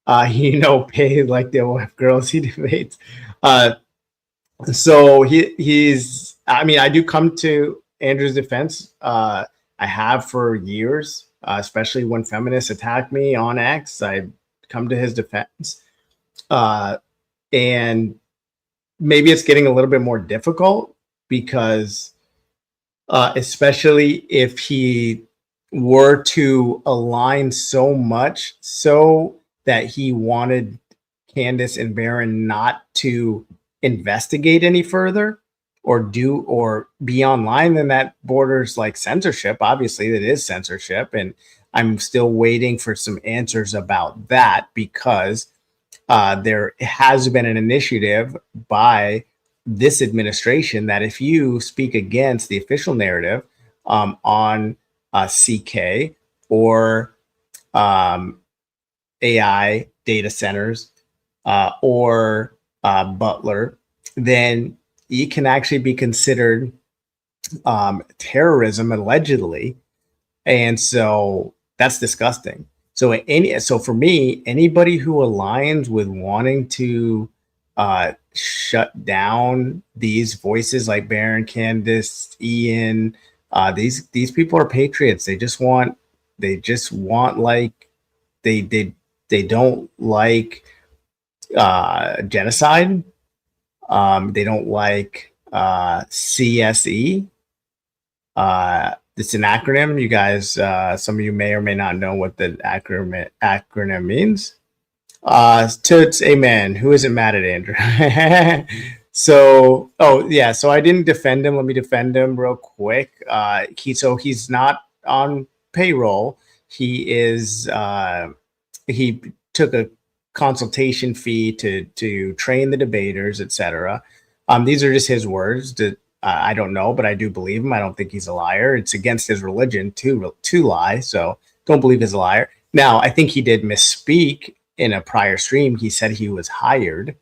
[SPEAKER 2] Paid like the girls he debates. So he's, I mean, I do come to Andrew's defense. I have for years. Especially when feminists attack me on X, I come to his defense. And maybe it's getting a little bit more difficult because especially if he were to align so much so that he wanted Candace and Baron not to investigate any further or be online, then that borders like censorship. Obviously, that is censorship. And I'm still waiting for some answers about that, because there has been an initiative by this administration that if you speak against the official narrative on CK or AI data centers or Butler, then you can actually be considered terrorism allegedly. And so that's disgusting. So for me, anybody who aligns with wanting to shut down these voices like Baron, Candace, Ian, these people are patriots. They don't like genocide. They don't like CSE. It's an acronym. You guys, some of you may or may not know what the acronym means. Toots, amen. Who isn't mad at Andrew? So I didn't defend him. Let me defend him real quick. He's not on payroll. He took a consultation fee to train the debaters, etc. These are just his words. I don't know, but I do believe him. I don't think he's a liar. It's against his religion to lie, so don't believe he's a liar. Now, I think he did misspeak in a prior stream. He said he was hired,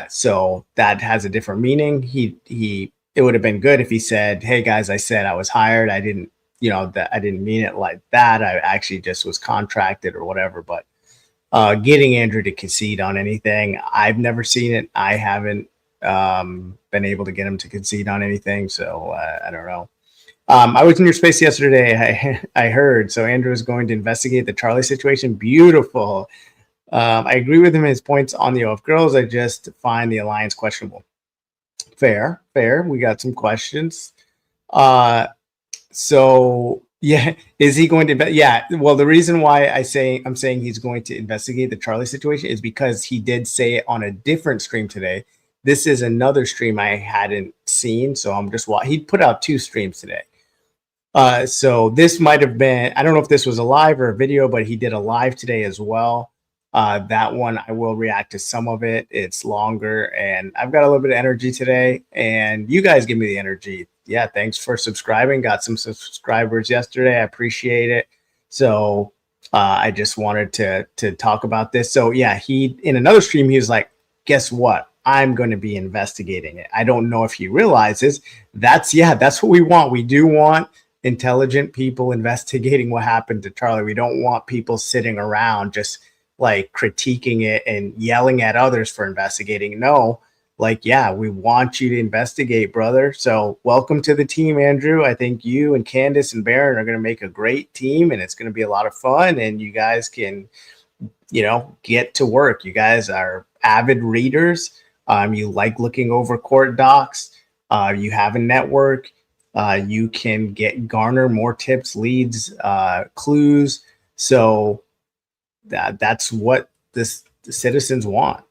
[SPEAKER 2] so that has a different meaning. It would have been good if he said, "Hey guys, I said I was hired. I didn't, that I didn't mean it like that. I actually just was contracted or whatever." But getting Andrew to concede on anything, I've never seen it. I haven't been able to get him to concede on anything, so I don't know. I was in your space yesterday. I heard. So Andrew is going to investigate the Charlie situation. Beautiful. I agree with him in his points on the OF girls. I just find the alliance questionable. Fair. We got some questions. So yeah, is he going to? Yeah. Well, the reason why I'm saying he's going to investigate the Charlie situation is because he did say it on a different stream today. This is another stream I hadn't seen, so I'm just he put out 2 streams today. So this might have been, I don't know if this was a live or a video, but he did a live today as well. That one, I will react to some of it. It's longer, and I've got a little bit of energy today, and you guys give me the energy. Yeah, thanks for subscribing. Got some subscribers yesterday. I appreciate it. So I just wanted to talk about this. So yeah, in another stream, he was like, guess what? I'm going to be investigating it. I don't know if he realizes that's what we want. We do want intelligent people investigating what happened to Charlie. We don't want people sitting around just like critiquing it and yelling at others for investigating. No, we want you to investigate, brother. So welcome to the team, Andrew. I think you and Candace and Baron are going to make a great team, and it's going to be a lot of fun, and you guys can, get to work. You guys are avid readers. You like looking over court docs. You have a network. You can garner more tips, leads, clues. So that's what the citizens want.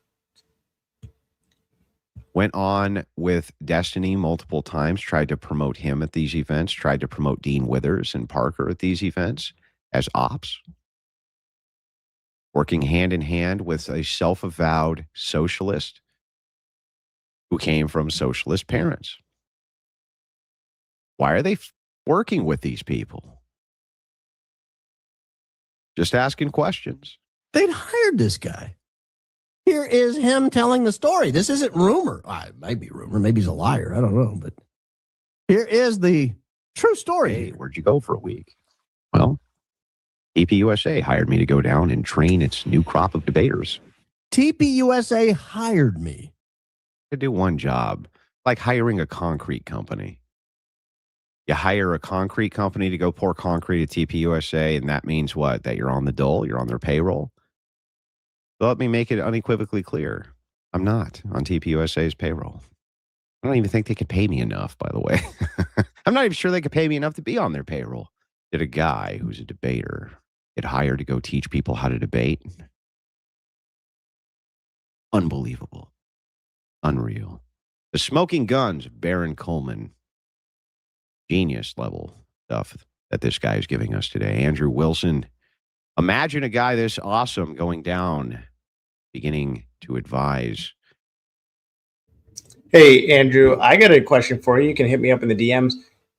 [SPEAKER 1] Went on with Destiny multiple times, tried to promote him at these events, tried to promote Dean Withers and Parker at these events as ops. Working hand in hand with a self-avowed socialist who came from socialist parents. Why are they working with these people? Just asking questions.
[SPEAKER 3] They'd hired this guy. Here is him telling the story. This isn't rumor. Maybe rumor. Maybe he's a liar. I don't know. But here is the true story.
[SPEAKER 1] Hey, where'd you go for a week? Well, TPUSA hired me to go down and train its new crop of debaters.
[SPEAKER 3] TPUSA hired me
[SPEAKER 1] to do one job, like hiring a concrete company. You hire a concrete company to go pour concrete at TPUSA, and that means what? That you're on the dole, you're on their payroll. So let me make it unequivocally clear. I'm not on TPUSA's payroll. I don't even think they could pay me enough, by the way. I'm not even sure they could pay me enough to be on their payroll. Did a guy who's a debater get hired to go teach people how to debate? Unbelievable. Unreal. The smoking guns, Baron Coleman. Genius level stuff that this guy is giving us today. Andrew Wilson. Imagine a guy this awesome going down, beginning to advise.
[SPEAKER 2] Hey, Andrew, I got a question for you. You can hit me up in the DMs.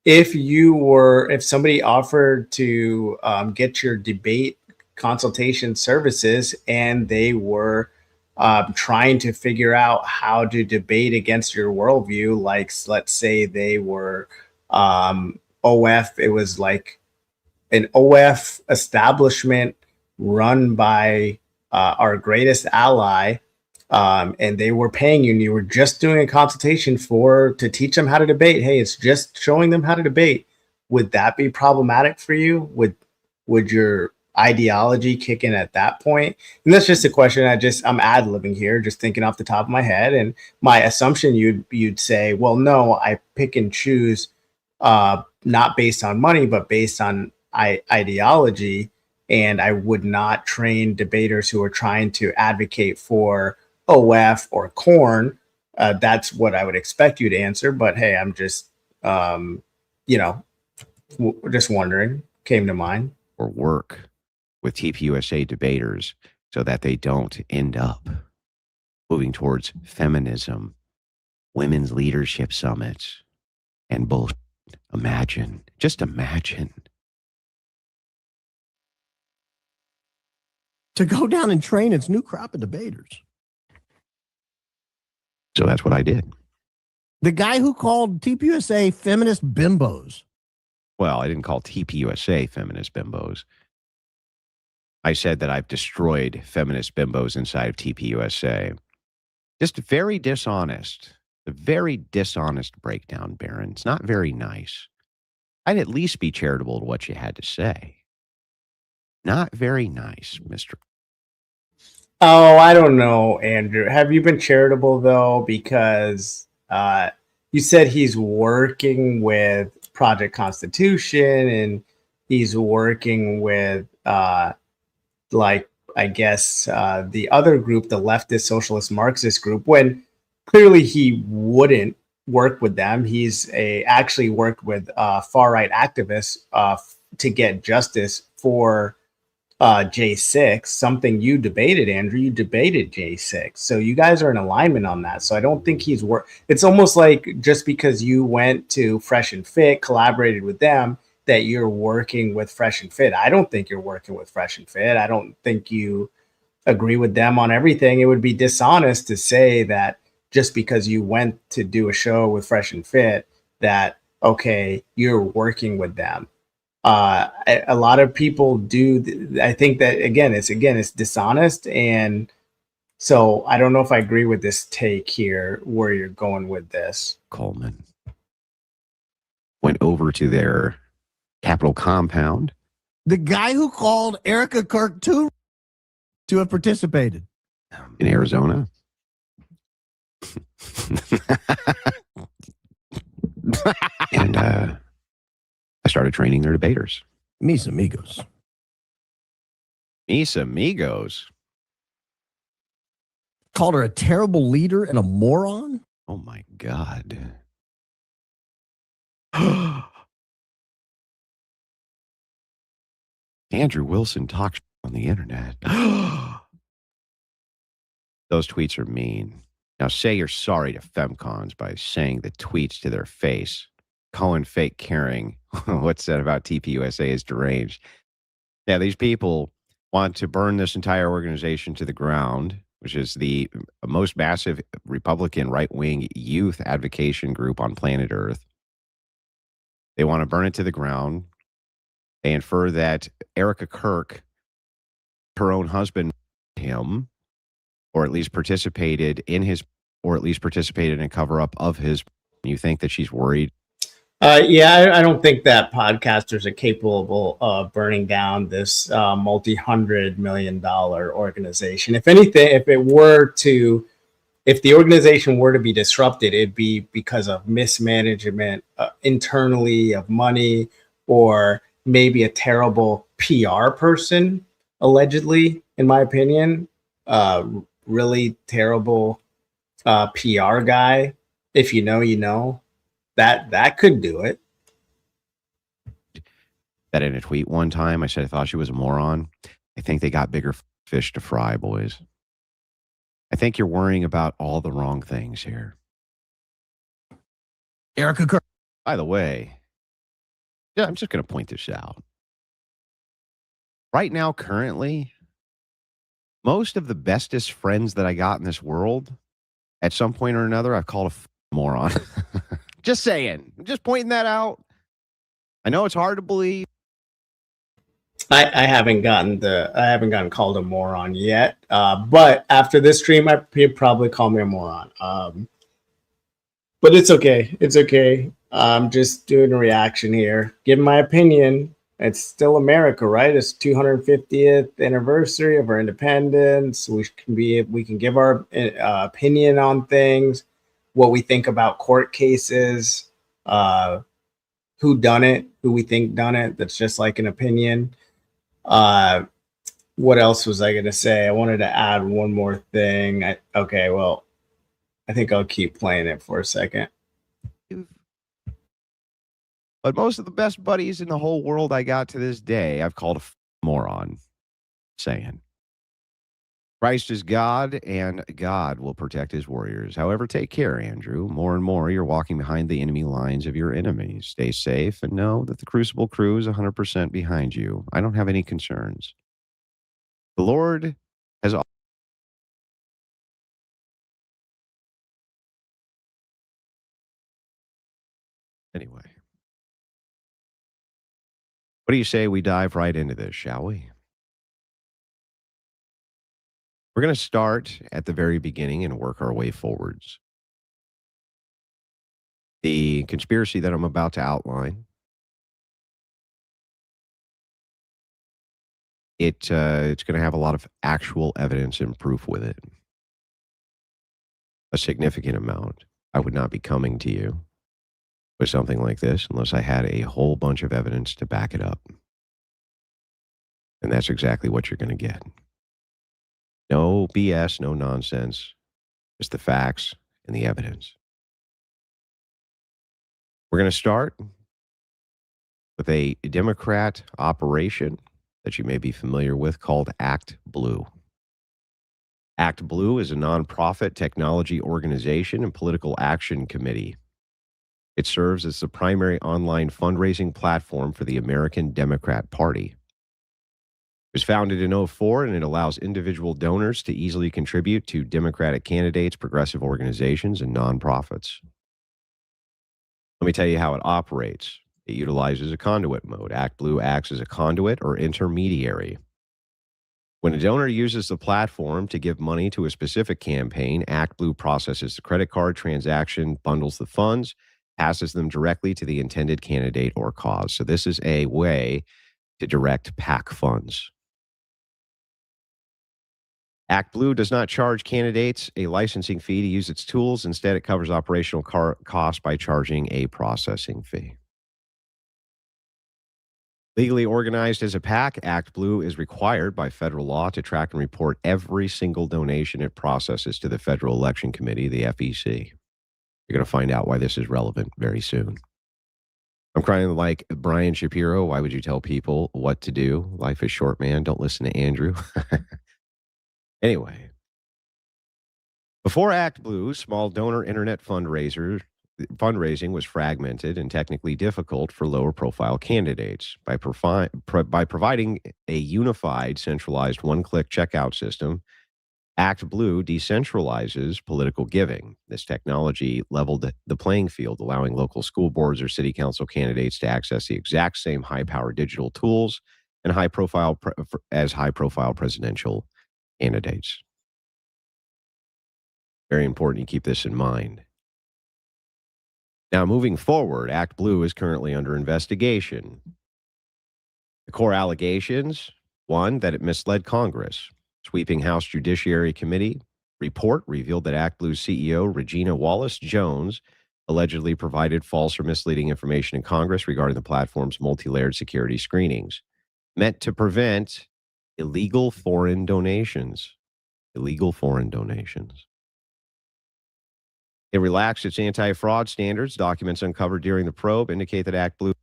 [SPEAKER 2] If somebody offered to get your debate consultation services and they were trying to figure out how to debate against your worldview, like let's say they were OF, it was like an OF establishment run by our greatest ally, and they were paying you and you were just doing a consultation to teach them how to debate. Hey, it's just showing them how to debate. Would that be problematic for you? Would your ideology kick in at that point? And that's just a question. I'm ad-libbing here, just thinking off the top of my head. And my assumption you'd say, well, no, I pick and choose not based on money, but based on ideology. And I would not train debaters who are trying to advocate for OF or corn. That's what I would expect you to answer. But hey, I'm just, just wondering, came to mind.
[SPEAKER 1] Or work with TPUSA debaters so that they don't end up moving towards feminism, women's leadership summits, and bullshit. Just imagine.
[SPEAKER 3] To go down and train its new crop of debaters.
[SPEAKER 1] So that's what I did.
[SPEAKER 3] The guy who called TPUSA feminist bimbos.
[SPEAKER 1] Well, I didn't call TPUSA feminist bimbos. I said that I've destroyed feminist bimbos inside of TPUSA. Just very dishonest. A very dishonest breakdown, Baron. It's not very nice. I'd at least be charitable to what you had to say. Not very nice, Mr.
[SPEAKER 2] Oh, I don't know, Andrew. Have you been charitable, though? Because you said he's working with Project Constitution and he's working with, the other group, the leftist socialist Marxist group, when clearly he wouldn't work with them. He's actually worked with far-right activists to get justice for J6, something you debated, Andrew. You debated J6. So you guys are in alignment on that. So I don't think he's it's almost like just because you went to Fresh and Fit, collaborated with them, that you're working with Fresh and Fit. I don't think you're working with Fresh and Fit. I don't think you agree with them on everything. It would be dishonest to say that just because you went to do a show with Fresh and Fit that, okay, you're working with them. A lot of people do. I think that it's dishonest. And so I don't know if I agree with this take here where you're going with this.
[SPEAKER 1] Coleman went over to their Capitol compound.
[SPEAKER 3] The guy who called Erica Kirk to have participated
[SPEAKER 1] In Arizona. And I started training their debaters.
[SPEAKER 3] Mis amigos.
[SPEAKER 1] Mis amigos.
[SPEAKER 3] Called her a terrible leader and a moron.
[SPEAKER 1] Oh my God. Andrew Wilson talks on the internet. Those tweets are mean. Now say you're sorry to femcons by saying the tweets to their face. Cohen fake caring. What's that about TPUSA is deranged. Yeah, these people want to burn this entire organization to the ground, which is the most massive Republican right-wing youth advocation group on planet Earth. They want to burn it to the ground. They infer that Erica Kirk, her own husband, him, or at least participated in a cover-up of his. You think that she's worried?
[SPEAKER 2] I don't think that podcasters are capable of burning down this multi-$100 million organization. If anything, if the organization were to be disrupted, it'd be because of mismanagement internally of money, or maybe a terrible PR person, allegedly, in my opinion, really terrible PR guy, if you know, you know, that could do it.
[SPEAKER 1] That in a tweet one time, I said I thought she was a moron. I think they got bigger fish to fry, boys. I think you're worrying about all the wrong things here.
[SPEAKER 3] Erica Kirk.
[SPEAKER 1] By the way, yeah, I'm just going to point this out. Right now, currently, most of the bestest friends that I got in this world, at some point or another, I've called a moron. Just saying. I'm just pointing that out. I know it's hard to believe.
[SPEAKER 2] I haven't gotten called a moron yet. But after this stream, he'd probably call me a moron. But it's okay. It's okay. I'm just doing a reaction here, giving my opinion. It's still America, right? It's 250th anniversary of our independence. We can give our opinion on things, what we think about court cases, who done it, who we think done it. That's just like an opinion. What else was I going to say? I wanted to add one more thing. I think I'll keep playing it for a second.
[SPEAKER 1] But most of the best buddies in the whole world I got to this day, I've called a moron. Saying. Christ is God, and God will protect his warriors. However, take care, Andrew. More and more, you're walking behind the enemy lines of your enemies. Stay safe and know that the Crucible crew is 100% behind you. I don't have any concerns. The Lord has... Anyway. What do you say we dive right into this, shall we? We're going to start at the very beginning and work our way forwards. The conspiracy that I'm about to outline, it's going to have a lot of actual evidence and proof with it. A significant amount. I would not be coming to you with something like this unless I had a whole bunch of evidence to back it up. And that's exactly what you're going to get. No BS, no nonsense, just the facts and the evidence. We're going to start with a Democrat operation that you may be familiar with called Act Blue. Act Blue is a nonprofit technology organization and political action committee. It serves as the primary online fundraising platform for the American Democrat Party. It was founded in 2004, and it allows individual donors to easily contribute to Democratic candidates, progressive organizations, and nonprofits. Let me tell you how it operates. It utilizes a conduit mode. Act Blue acts as a conduit or intermediary. When a donor uses the platform to give money to a specific campaign, Act Blue processes the credit card transaction, bundles the funds, passes them directly to the intended candidate or cause. So this is a way to direct PAC funds. Act Blue does not charge candidates a licensing fee to use its tools. Instead, it covers operational costs by charging a processing fee. Legally organized as a PAC, Act Blue is required by federal law to track and report every single donation it processes to the Federal Election Committee, the FEC. You're going to find out why this is relevant very soon. I'm crying like Brian Shapiro. Why would you tell people what to do? Life is short, man. Don't listen to Andrew. Anyway, before Act Blue, small donor internet fundraising was fragmented and technically difficult for lower profile candidates. By providing a unified, centralized one-click checkout system, Act Blue decentralizes political giving. This technology leveled the playing field, allowing local school boards or city council candidates to access the exact same high-powered digital tools and high-profile presidential candidates. Very important you keep this in mind. Now, moving forward, Act Blue is currently under investigation. The core allegations, one, that it misled Congress. Sweeping House Judiciary Committee report revealed that Act Blue's CEO, Regina Wallace-Jones, allegedly provided false or misleading information in Congress regarding the platform's multi-layered security screenings, meant to prevent illegal foreign donations. illegal foreign donations. It relaxed its anti-fraud standards. Documents uncovered during the probe indicate that ActBlue.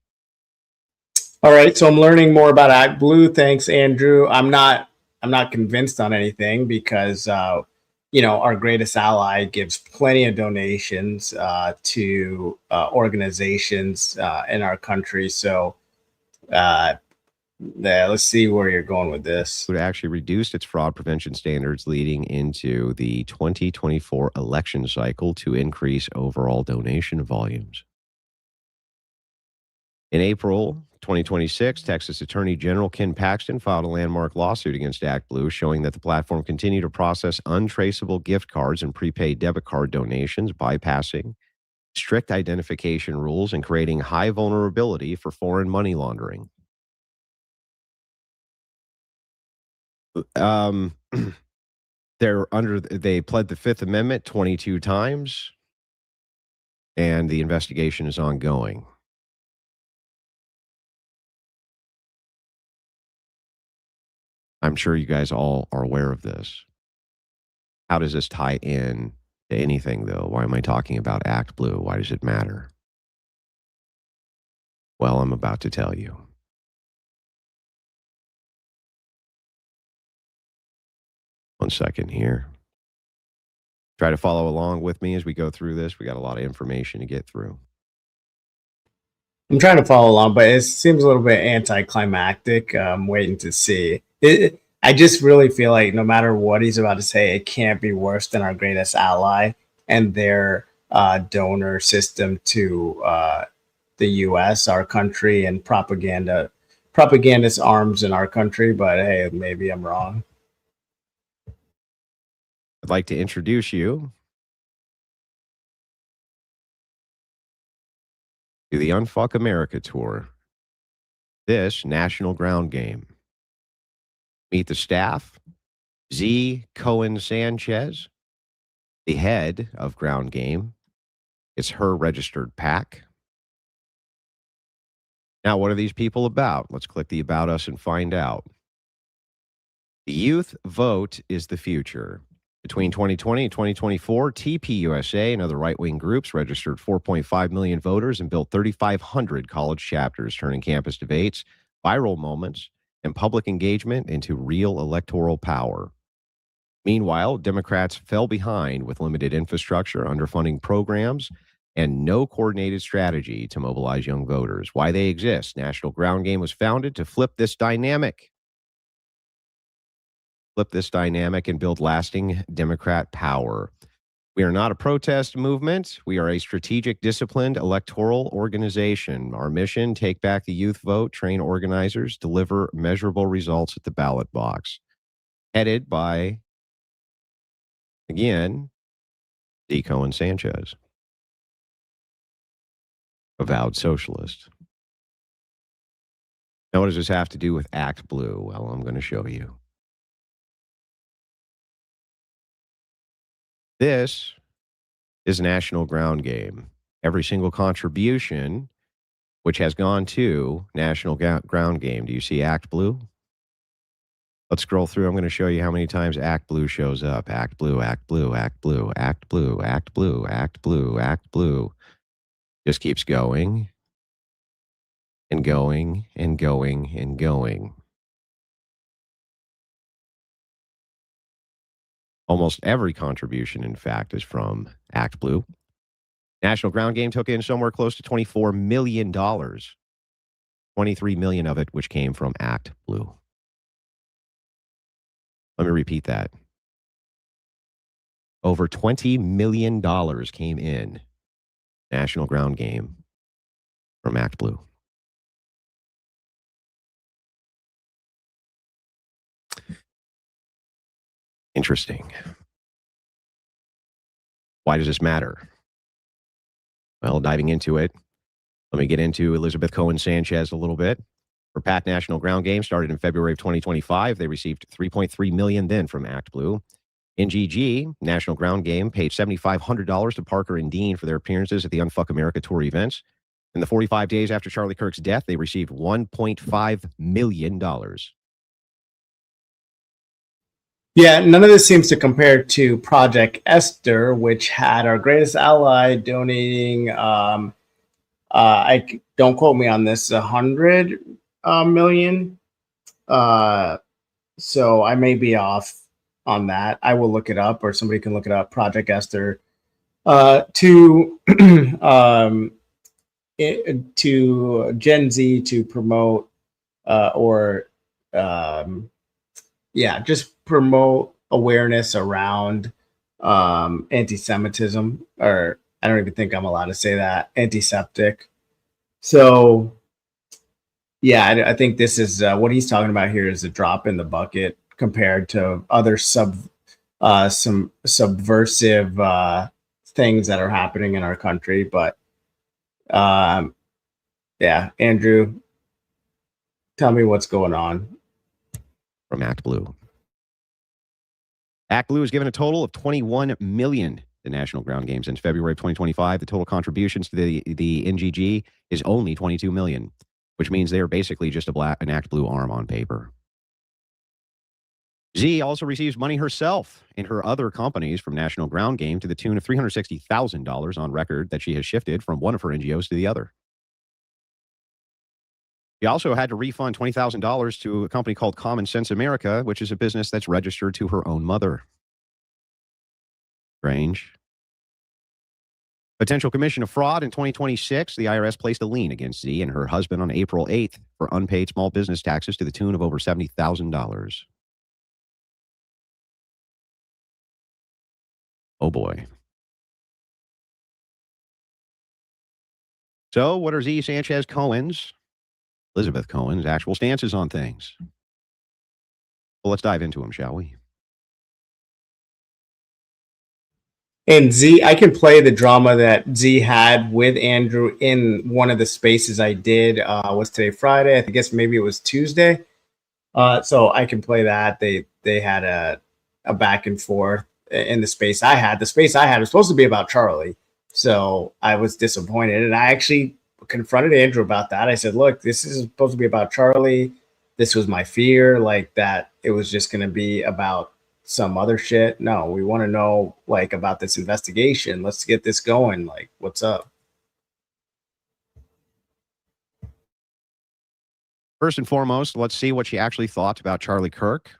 [SPEAKER 2] All right, so I'm learning more about ActBlue. Thanks, Andrew. I'm not convinced on anything because our greatest ally gives plenty of donations to organizations in our country. So let's see where you're going with this.
[SPEAKER 1] It actually reduced its fraud prevention standards leading into the 2024 election cycle to increase overall donation volumes. In April 2026, Texas Attorney General Ken Paxton filed a landmark lawsuit against ActBlue, showing that the platform continued to process untraceable gift cards and prepaid debit card donations, bypassing strict identification rules and creating high vulnerability for foreign money laundering. They pled the Fifth Amendment 22 times, and the investigation is ongoing. I'm sure you guys all are aware of this. How does this tie in to anything, though? Why am I talking about ActBlue? Why does it matter? Well, I'm about to tell you. One second here. Try to follow along with me as we go through this. We got a lot of information to get through.
[SPEAKER 2] I'm trying to follow along, but it seems a little bit anticlimactic. I'm waiting to see. I just really feel like no matter what he's about to say, it can't be worse than our greatest ally and their donor system to the U.S., our country, and propagandist arms in our country. But hey, maybe I'm wrong.
[SPEAKER 1] I'd like to introduce you to the Unfuck America Tour, this national ground game. Meet the staff, Z. Cohen Sanchez, the head of ground game. It's her registered PAC. Now, what are these people about? Let's click the About Us and find out. The youth vote is the future. Between 2020 and 2024, TPUSA and other right-wing groups registered 4.5 million voters and built 3,500 college chapters, turning campus debates, viral moments, and public engagement into real electoral power. Meanwhile, Democrats fell behind with limited infrastructure, underfunding programs, and no coordinated strategy to mobilize young voters. Why they exist. National Ground Game was founded to flip this dynamic and build lasting Democrat power. We are not a protest movement. We are a strategic, disciplined electoral organization. Our mission, take back the youth vote, train organizers, deliver measurable results at the ballot box. Headed by, again, D. Cohen Sanchez, avowed socialist. Now, what does this have to do with ActBlue? Well, I'm going to show you. This is National Ground Game. Every single contribution which has gone to National Ground Game. Do you see ActBlue? Let's scroll through. I'm going to show you how many times ActBlue shows up. ActBlue, ActBlue, ActBlue, ActBlue, ActBlue, ActBlue, ActBlue. Just keeps going and going and going and going. Almost every contribution, in fact, is from ActBlue. National Ground Game took in somewhere close to $24 million. $23 million of it, which came from ActBlue. Let me repeat that. Over $20 million came in National Ground Game from ActBlue. Interesting. Why does this matter? Well, diving into it, let me get into Elizabeth Cohen Sanchez a little bit. Her PAC National Ground Game started in February of 2025. They received $3.3 million then from ActBlue. NGG, National Ground Game, paid $7,500 to Parker and Dean for their appearances at the Unfuck America Tour events. In the 45 days after Charlie Kirk's death, they received $1.5 million.
[SPEAKER 2] Yeah, none of this seems to compare to Project Esther, which had our greatest ally donating. Don't quote me on this. 100 million. So I may be off on that. I will look it up, or somebody can look it up. Project Esther to to Gen Z to promote just promote awareness around anti-Semitism, or I don't even think I'm allowed to say that, antiseptic. So yeah, I think this is what he's talking about here is a drop in the bucket compared to other some subversive things that are happening in our country. But yeah, Andrew, tell me what's going on.
[SPEAKER 1] From Act Blue. Act Blue has given a total of $21 million to National Ground Games since February of 2025. The total contributions to the NGG is only $22 million, which means they are basically just an Act Blue arm on paper. Z also receives money herself in her other companies from National Ground Game to the tune of $360,000 on record that she has shifted from one of her NGOs to the other. She also had to refund $20,000 to a company called Common Sense America, which is a business that's registered to her own mother. Strange. Potential commission of fraud in 2026, the IRS placed a lien against Z and her husband on April 8th for unpaid small business taxes to the tune of over $70,000. Oh boy. So what are Z Sanchez Cohen's, Elizabeth Cohen's actual stances on things? Well, let's dive into them, shall we?
[SPEAKER 2] And Z, I can play the drama that Z had with Andrew in one of the spaces I did. Was today Friday? I guess maybe it was Tuesday. So I can play that. They had a back and forth in the space I had. The space I had was supposed to be about Charlie. So I was disappointed. And I actually confronted Andrew about that. I said, look, this is supposed to be about Charlie. This was my fear, like that it was just going to be about some other shit. No, we want to know like about this investigation. Let's get this going. Like, what's up?
[SPEAKER 1] First and foremost, let's see what she actually thought about Charlie Kirk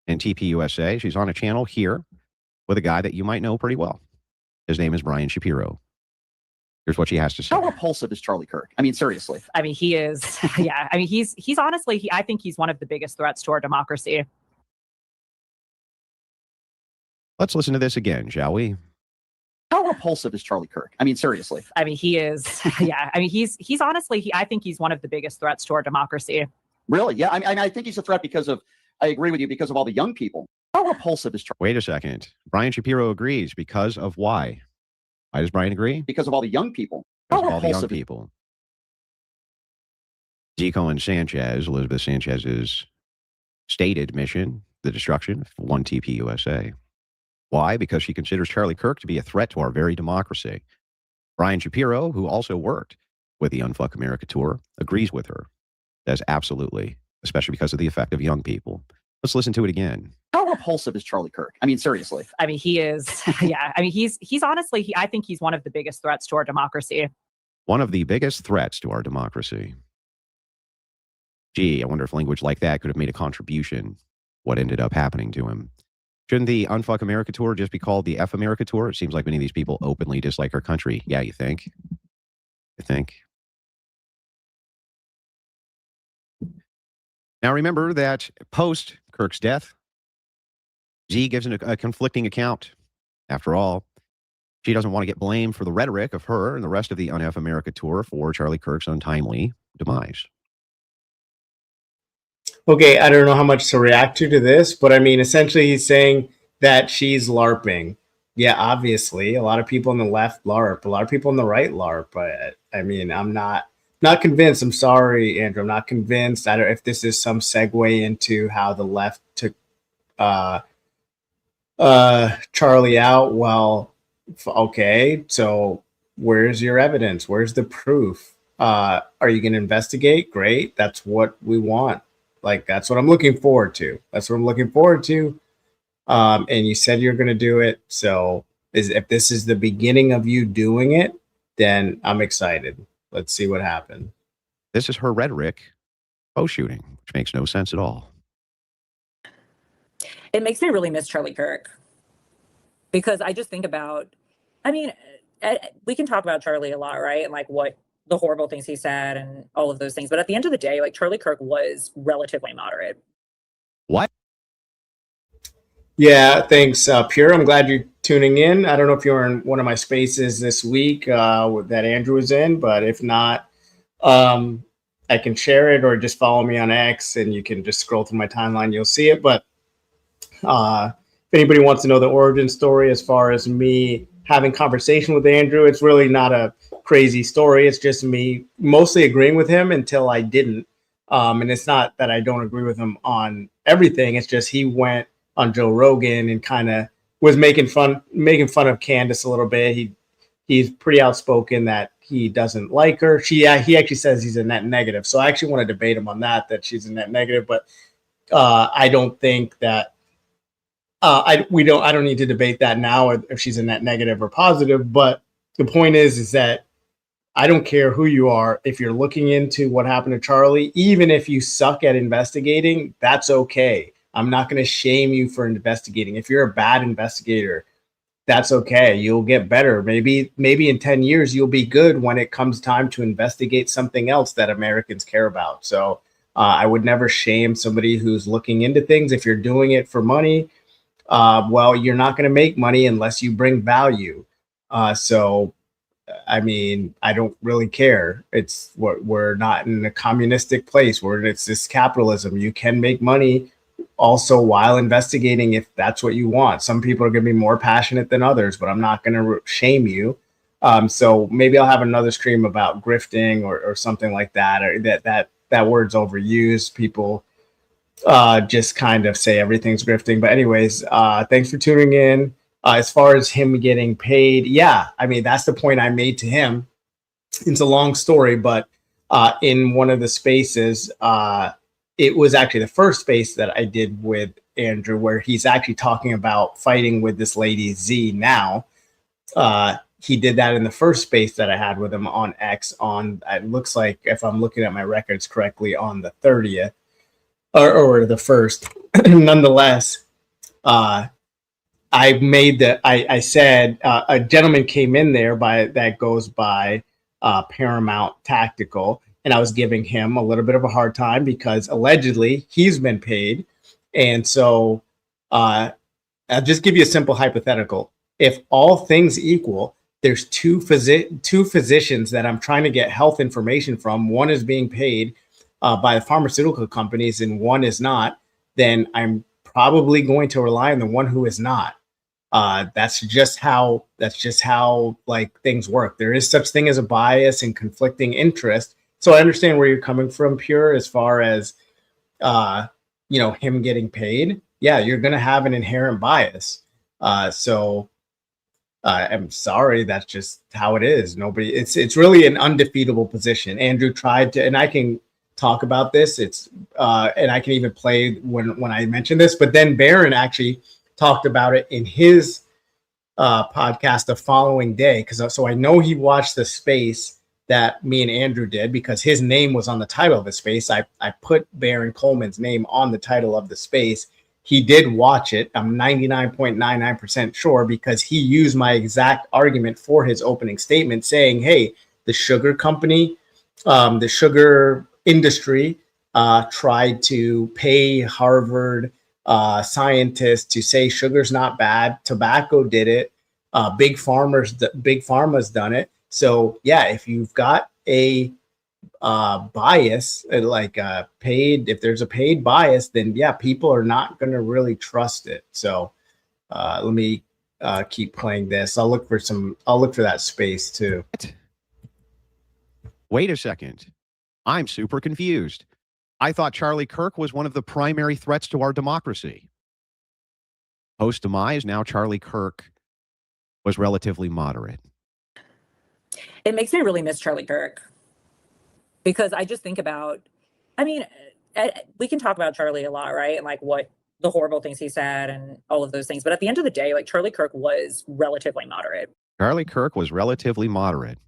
[SPEAKER 1] and TPUSA. She's on a channel here with a guy that you might know pretty well. His name is Brian Shapiro. Here's what she has to say.
[SPEAKER 5] How repulsive is Charlie Kirk? I mean, seriously.
[SPEAKER 6] I mean, he is. Yeah. I mean, he's honestly, I think he's one of the biggest threats to our democracy.
[SPEAKER 1] Let's listen to this again, shall we?
[SPEAKER 5] How repulsive is Charlie Kirk? I mean, seriously.
[SPEAKER 6] I mean, he is. Yeah. I mean, he's honestly, I think he's one of the biggest threats to our democracy.
[SPEAKER 5] Really? Yeah. I mean, I think he's a threat because of, I agree with you, because of all the young people. How repulsive is Charlie?
[SPEAKER 1] Wait a second. Brian Shapiro agrees because of why? Why does Brian agree?
[SPEAKER 5] Because of all the young people.
[SPEAKER 1] Because of all the young people. Zico and Sanchez, Elizabeth Sanchez's stated mission, the destruction of one TPUSA. Why? Because she considers Charlie Kirk to be a threat to our very democracy. Brian Shapiro, who also worked with the Unfuck America tour, agrees with her. Says absolutely, especially because of the effect of young people. Let's listen to it again.
[SPEAKER 5] How repulsive is Charlie Kirk? I mean, seriously.
[SPEAKER 6] I mean, he is. Yeah. I mean, he's honestly, I think he's one of the biggest threats to our democracy.
[SPEAKER 1] One of the biggest threats to our democracy. Gee, I wonder if language like that could have made a contribution. What ended up happening to him? Shouldn't the Unfuck America tour just be called the F America tour? It seems like many of these people openly dislike our country. Yeah, you think? You think? Now remember that post Kirk's death, Z gives a conflicting account. After all, she doesn't want to get blamed for the rhetoric of her and the rest of the Unf America tour for Charlie Kirk's untimely demise.
[SPEAKER 2] Okay, I don't know how much to react to this, but I mean, essentially he's saying that she's LARPing. Yeah, obviously, a lot of people on the left LARP, a lot of people on the right LARP. But I mean, I'm not convinced. I'm sorry, Andrew. I'm not convinced. I don't know if this is some segue into how the left took Charlie out. Well, okay, so where's your evidence? Where's the proof? Are you going to investigate? Great. That's what we want. Like, that's what I'm looking forward to. That's what I'm looking forward to. and you said you're going to do it. So if this is the beginning of you doing it, then I'm excited. Let's see what happens.
[SPEAKER 1] This is her rhetoric post shooting, which makes no sense at all.
[SPEAKER 6] It makes me really miss Charlie Kirk because I just think about, I mean, we can talk about Charlie a lot, right? And like what the horrible things he said and all of those things. But at the end of the day, like Charlie Kirk was relatively moderate.
[SPEAKER 1] What?
[SPEAKER 2] Yeah, thanks, Pure. I'm glad you're tuning in. I don't know if you're in one of my spaces this week that Andrew was in, but if not, I can share it or just follow me on X and you can just scroll through my timeline. You'll see it. But if anybody wants to know the origin story as far as me having conversation with Andrew, it's really not a crazy story. It's just me mostly agreeing with him until I didn't. And it's not that I don't agree with him on everything. It's just he went on Joe Rogan and kind of was making fun of Candace a little bit. He's pretty outspoken that he doesn't like her. He actually says he's a net negative. So I actually want to debate him on that she's a net negative. But I don't think that I don't need to debate that now if she's a net negative or positive. But the point is that I don't care who you are. If you're looking into what happened to Charlie, even if you suck at investigating, that's okay. I'm not going to shame you for investigating. If you're a bad investigator, that's okay. You'll get better. Maybe in 10 years, you'll be good when it comes time to investigate something else that Americans care about. So I would never shame somebody who's looking into things. If you're doing it for money, well, you're not going to make money unless you bring value. So, I mean, I don't really care. We're not in a communistic place where it's this capitalism. You can make money also while investigating if that's what you want. Some people are going to be more passionate than others, but I'm not going to shame you. So maybe I'll have another stream about grifting or something like that, or that word's overused. People just kind of say everything's grifting. But anyways, thanks for tuning in. As far as him getting paid, yeah, I mean, that's the point I made to him. It's a long story, but in one of the spaces, it was actually the first space that I did with Andrew, where he's actually talking about fighting with this lady Z now. He did that in the first space that I had with him on X it looks like, if I'm looking at my records correctly, on the 30th or the 1st. Nonetheless, I said a gentleman came in there that goes by Paramount Tactical, and I was giving him a little bit of a hard time because allegedly he's been paid. And so I'll just give you a simple hypothetical. If all things equal, there's two physicians that I'm trying to get health information from. One is being paid by the pharmaceutical companies and one is not, then I'm probably going to rely on the one who is not. That's just how like things work. There is such thing as a bias and conflicting interest. So I understand where you're coming from, Pure, as far as him getting paid. Yeah, you're going to have an inherent bias. So I'm sorry, that's just how it is. It's really an undefeatable position. Andrew tried to, and I can talk about this. And I can even play when I mentioned this, but then Baron actually talked about it in his podcast the following day. So I know he watched the space that me and Andrew did because his name was on the title of the space. I put Baron Coleman's name on the title of the space. He did watch it. I'm 99.99% sure because he used my exact argument for his opening statement saying, hey, the sugar company, the sugar industry tried to pay Harvard scientists to say sugar's not bad. Tobacco did it. Big Pharma's done it. So yeah, if you've got a bias, if there's a paid bias, then yeah, people are not going to really trust it. So let me keep playing this. I'll look for that space too.
[SPEAKER 1] Wait a second. I'm super confused. I thought Charlie Kirk was one of the primary threats to our democracy. Post-demise, now Charlie Kirk was relatively moderate.
[SPEAKER 6] It makes me really miss Charlie Kirk because I just think about, I mean, we can talk about Charlie a lot, right? And like what the horrible things he said and all of those things. But at the end of the day, like Charlie Kirk was relatively moderate.
[SPEAKER 1] Charlie Kirk was relatively moderate.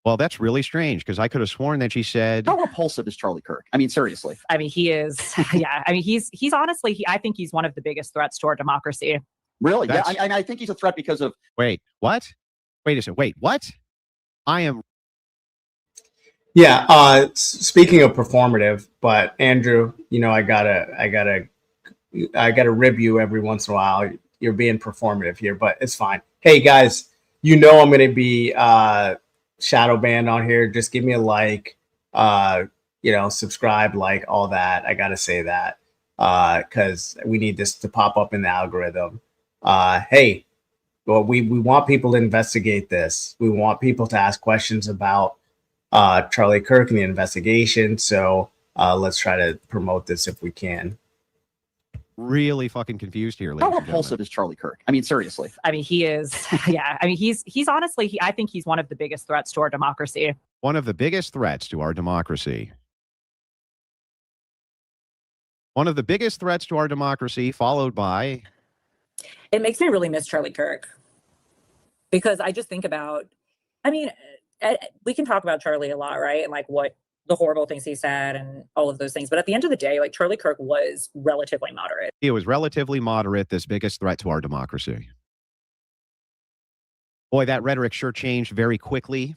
[SPEAKER 1] Well, that's really strange because I could have sworn that she said,
[SPEAKER 5] How repulsive is Charlie Kirk? I mean, seriously.
[SPEAKER 7] I mean, he is. Yeah. I mean, he's honestly, I think he's one of the biggest threats to our democracy.
[SPEAKER 5] Really? Yeah.
[SPEAKER 1] That's-
[SPEAKER 5] I think he's a threat because of.
[SPEAKER 1] wait, what? Wait a second. Wait, what? I am.
[SPEAKER 2] Yeah. Speaking of performative, but Andrew, you know, I gotta rib you every once in a while. You're being performative here, but it's fine. Hey guys, you know I'm gonna be shadow banned on here. Just give me a like, you know, subscribe, like all that. I gotta say that because we need this to pop up in the algorithm. Hey, well, we want people to investigate this. We want people to ask questions about Charlie Kirk and the investigation. So let's try to promote this if we can.
[SPEAKER 1] Really fucking confused here.
[SPEAKER 5] How
[SPEAKER 1] ladies and
[SPEAKER 5] repulsive is Charlie Kirk? I mean, seriously.
[SPEAKER 7] I mean, he is. Yeah. I mean, he's honestly, I think he's one of the biggest threats to our democracy.
[SPEAKER 1] one of the biggest threats to our democracy. One of the biggest threats to our democracy, followed by.
[SPEAKER 6] It makes me really miss Charlie Kirk because I just think about, I mean, we can talk about Charlie a lot, right? And like what the horrible things he said and all of those things. But at the end of the day, like Charlie Kirk was relatively moderate.
[SPEAKER 1] He was relatively moderate, this biggest threat to our democracy. Boy, that rhetoric sure changed very quickly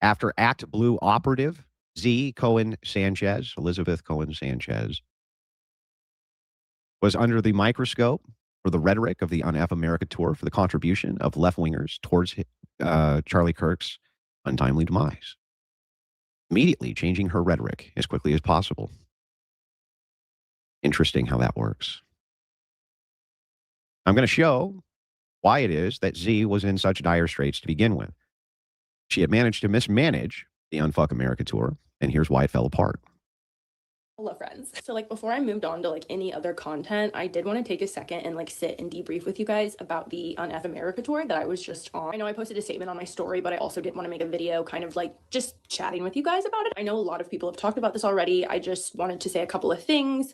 [SPEAKER 1] after Act Blue operative Z. Cohen Sanchez, Elizabeth Cohen Sanchez, was under the microscope for the rhetoric of the Un-F America tour for the contribution of left-wingers towards Charlie Kirk's untimely demise. Immediately changing her rhetoric as quickly as possible. Interesting how that works. I'm going to show why it is that Z was in such dire straits to begin with. She had managed to mismanage the Unfuck America tour, and here's why it fell apart.
[SPEAKER 8] Hello friends. So like before I moved on to like any other content, I did want to take a second and like sit and debrief with you guys about the Un-F America tour that I was just on. I know I posted a statement on my story, but I also did want to make a video kind of like just chatting with you guys about it. I know a lot of people have talked about this already. I just wanted to say a couple of things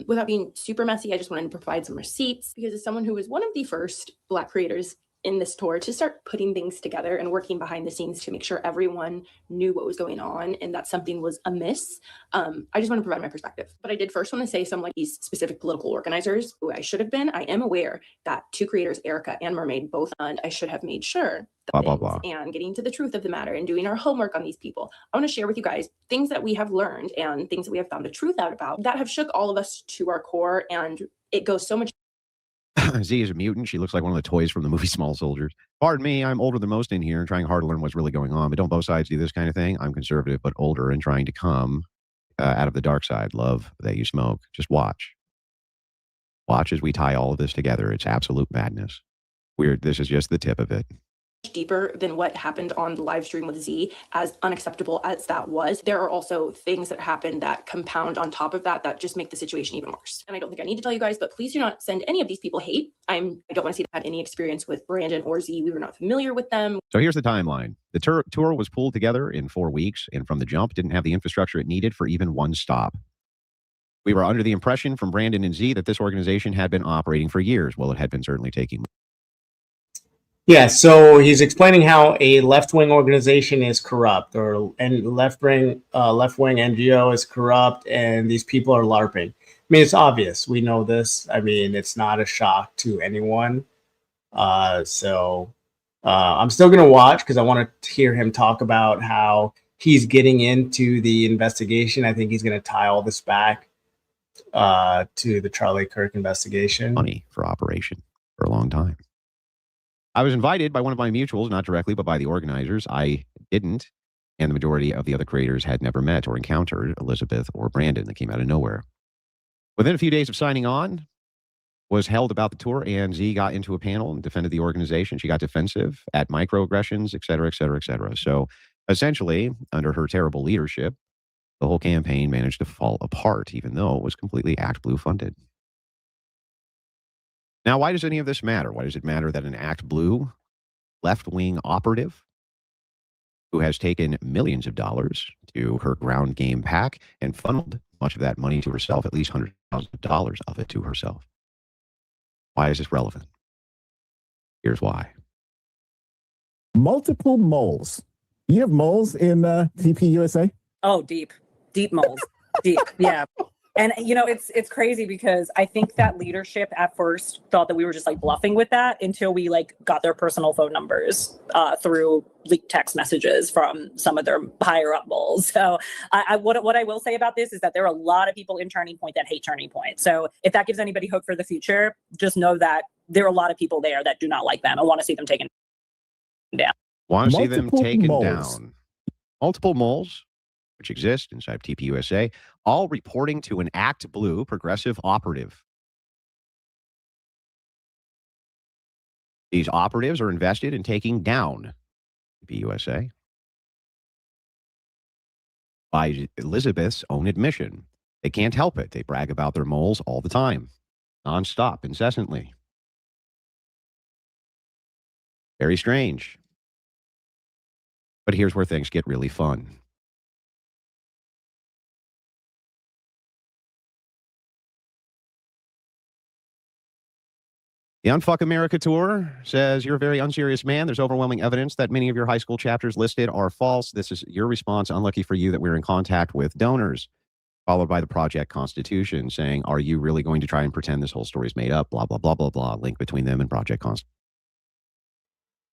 [SPEAKER 8] without being super messy. I just wanted to provide some receipts because as someone who was one of the first Black creators in this tour to start putting things together and working behind the scenes to make sure everyone knew what was going on and that something was amiss. I just want to provide my perspective. But I did first want to say some like these specific political organizers who I should have been. I am aware that two creators, Erica and Mermaid, both and I should have made sure
[SPEAKER 1] Blah, blah, blah.
[SPEAKER 8] and getting to the truth of the matter and doing our homework on these people. I want to share with you guys things that we have learned and things that we have found the truth out about that have shook all of us to our core, and it goes so much.
[SPEAKER 1] Z is a mutant. She looks like one of the toys from the movie Small Soldiers. Pardon me, I'm older than most in here and trying hard to learn what's really going on, but don't both sides do this kind of thing? I'm conservative, but older and trying to come out of the dark side. Love that you smoke. Just watch. Watch as we tie all of this together. It's absolute madness. This is just the tip of it.
[SPEAKER 8] Deeper than what happened on the live stream with Z, as unacceptable as that was. There are also things that happen that compound on top of that that just make the situation even worse. And I don't think I need to tell you guys, but please do not send any of these people hate. I don't want to see them had any experience with Brandon or Z. We were not familiar with them.
[SPEAKER 1] So here's the timeline. The tour was pulled together in 4 weeks, and from the jump, didn't have the infrastructure it needed for even one stop. We were under the impression from Brandon and Z that this organization had been operating for years. Well, it had been certainly taking.
[SPEAKER 2] Yeah, so he's explaining how a left-wing organization is corrupt, and left-wing NGO is corrupt, and these people are LARPing. I mean, it's obvious. We know this. I mean, it's not a shock to anyone. So I'm still going to watch because I want to hear him talk about how he's getting into the investigation. I think he's going to tie all this back to the Charlie Kirk investigation.
[SPEAKER 1] Money for operation for a long time. I was invited by one of my mutuals, not directly, but by the organizers. I didn't, and the majority of the other creators had never met or encountered Elizabeth or Brandon. That came out of nowhere. Within a few days of signing on, was held about the tour, and Z got into a panel and defended the organization. She got defensive at microaggressions, et cetera, et cetera, et cetera. So essentially, under her terrible leadership, the whole campaign managed to fall apart, even though it was completely Act Blue funded. Now, why does any of this matter? Why does it matter that an Act Blue left-wing operative who has taken millions of dollars to her ground game pack and funneled much of that money to herself, at least $100,000 of it to herself. Why is this relevant? Here's why.
[SPEAKER 9] Multiple moles. You have moles in TPUSA?
[SPEAKER 6] Oh, deep moles. Deep. Yeah. And it's crazy because I think that leadership at first thought that we were just like bluffing with that until we like got their personal phone numbers through leaked text messages from some of their higher up moles. So what I will say about this is that there are a lot of people in Turning Point that hate Turning Point. So if that gives anybody hope for the future, just know that there are a lot of people there that do not like them and want to see them taken down.
[SPEAKER 1] Want to see them taken
[SPEAKER 9] moles.
[SPEAKER 1] down. Multiple moles, which exist inside TPUSA, all reporting to an Act Blue progressive operative. These operatives are invested in taking down TPUSA by Elizabeth's own admission. They can't help it. They brag about their moles all the time, nonstop, incessantly. Very strange. But here's where things get really fun. The Unfuck America Tour says, you're a very unserious man. There's overwhelming evidence that many of your high school chapters listed are false. This is your response. Unlucky for you that we're in contact with donors. Followed by the Project Constitution saying, are you really going to try and pretend this whole story is made up? Blah, blah, blah, blah, blah. Link between them and Project Constitution.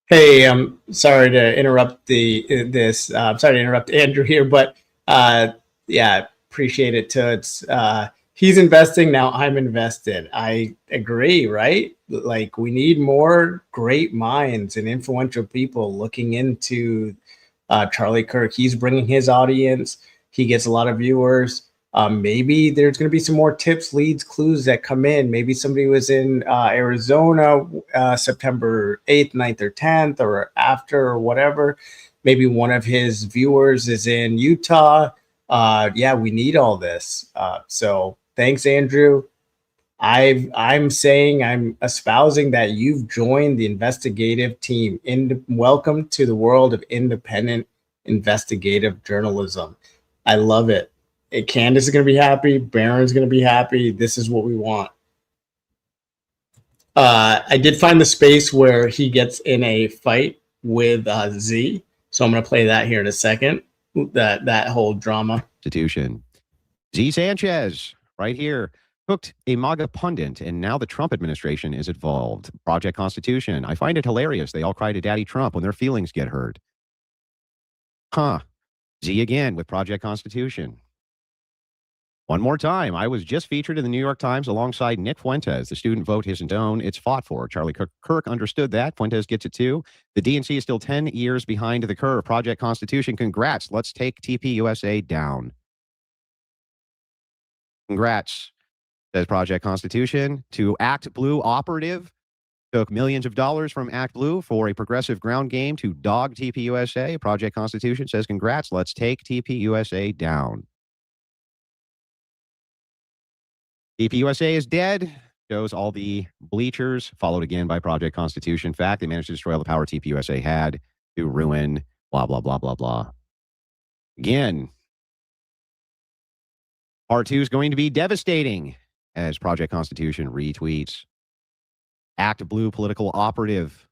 [SPEAKER 2] Hey, I'm sorry to interrupt I'm sorry to interrupt Andrew here, but yeah, appreciate it, Toots. He's investing, now I'm invested. I agree, right? Like, we need more great minds and influential people looking into Charlie Kirk. He's bringing his audience. He gets a lot of viewers. Maybe there's going to be some more tips, leads, clues that come in. Maybe somebody was in Arizona September 8th, 9th, or 10th, or after, or whatever. Maybe one of his viewers is in Utah. Yeah, we need all this. So thanks, Andrew. I'm espousing that you've joined the investigative team. Welcome to the world of independent investigative journalism. I love it. Candace is going to be happy. Baron's going to be happy. This is what we want. I did find the space where he gets in a fight with Z. So I'm going to play that here in a second. That whole drama.
[SPEAKER 1] Constitution. Z Sanchez, right here, hooked a MAGA pundit, and now the Trump administration is involved. Project Constitution. I find it hilarious. They all cry to Daddy Trump when their feelings get hurt. Huh. Z again with Project Constitution. One more time, I was just featured in the New York Times alongside Nick Fuentes. The student vote isn't own, it's fought for. Charlie Kirk understood that. Fuentes gets it too. The DNC is still 10 years behind the curve. Project Constitution, congrats. Let's take TPUSA down. Congrats, says Project Constitution. To Act Blue operative, took millions of dollars from Act Blue for a progressive ground game to dog TPUSA. Project Constitution says, congrats. Let's take TPUSA down. TPUSA is dead. Shows all the bleachers, followed again by Project Constitution. In fact, they managed to destroy all the power TPUSA had to ruin blah, blah, blah, blah, blah. Again, part 2 is going to be devastating, as Project Constitution retweets. Act Blue political operative,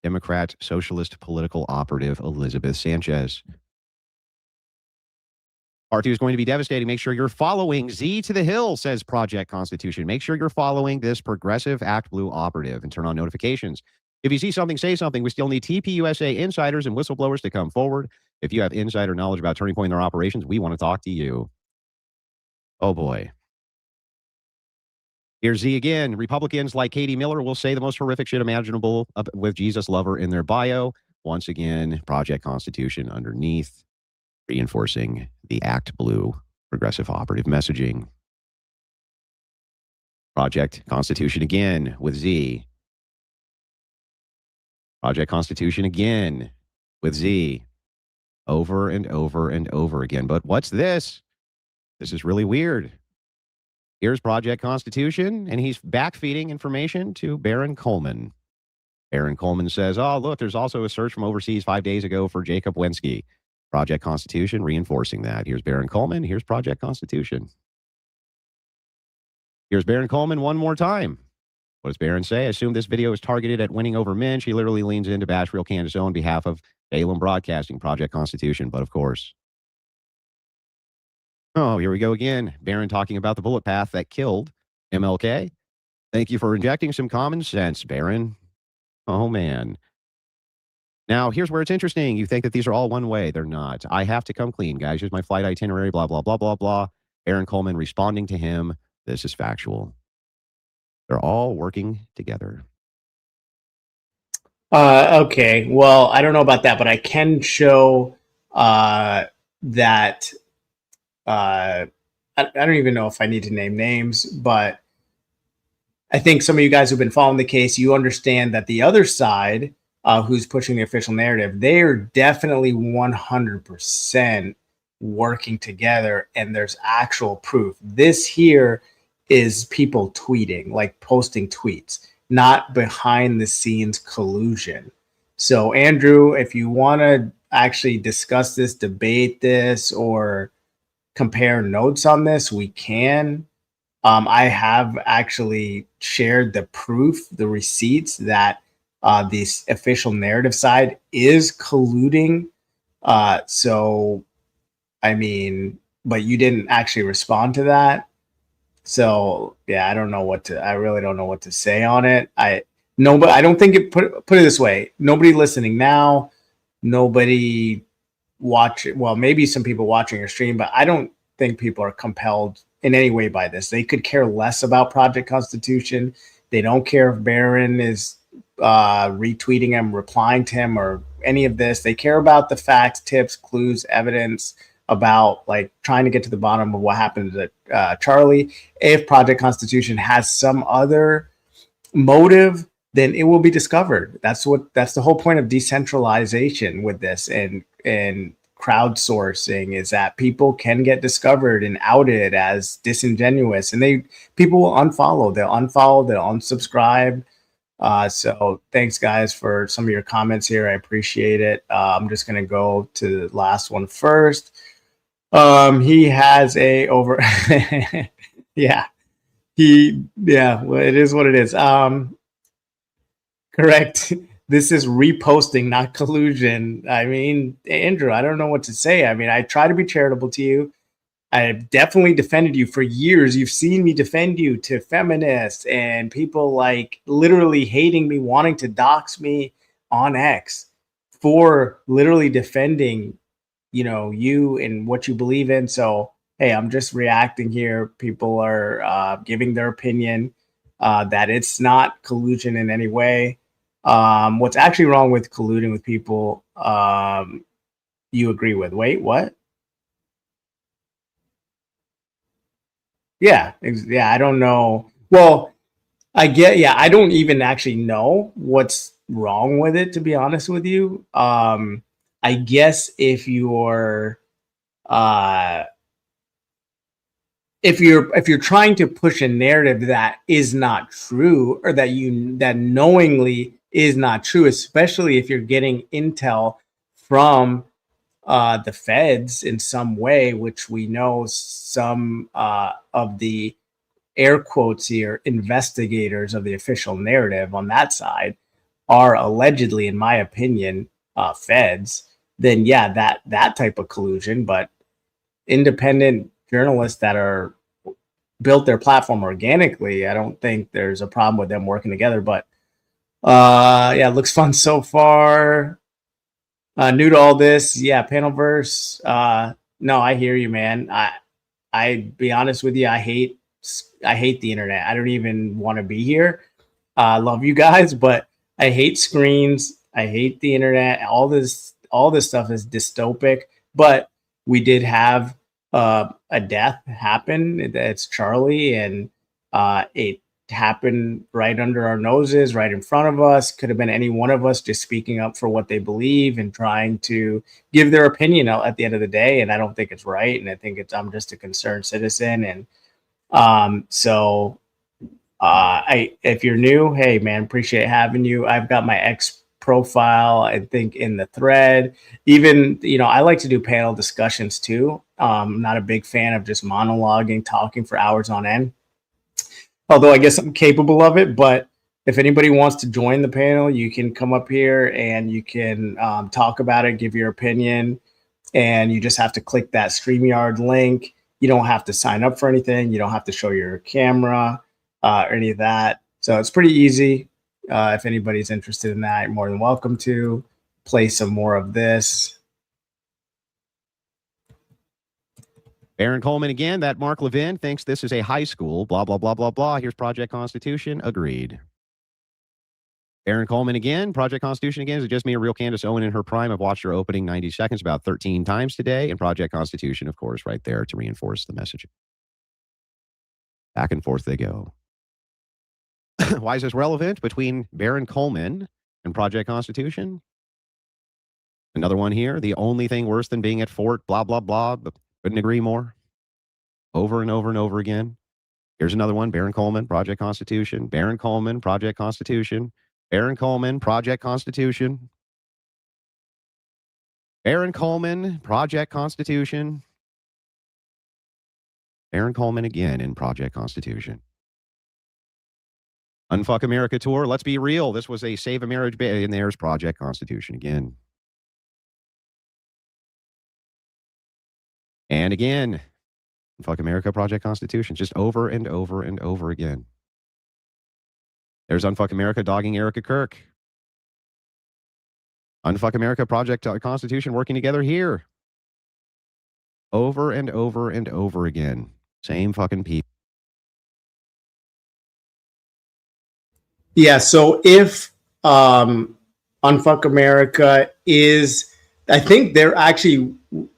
[SPEAKER 1] Democrat socialist political operative Elizabeth Sanchez. Part 2 is going to be devastating. Make sure you're following Z to the Hill, says Project Constitution. Make sure you're following this progressive Act Blue operative and turn on notifications. If you see something, say something. We still need TPUSA insiders and whistleblowers to come forward. If you have insider knowledge about Turning Point in their operations, we want to talk to you. Oh, boy. Here's Z again. Republicans like Katie Miller will say the most horrific shit imaginable with Jesus lover in their bio. Once again, Project Constitution underneath, reinforcing the Act Blue progressive operative messaging. Project Constitution again with Z. Project Constitution again with Z. Over and over and over again. But what's this? This is really weird. Here's Project Constitution, and he's backfeeding information to Baron Coleman. Baron Coleman says, oh, look, there's also a search from overseas 5 days ago for Jacob Wensky. Project Constitution reinforcing that. Here's Baron Coleman. Here's Project Constitution. Here's Baron Coleman one more time. What does Baron say? I assume this video is targeted at winning over men. She literally leans in to bash real Candace Owens on behalf of Balaam Broadcasting, Project Constitution. But of course. Oh, here we go again. Baron talking about the bullet path that killed MLK. Thank you for injecting some common sense, Baron. Oh, man. Now, here's where it's interesting. You think that these are all one way. They're not. I have to come clean, guys. Here's my flight itinerary, blah, blah, blah, blah, blah. Baron Coleman responding to him. This is factual. They're all working together.
[SPEAKER 2] Okay. Well, I don't know about that, but I can show that I don't even know if I need to name names, but I think some of you guys who've been following the case, you understand that the other side, who's pushing the official narrative, they are definitely 100% working together, and there's actual proof. This here is people tweeting, like posting tweets, not behind the scenes collusion. So Andrew, if you want to actually discuss this, debate this, or compare notes on this, we can. I have actually shared the proof, the receipts that this official narrative side is colluding. So, I mean, but you didn't actually respond to that. So yeah, I really don't know what to say on it. But I don't think put it this way. Nobody listening now, nobody watching. Well, maybe some people watching your stream, but I don't think people are compelled in any way by this. They could care less about Project Constitution. They don't care if Baron is retweeting him, replying to him, or any of this. They care about the facts, tips, clues, evidence about like trying to get to the bottom of what happened to Charlie. If Project Constitution has some other motive, then it will be discovered. That's the whole point of decentralization with this and crowdsourcing, is that people can get discovered and outed as disingenuous, and people will unfollow, they'll unsubscribe. So thanks guys for some of your comments here. I appreciate it. I'm just going to go to the last one first. He has a over well, it is what it is. Correct. This is reposting, not collusion. I mean, Andrew, I don't know what to say. I mean, I try to be charitable to you. I've definitely defended you for years. You've seen me defend you to feminists and people like literally hating me, wanting to dox me on X for literally defending, you and what you believe in. So, hey, I'm just reacting here. People are giving their opinion that it's not collusion in any way. What's actually wrong with colluding with people you agree with? Wait, what? Yeah, I don't know. Well, I don't even actually know what's wrong with it, to be honest with you. I guess if you're trying to push a narrative that is not true, or that knowingly is not true, especially if you're getting intel from the feds in some way, which we know some of the air quotes here investigators of the official narrative on that side are allegedly, in my opinion, feds, then yeah, that type of collusion. But independent journalists that are built their platform organically, I don't think there's a problem with them working together. But yeah, it looks fun so far. New to all this, yeah, Panelverse. No, I hear you, man. I be honest with you, I hate the internet. I don't even want to be here. I love you guys, but I hate screens. I hate the internet. All this stuff is dystopic. But we did have a death happen. It's Charlie, and it happened right under our noses, right in front of us. Could have been any one of us just speaking up for what they believe and trying to give their opinion out at the end of the day. And I don't think it's right. And I think I'm just a concerned citizen. And if you're new, hey man, appreciate having you. I've got my X profile, I think, in the thread. Even, I like to do panel discussions too. I'm not a big fan of just monologuing, talking for hours on end. Although I guess I'm capable of it, but if anybody wants to join the panel, you can come up here and you can talk about it, give your opinion, and you just have to click that StreamYard link. You don't have to sign up for anything. You don't have to show your camera or any of that. So it's pretty easy. If anybody's interested in that, you're more than welcome to play some more of this.
[SPEAKER 1] Baron Coleman again. That Mark Levin thinks this is a high school. Blah, blah, blah, blah, blah. Here's Project Constitution. Agreed. Baron Coleman again. Project Constitution again. Is it just me, a real Candace Owens in her prime? I've watched her opening 90 seconds about 13 times today. And Project Constitution, of course, right there to reinforce the message. Back and forth they go. Why is this relevant between Baron Coleman and Project Constitution? Another one here. The only thing worse than being at Fort, blah, blah, blah. But couldn't agree more. Over and over and over again. Here's another one. Baron Coleman, Project Constitution. Baron Coleman, Project Constitution. Baron Coleman, Project Constitution. Baron Coleman, Project Constitution. Baron Coleman again in Project Constitution. Unfuck America tour. Let's be real. This was a Save a Marriage Bay, and there's Project Constitution again. And again, Unfuck America, Project Constitution, just over and over and over again. There's Unfuck America dogging Erica Kirk. Unfuck America, Project Constitution working together here. Over and over and over again. Same fucking people.
[SPEAKER 2] Yeah, so if Unfuck America is, I think they're actually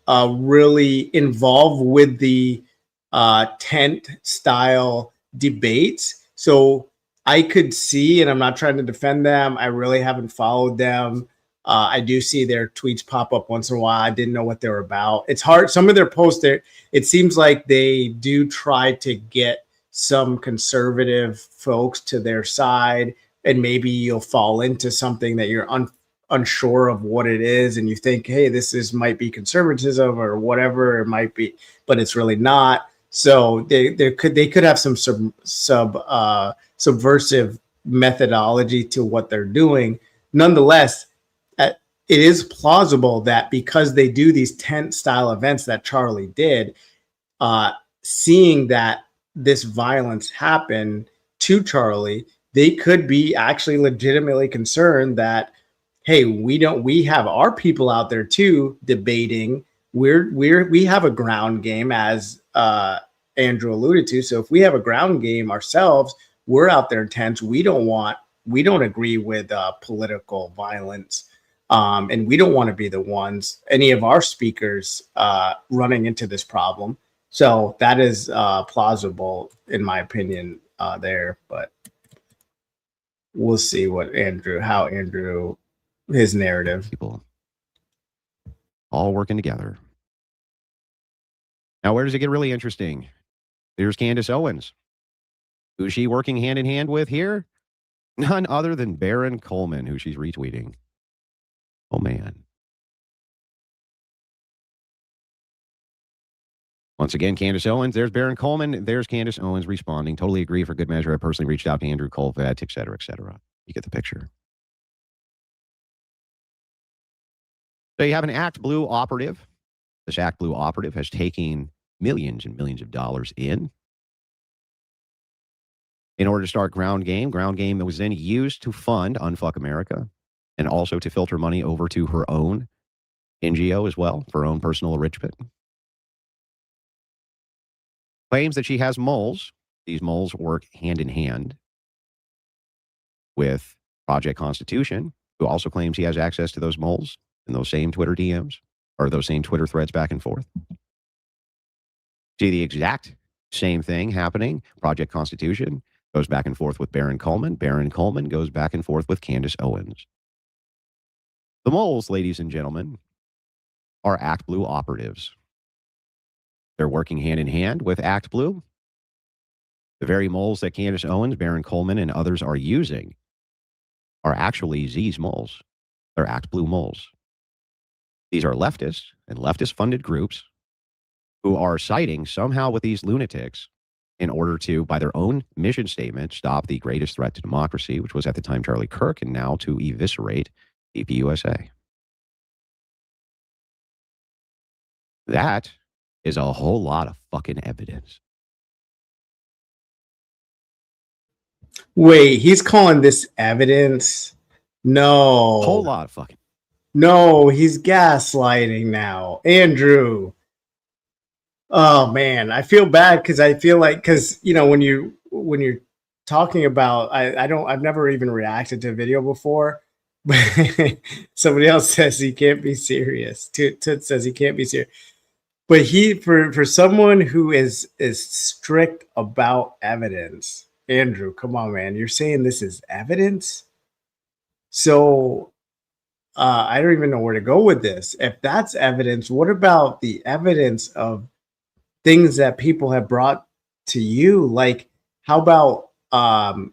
[SPEAKER 2] really involved with the tent style debates. So I could see, and I'm not trying to defend them, I really haven't followed them. I do see their tweets pop up once in a while. I didn't know what they were about. It's hard. Some of their posts there, it seems like they do try to get some conservative folks to their side, and maybe you'll fall into something that you're unsure of what it is, and you think, hey, this might be conservatism or whatever it might be, but it's really not. So they could have some subversive methodology to what they're doing. Nonetheless, it is plausible that because they do these tent style events that Charlie did, seeing that this violence happen to Charlie, they could be actually legitimately concerned that, hey, we have our people out there too debating. We have a ground game, as Andrew alluded to. So if we have a ground game ourselves, we're out there in tents. We don't agree with political violence. And we don't want to be the ones, any of our speakers, running into this problem. So that is plausible, in my opinion, there. But we'll see how Andrew, his narrative.
[SPEAKER 1] People all working together. Now, where does it get really interesting? There's Candace Owens. Who's she working hand in hand with here? None other than Baron Coleman, who she's retweeting. Oh, man. Once again, Candace Owens. There's Baron Coleman. There's Candace Owens responding. Totally agree. For good measure, I personally reached out to Andrew Colvett, et cetera, et cetera. You get the picture. So you have an Act Blue operative. This Act Blue operative has taken millions and millions of dollars in order to start Ground Game. Ground Game that was then used to fund Unfuck America and also to filter money over to her own NGO as well for her own personal enrichment. Claims that she has moles. These moles work hand in hand with Project Constitution, who also claims he has access to those moles in those same Twitter DMs or those same Twitter threads back and forth. See the exact same thing happening. Project Constitution goes back and forth with Baron Coleman. Baron Coleman goes back and forth with Candace Owens. The moles, ladies and gentlemen, are Act Blue operatives. They're working hand in hand with Act Blue. The very moles that Candace Owens, Baron Coleman, and others are using are actually Z's moles. They're Act Blue moles. These are leftists and leftist-funded groups who are siding somehow with these lunatics in order to, by their own mission statement, stop the greatest threat to democracy, which was at the time Charlie Kirk, and now to eviscerate TPUSA. That is a whole lot of fucking evidence.
[SPEAKER 2] Wait, he's calling this evidence? No.
[SPEAKER 1] Whole lot of fucking.
[SPEAKER 2] No, he's gaslighting now. Andrew. Oh man, I feel bad because I feel like, because you know, when you're talking about, I've never even reacted to a video before, but somebody else says he can't be serious. Toot says he can't be serious. But he, for someone who is strict about evidence, Andrew, come on, man, you're saying this is evidence? So I don't even know where to go with this. If that's evidence, what about the evidence of things that people have brought to you? Like, how about I'm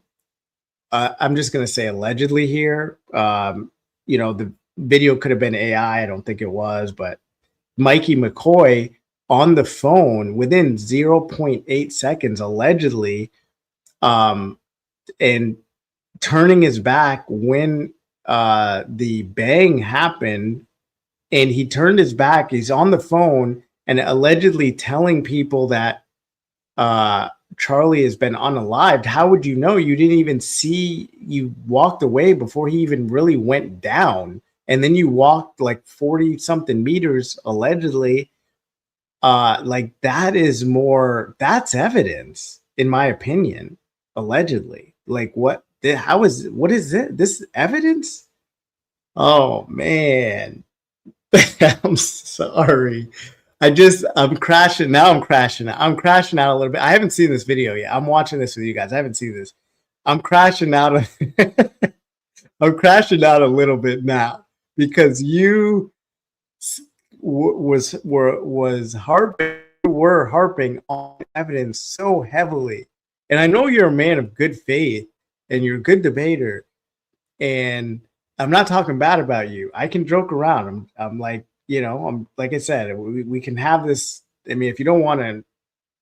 [SPEAKER 2] just gonna say allegedly here. You know, the video could have been AI. I don't think it was, but Mikey McCoy on the phone within 0.8 seconds, allegedly, and turning his back when the bang happened, and he turned his back. He's on the phone and allegedly telling people that Charlie has been unalived. How would you know? You didn't even see, you walked away before he even really went down. And then you walked like 40 something meters, allegedly. Like that is more, that's evidence, in my opinion, allegedly. Like what is it? This evidence? Oh man. I'm sorry. I'm crashing. Now I'm crashing out. I'm crashing out a little bit. I haven't seen this video yet. I'm watching this with you guys. I haven't seen this. I'm crashing out. I'm crashing out a little bit now because you were harping on evidence so heavily. And I know you're a man of good faith and you're a good debater. And I'm not talking bad about you. I can joke around. I'm like, you know, I'm like I said, we can have this. I mean, if you don't want to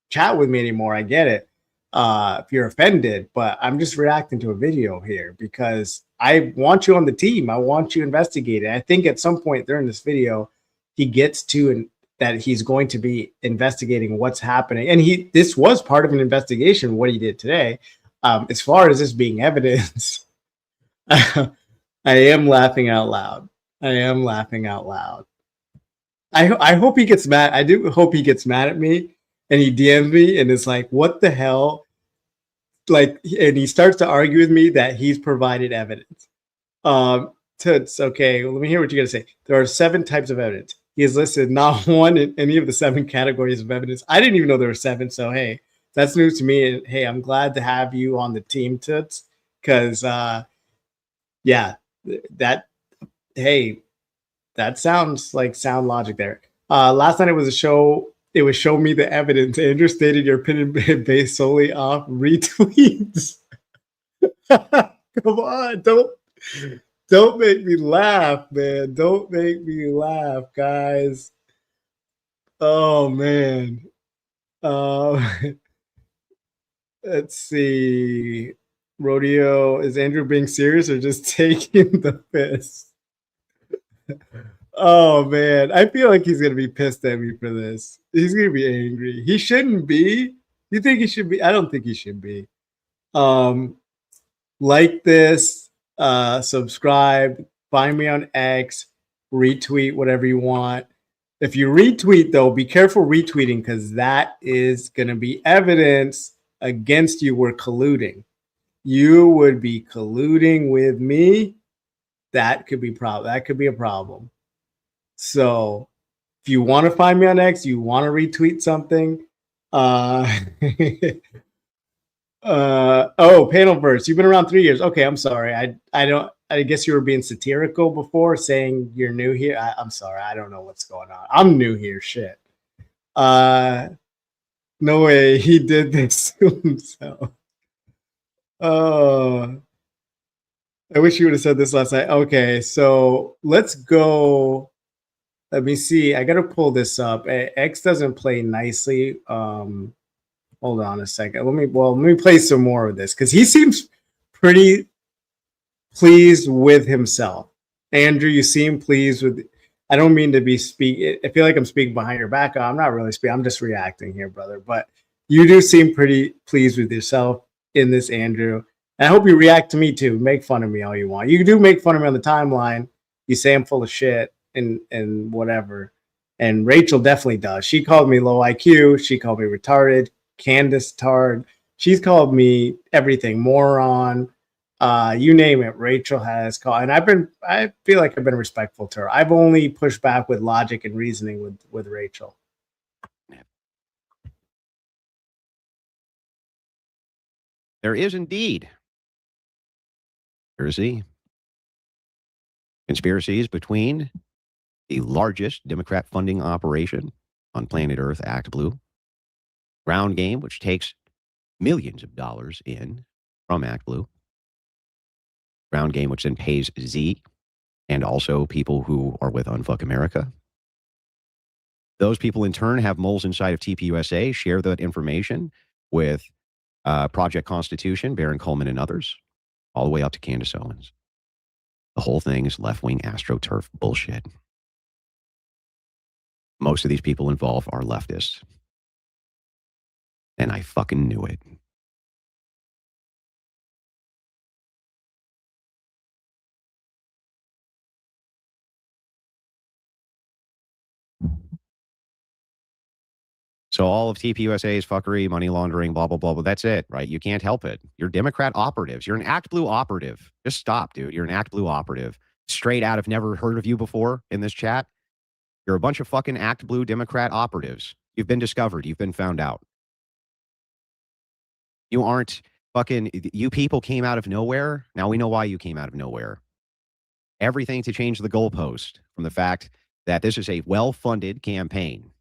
[SPEAKER 2] chat with me anymore, I get it. If you're offended, but I'm just reacting to a video here because I want you on the team. I want you investigated. I think at some point during this video, he gets to that he's going to be investigating what's happening. And this was part of an investigation, what he did today. As far as this being evidence, I am laughing out loud. I am laughing out loud. I hope he gets mad. I do hope he gets mad at me and he DMs me and is like, what the hell? Like, and he starts to argue with me that he's provided evidence. Toots, okay, let me hear what you got to say. There are 7 types of evidence. He has listed not one in any of the 7 categories of evidence. I didn't even know there were 7. So, hey, that's news to me. And hey, I'm glad to have you on the team, Toots, because, yeah, that sounds like sound logic there. Last night it was show me the evidence. Andrew stated your opinion based solely off retweets. Come on, don't make me laugh, man. Don't make me laugh, guys. Oh man. Let's see. Rodeo, is Andrew being serious or just taking the piss? Oh man, I feel like he's gonna be pissed at me for this. He's gonna be angry. He shouldn't be. You think he should be? I don't think he should be. Like this, subscribe, find me on X, retweet whatever you want. If you retweet though, be careful retweeting because that is gonna be evidence against you. We're colluding. You would be colluding with me. That could be That could be a problem. So if you want to find me on X, you want to retweet something. Oh, Panelverse, you've been around 3 years. Okay, I'm sorry. I guess you were being satirical before saying you're new here. I'm sorry. I don't know what's going on. I'm new here. Shit. No way he did this to himself. Oh. I wish you would have said this last night. Okay, so let's go. Let me see. I got to pull this up. X doesn't play nicely. Hold on a second. Let me play some more of this because he seems pretty pleased with himself. Andrew, you seem pleased with. I don't mean to be speaking. I feel like I'm speaking behind your back. I'm not really speaking. I'm just reacting here, brother. But you do seem pretty pleased with yourself in this, Andrew. And I hope you react to me too. Make fun of me all you want. You do make fun of me on the timeline. You say I'm full of shit and whatever. And Rachel definitely does. She called me low IQ. She called me retarded. Candace tard. She's called me everything, moron. You name it. Rachel has called, and I feel like I've been respectful to her. I've only pushed back with logic and reasoning with Rachel.
[SPEAKER 1] There is indeed conspiracies between the largest Democrat funding operation on planet Earth, Act Blue, Ground Game, which takes millions of dollars in from Act Blue, Ground Game, which then pays Z and also people who are with Unfuck America. Those people in turn have moles inside of TPUSA, share that information with Project Constitution, Baron Coleman, and others, all the way up to Candace Owens. The whole thing is left-wing astroturf bullshit. Most of these people involved are leftists. And I fucking knew it. So all of TPUSA's fuckery, money laundering, blah, blah, blah, blah, that's it, right? You can't help it. You're Democrat operatives. You're an Act Blue operative. Just stop, dude. You're an Act Blue operative. Straight out of never heard of you before in this chat. You're a bunch of fucking Act Blue Democrat operatives. You've been discovered. You've been found out. You aren't fucking, you people came out of nowhere. Now we know why you came out of nowhere. Everything to change the goalpost from the fact that this is a well-funded campaign.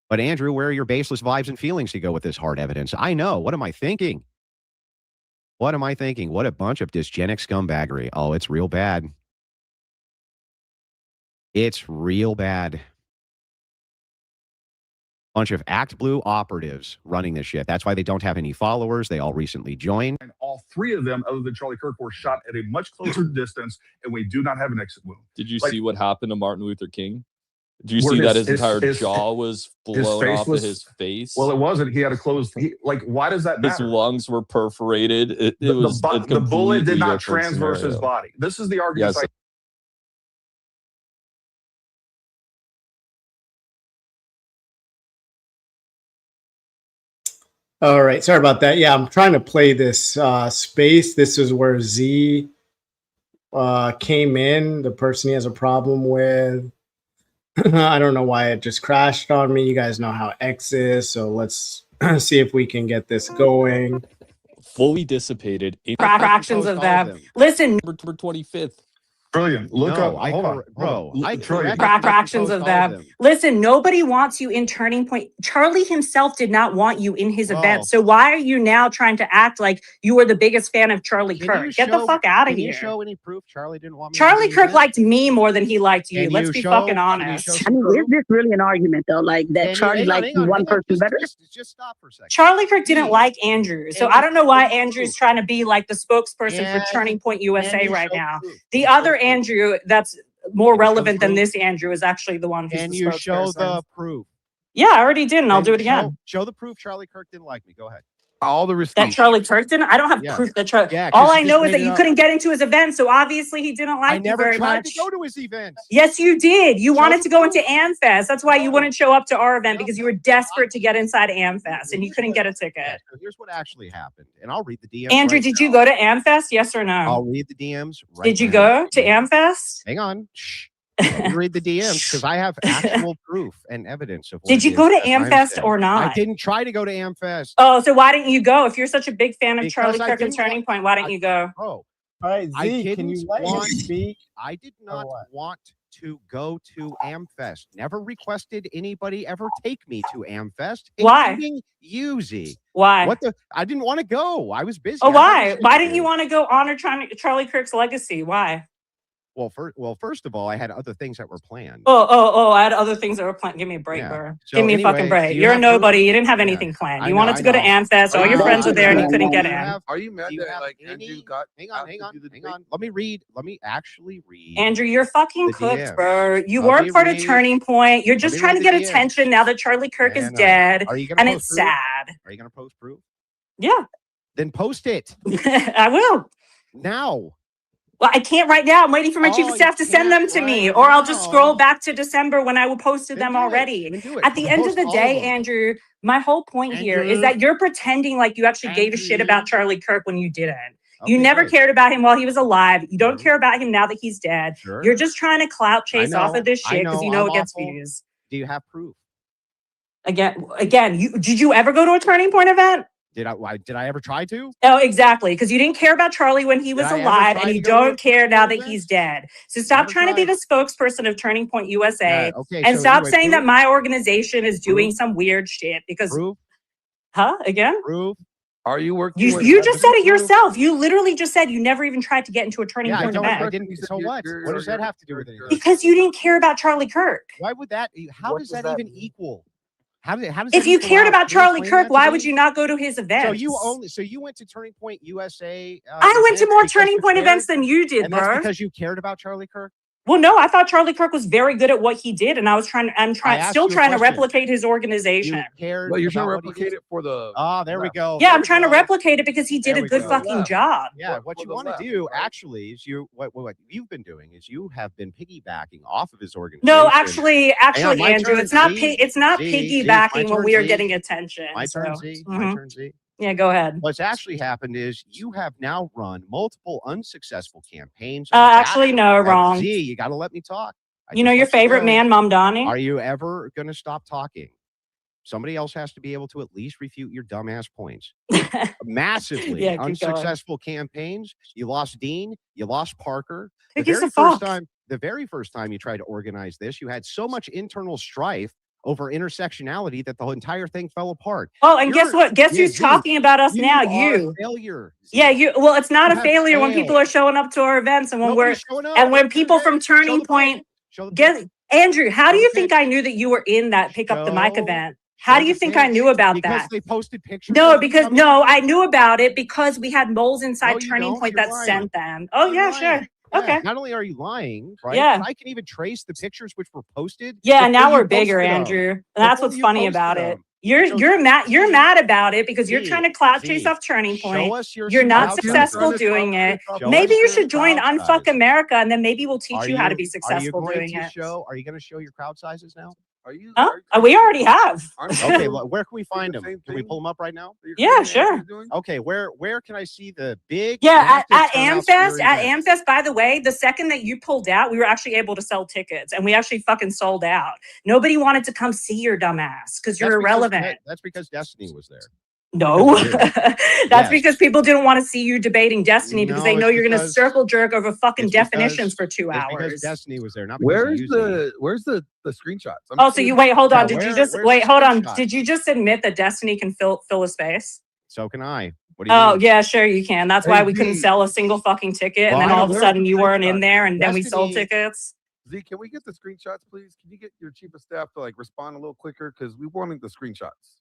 [SPEAKER 1] But Andrew, where are your baseless vibes and feelings to go with this hard evidence? I know. What am I thinking? What am I thinking? What a bunch of dysgenic scumbaggery. Oh, it's real bad. It's real bad. Bunch of Act Blue operatives running this shit. That's why they don't have any followers. They all recently joined.
[SPEAKER 10] And all three of them, other than Charlie Kirk, were shot at a much closer distance, and we do not have an exit wound.
[SPEAKER 11] Did you see what happened to Martin Luther King? Did you see that his entire jaw was blown off of his face?
[SPEAKER 10] Well, it wasn't. He had a closed. Why does that matter?
[SPEAKER 11] His lungs were perforated.
[SPEAKER 10] The bullet did not transverse his body. This is the argument.
[SPEAKER 11] Yes.
[SPEAKER 2] All right. Sorry about that. Yeah, I'm trying to play this space. This is where Z came in, the person he has a problem with. I don't know why it just crashed on me. You guys know how X is, so let's see if we can get this going.
[SPEAKER 11] Fully dissipated.
[SPEAKER 7] Fractions of them. Listen,
[SPEAKER 11] November 25th.
[SPEAKER 10] Brilliant. Look up. Hold on.
[SPEAKER 1] Bro,
[SPEAKER 7] fractions of them. Listen, nobody wants you in Turning Point. Charlie himself did not want you in his event. So why are you now trying to act like you were the biggest fan of Charlie Kirk? Get the fuck out of here.
[SPEAKER 1] Can you show any proof Charlie didn't want me?
[SPEAKER 7] Charlie Kirk liked me more than he liked you. Let's be fucking honest.
[SPEAKER 12] I mean, is this really an argument though? Like that Charlie liked one person better?
[SPEAKER 1] Just stop for a second.
[SPEAKER 7] Charlie Kirk didn't like Andrew. So I don't know why Andrew's trying to be like the spokesperson for Turning Point USA right now. The other Andrew that's more relevant than this Andrew is actually the one who's
[SPEAKER 1] Can
[SPEAKER 7] the
[SPEAKER 1] you show
[SPEAKER 7] spokesperson.
[SPEAKER 1] the proof?
[SPEAKER 7] Yeah, I already did, and I'll do it again.
[SPEAKER 1] Show the proof Charlie Kirk didn't like me. Go ahead.
[SPEAKER 10] All the receipts.
[SPEAKER 7] That Charlie Kirk didn't? I don't have proof that Charlie. All I know is that you couldn't get into his event, so obviously he didn't like you very much.
[SPEAKER 1] I never tried to go to his event.
[SPEAKER 7] Yes, you did. You wanted to go into AmFest. That's why you wouldn't show up to our event, because you were desperate to get inside AmFest, and you couldn't get a ticket.
[SPEAKER 1] So here's what actually happened, and I'll read the DMs.
[SPEAKER 7] Andrew, did you go to AmFest? Yes or no?
[SPEAKER 1] I'll read the DMs.
[SPEAKER 7] Did you go to AmFest?
[SPEAKER 1] Hang on. Shh. Read the DMs because I have actual proof and evidence of.
[SPEAKER 7] Did you go to AmFest or not?
[SPEAKER 1] I didn't try to go to AmFest.
[SPEAKER 7] Oh, so why didn't you go? If you're such a big fan of Charlie Kirk and Turning Point, why didn't you go?
[SPEAKER 2] Oh, all right, Z, can you let him speak?
[SPEAKER 1] I did not want to go to AmFest. Never requested anybody ever take me to AmFest.
[SPEAKER 7] Why?
[SPEAKER 1] Including you, Z.
[SPEAKER 7] Why?
[SPEAKER 1] What the? I didn't want to go. I was busy.
[SPEAKER 7] Oh,
[SPEAKER 1] I had
[SPEAKER 7] why?
[SPEAKER 1] other shit
[SPEAKER 7] Why
[SPEAKER 1] to
[SPEAKER 7] didn't you
[SPEAKER 1] do.
[SPEAKER 7] want to go honor Charlie Kirk's legacy? Why?
[SPEAKER 1] Well, first of all, I had other things that were planned.
[SPEAKER 7] I had other things that were planned. Give me a break,
[SPEAKER 1] Yeah.
[SPEAKER 7] bro.
[SPEAKER 1] So
[SPEAKER 7] Give me a
[SPEAKER 1] anyway,
[SPEAKER 7] fucking
[SPEAKER 1] do
[SPEAKER 7] break.
[SPEAKER 1] you
[SPEAKER 7] You're a
[SPEAKER 1] have
[SPEAKER 7] nobody.
[SPEAKER 1] proof?
[SPEAKER 7] You didn't have
[SPEAKER 1] Yeah.
[SPEAKER 7] anything planned.
[SPEAKER 1] I
[SPEAKER 7] You
[SPEAKER 1] know,
[SPEAKER 7] wanted
[SPEAKER 1] I
[SPEAKER 7] to go to
[SPEAKER 1] know.
[SPEAKER 7] AmFest. All your friends were there and you couldn't get
[SPEAKER 1] Do you
[SPEAKER 7] in.
[SPEAKER 1] have-
[SPEAKER 10] Are you mad
[SPEAKER 1] do you
[SPEAKER 10] that
[SPEAKER 1] have
[SPEAKER 10] like
[SPEAKER 1] any-
[SPEAKER 10] Andrew got?
[SPEAKER 1] Hang on. Let me read. Let me actually read.
[SPEAKER 7] Andrew, you're fucking
[SPEAKER 1] the
[SPEAKER 7] cooked,
[SPEAKER 1] DMs.
[SPEAKER 7] bro. You
[SPEAKER 1] Let
[SPEAKER 7] weren't
[SPEAKER 1] me
[SPEAKER 7] part of
[SPEAKER 1] read-
[SPEAKER 7] Turning Point. You're
[SPEAKER 1] let
[SPEAKER 7] just
[SPEAKER 1] me
[SPEAKER 7] trying to
[SPEAKER 1] read
[SPEAKER 7] get
[SPEAKER 1] the DMs.
[SPEAKER 7] attention now that Charlie Kirk is
[SPEAKER 1] I know.
[SPEAKER 7] dead.
[SPEAKER 1] Are you gonna
[SPEAKER 7] And
[SPEAKER 1] post
[SPEAKER 7] it's
[SPEAKER 1] proof?
[SPEAKER 7] sad.
[SPEAKER 1] Are you gonna post proof?
[SPEAKER 7] Yeah,
[SPEAKER 1] Then post it
[SPEAKER 7] I will.
[SPEAKER 1] now.
[SPEAKER 7] Well, I can't right now. I'm waiting for my chief of
[SPEAKER 1] Oh,
[SPEAKER 7] staff
[SPEAKER 1] you
[SPEAKER 7] to send them
[SPEAKER 1] can't
[SPEAKER 7] to me,
[SPEAKER 1] right
[SPEAKER 7] or I'll just scroll
[SPEAKER 1] now.
[SPEAKER 7] back to December when I posted
[SPEAKER 1] Then
[SPEAKER 7] them
[SPEAKER 1] do it.
[SPEAKER 7] already.
[SPEAKER 1] Then do it.
[SPEAKER 7] At the
[SPEAKER 1] Then
[SPEAKER 7] end of
[SPEAKER 1] post
[SPEAKER 7] the
[SPEAKER 1] all
[SPEAKER 7] day,
[SPEAKER 1] them.
[SPEAKER 7] Andrew, my whole point here is
[SPEAKER 1] Andrew.
[SPEAKER 7] that you're pretending like you actually gave a shit
[SPEAKER 1] Andrew.
[SPEAKER 7] about Charlie Kirk when you didn't.
[SPEAKER 1] Okay,
[SPEAKER 7] You never
[SPEAKER 1] good.
[SPEAKER 7] cared about him while he was alive. You don't
[SPEAKER 1] Sure.
[SPEAKER 7] care about him now that he's dead.
[SPEAKER 1] Sure.
[SPEAKER 7] You're just trying to clout
[SPEAKER 1] I
[SPEAKER 7] chase off
[SPEAKER 1] know,
[SPEAKER 7] of this
[SPEAKER 1] I
[SPEAKER 7] shit because you
[SPEAKER 1] know,
[SPEAKER 7] know
[SPEAKER 1] I'm
[SPEAKER 7] it gets
[SPEAKER 1] awful.
[SPEAKER 7] views.
[SPEAKER 1] Do you have proof?
[SPEAKER 7] Again, did you ever go to a Turning Point event?
[SPEAKER 1] Did I ever try to?
[SPEAKER 7] Oh, exactly. Because you didn't care about Charlie when he was
[SPEAKER 1] I ever
[SPEAKER 7] alive,
[SPEAKER 1] try
[SPEAKER 7] and
[SPEAKER 1] to
[SPEAKER 7] you
[SPEAKER 1] go to a
[SPEAKER 7] don't care
[SPEAKER 1] Turning
[SPEAKER 7] now
[SPEAKER 1] Point
[SPEAKER 7] that he's
[SPEAKER 1] event?
[SPEAKER 7] dead. So stop
[SPEAKER 1] Never
[SPEAKER 7] trying to be
[SPEAKER 1] tried.
[SPEAKER 7] the spokesperson of Turning Point USA,
[SPEAKER 1] Yeah, okay,
[SPEAKER 7] and
[SPEAKER 1] so
[SPEAKER 7] stop
[SPEAKER 1] anyway,
[SPEAKER 7] saying that
[SPEAKER 1] proof?
[SPEAKER 7] my organization is doing
[SPEAKER 1] Proof?
[SPEAKER 7] some weird shit. Because,
[SPEAKER 1] Proof?
[SPEAKER 7] huh? Again?
[SPEAKER 1] Proof?
[SPEAKER 10] Are you working? with
[SPEAKER 7] You just said it
[SPEAKER 10] evidence?
[SPEAKER 7] yourself. You literally just said you never even tried to get into a Turning
[SPEAKER 1] Yeah, I
[SPEAKER 7] Point
[SPEAKER 1] don't.
[SPEAKER 7] event
[SPEAKER 1] I didn't. So what? What does that have to do with anything?
[SPEAKER 7] because you didn't care about Charlie Kirk.
[SPEAKER 1] Why would that? How does that even equal? How does
[SPEAKER 7] If
[SPEAKER 1] that
[SPEAKER 7] you
[SPEAKER 1] equal
[SPEAKER 7] cared
[SPEAKER 1] out?
[SPEAKER 7] about
[SPEAKER 1] Can you
[SPEAKER 7] Charlie
[SPEAKER 1] explain
[SPEAKER 7] Kirk,
[SPEAKER 1] that
[SPEAKER 7] why
[SPEAKER 1] to
[SPEAKER 7] would
[SPEAKER 1] me?
[SPEAKER 7] you not go to his events?
[SPEAKER 1] So you went to Turning Point USA.
[SPEAKER 7] I went to
[SPEAKER 1] events
[SPEAKER 7] more
[SPEAKER 1] because
[SPEAKER 7] Turning
[SPEAKER 1] you
[SPEAKER 7] Point
[SPEAKER 1] cared?
[SPEAKER 7] events than you did,
[SPEAKER 1] And that's
[SPEAKER 7] bro.
[SPEAKER 1] because you cared about Charlie Kirk.
[SPEAKER 7] Well, no, I thought Charlie Kirk was very good at what he did, and I'm
[SPEAKER 1] asked
[SPEAKER 7] still
[SPEAKER 1] you a
[SPEAKER 7] trying to
[SPEAKER 1] question.
[SPEAKER 7] replicate his organization.
[SPEAKER 1] You cared.
[SPEAKER 10] Well, you're trying to
[SPEAKER 1] about what he
[SPEAKER 10] replicate
[SPEAKER 1] did?
[SPEAKER 10] it for the.
[SPEAKER 1] Oh, there we go.
[SPEAKER 7] Yeah,
[SPEAKER 1] There
[SPEAKER 7] I'm
[SPEAKER 1] we
[SPEAKER 7] trying to
[SPEAKER 1] go.
[SPEAKER 7] replicate it because he did
[SPEAKER 1] There
[SPEAKER 7] a
[SPEAKER 1] we
[SPEAKER 7] good
[SPEAKER 1] go.
[SPEAKER 7] fucking job.
[SPEAKER 1] Yeah,
[SPEAKER 10] For
[SPEAKER 1] what you
[SPEAKER 10] the
[SPEAKER 1] want to
[SPEAKER 10] left,
[SPEAKER 1] do
[SPEAKER 10] right?
[SPEAKER 1] actually is what you've been doing is you have been piggybacking off of his organization.
[SPEAKER 7] No, actually,
[SPEAKER 1] Hang on, my
[SPEAKER 7] Andrew,
[SPEAKER 1] turn,
[SPEAKER 7] it's not
[SPEAKER 1] Z.
[SPEAKER 7] it's not
[SPEAKER 1] Z, Z,
[SPEAKER 7] piggybacking
[SPEAKER 1] my
[SPEAKER 7] when
[SPEAKER 1] turn,
[SPEAKER 7] we are
[SPEAKER 1] Z.
[SPEAKER 7] getting attention.
[SPEAKER 1] My turn,
[SPEAKER 7] so,
[SPEAKER 1] Z.
[SPEAKER 7] mhm.
[SPEAKER 1] My turn, Z.
[SPEAKER 7] Yeah, go ahead.
[SPEAKER 1] What's actually happened is you have now run multiple unsuccessful campaigns. on
[SPEAKER 7] Actually, no, wrong.
[SPEAKER 1] Z, you got to let me talk. I
[SPEAKER 7] You know
[SPEAKER 1] just
[SPEAKER 7] your
[SPEAKER 1] let you
[SPEAKER 7] favorite
[SPEAKER 1] know.
[SPEAKER 7] man, Mamdani?
[SPEAKER 1] Are you ever going to stop talking? Somebody else has to be able to at least refute your dumbass points. Massively
[SPEAKER 7] Yeah, keep going.
[SPEAKER 1] unsuccessful campaigns. You lost Dean. You lost Parker.
[SPEAKER 7] Who
[SPEAKER 1] The
[SPEAKER 7] gives
[SPEAKER 1] very
[SPEAKER 7] a
[SPEAKER 1] first
[SPEAKER 7] fuck?
[SPEAKER 1] time, the very first time you tried to organize this, you had so much internal strife over intersectionality that the whole entire thing fell apart.
[SPEAKER 7] Oh, and guess what? Guess
[SPEAKER 1] Yeah,
[SPEAKER 7] who's
[SPEAKER 1] Z,
[SPEAKER 7] talking about us now?
[SPEAKER 1] are a
[SPEAKER 7] You.
[SPEAKER 1] failure. Z.
[SPEAKER 7] Yeah, you. Well, it's not
[SPEAKER 1] You
[SPEAKER 7] a
[SPEAKER 1] have
[SPEAKER 7] failure when
[SPEAKER 1] failed.
[SPEAKER 7] people are showing up to our events and when
[SPEAKER 1] Nobody's showing up.
[SPEAKER 7] and when
[SPEAKER 1] Look at the
[SPEAKER 7] people from
[SPEAKER 1] event. Show
[SPEAKER 7] Turning
[SPEAKER 1] the
[SPEAKER 7] Point
[SPEAKER 1] pic. Show the pic.
[SPEAKER 7] get Andrew. How do
[SPEAKER 1] Show
[SPEAKER 7] you
[SPEAKER 1] the
[SPEAKER 7] think
[SPEAKER 1] pic.
[SPEAKER 7] I knew that you were in that pick up the mic
[SPEAKER 1] Show-
[SPEAKER 7] event? How
[SPEAKER 1] show
[SPEAKER 7] do you
[SPEAKER 1] the
[SPEAKER 7] think
[SPEAKER 1] pic.
[SPEAKER 7] I knew about
[SPEAKER 1] Because
[SPEAKER 7] that?
[SPEAKER 1] they posted pictures.
[SPEAKER 7] No,
[SPEAKER 1] of you
[SPEAKER 7] because
[SPEAKER 1] coming
[SPEAKER 7] no,
[SPEAKER 1] in.
[SPEAKER 7] I knew about it because we had moles inside
[SPEAKER 1] No, you
[SPEAKER 7] Turning
[SPEAKER 1] don't.
[SPEAKER 7] Point
[SPEAKER 1] You're
[SPEAKER 7] that
[SPEAKER 1] lying.
[SPEAKER 7] sent them. Oh
[SPEAKER 1] You're
[SPEAKER 7] yeah,
[SPEAKER 1] lying.
[SPEAKER 7] sure.
[SPEAKER 1] Yeah.
[SPEAKER 7] Okay.
[SPEAKER 1] Not only are you lying, right?
[SPEAKER 7] Yeah.
[SPEAKER 1] But I can even trace the pictures which were posted.
[SPEAKER 7] Yeah, and now
[SPEAKER 1] before you
[SPEAKER 7] we're bigger,
[SPEAKER 1] posted 'em.
[SPEAKER 7] Andrew. And that's
[SPEAKER 1] Before
[SPEAKER 7] what's
[SPEAKER 1] you
[SPEAKER 7] funny
[SPEAKER 1] posted
[SPEAKER 7] about it.
[SPEAKER 1] 'em.
[SPEAKER 7] You're mad about it because you're
[SPEAKER 1] Z,
[SPEAKER 7] trying to clout
[SPEAKER 1] Z,
[SPEAKER 7] chase off Turning
[SPEAKER 1] show
[SPEAKER 7] Point.
[SPEAKER 1] us your
[SPEAKER 7] You're not
[SPEAKER 1] crowd
[SPEAKER 7] successful
[SPEAKER 1] size.
[SPEAKER 7] doing it.
[SPEAKER 1] Show
[SPEAKER 7] Maybe
[SPEAKER 1] us
[SPEAKER 7] you
[SPEAKER 1] your
[SPEAKER 7] should join
[SPEAKER 1] crowd
[SPEAKER 7] Unfuck
[SPEAKER 1] size.
[SPEAKER 7] America, and then maybe we'll teach
[SPEAKER 1] Are
[SPEAKER 7] you how to
[SPEAKER 1] you-
[SPEAKER 7] be
[SPEAKER 1] Are you
[SPEAKER 7] successful
[SPEAKER 1] going
[SPEAKER 7] doing
[SPEAKER 1] to
[SPEAKER 7] it.
[SPEAKER 1] show? Are you going to show your crowd sizes now?
[SPEAKER 10] Are you?
[SPEAKER 7] Huh?
[SPEAKER 10] are
[SPEAKER 7] We already have.
[SPEAKER 1] Okay, where can we find them?
[SPEAKER 10] same
[SPEAKER 1] Can we
[SPEAKER 10] thing?
[SPEAKER 1] pull them up right now?
[SPEAKER 7] Yeah, sure.
[SPEAKER 1] Okay, where can I see the big?
[SPEAKER 7] Yeah, at
[SPEAKER 1] massive turnout for your event?
[SPEAKER 7] AmFest, by the way, the second that you pulled out, we were actually able to sell tickets and we actually fucking sold out. Nobody wanted to come see your dumb ass because you're
[SPEAKER 1] That's because-
[SPEAKER 7] irrelevant.
[SPEAKER 1] That's because Destiny was there.
[SPEAKER 7] No,
[SPEAKER 1] Because of you.
[SPEAKER 7] that's
[SPEAKER 1] Yes.
[SPEAKER 7] because people didn't want to see you debating Destiny because they
[SPEAKER 1] No,
[SPEAKER 7] know
[SPEAKER 1] it's
[SPEAKER 7] you're going to
[SPEAKER 1] because-
[SPEAKER 7] circle jerk over fucking
[SPEAKER 1] it's because-
[SPEAKER 7] definitions for 2
[SPEAKER 1] It's because
[SPEAKER 7] hours.
[SPEAKER 1] Destiny was there, not because of you, Z.
[SPEAKER 10] Where's the screenshots? I'm
[SPEAKER 7] Oh, so you wait, hold on.
[SPEAKER 1] Yeah,
[SPEAKER 7] Did you
[SPEAKER 1] where's
[SPEAKER 7] just
[SPEAKER 1] the
[SPEAKER 7] wait? Hold on.
[SPEAKER 1] screenshot?
[SPEAKER 7] Did you just admit that Destiny can fill a space?
[SPEAKER 1] So can I. What do you
[SPEAKER 7] Oh
[SPEAKER 1] mean?
[SPEAKER 7] yeah, sure you can. That's why
[SPEAKER 10] Hey,
[SPEAKER 7] we couldn't
[SPEAKER 10] Z.
[SPEAKER 7] sell a single fucking ticket,
[SPEAKER 1] Well,
[SPEAKER 7] and then
[SPEAKER 1] I
[SPEAKER 7] all
[SPEAKER 1] don't
[SPEAKER 7] of a
[SPEAKER 1] know.
[SPEAKER 7] sudden you weren't in there, and then we sold
[SPEAKER 1] Destiny-
[SPEAKER 7] tickets.
[SPEAKER 10] Z, can we get the screenshots, please? Can you get your chief of staff to like respond a little quicker because we wanted the screenshots.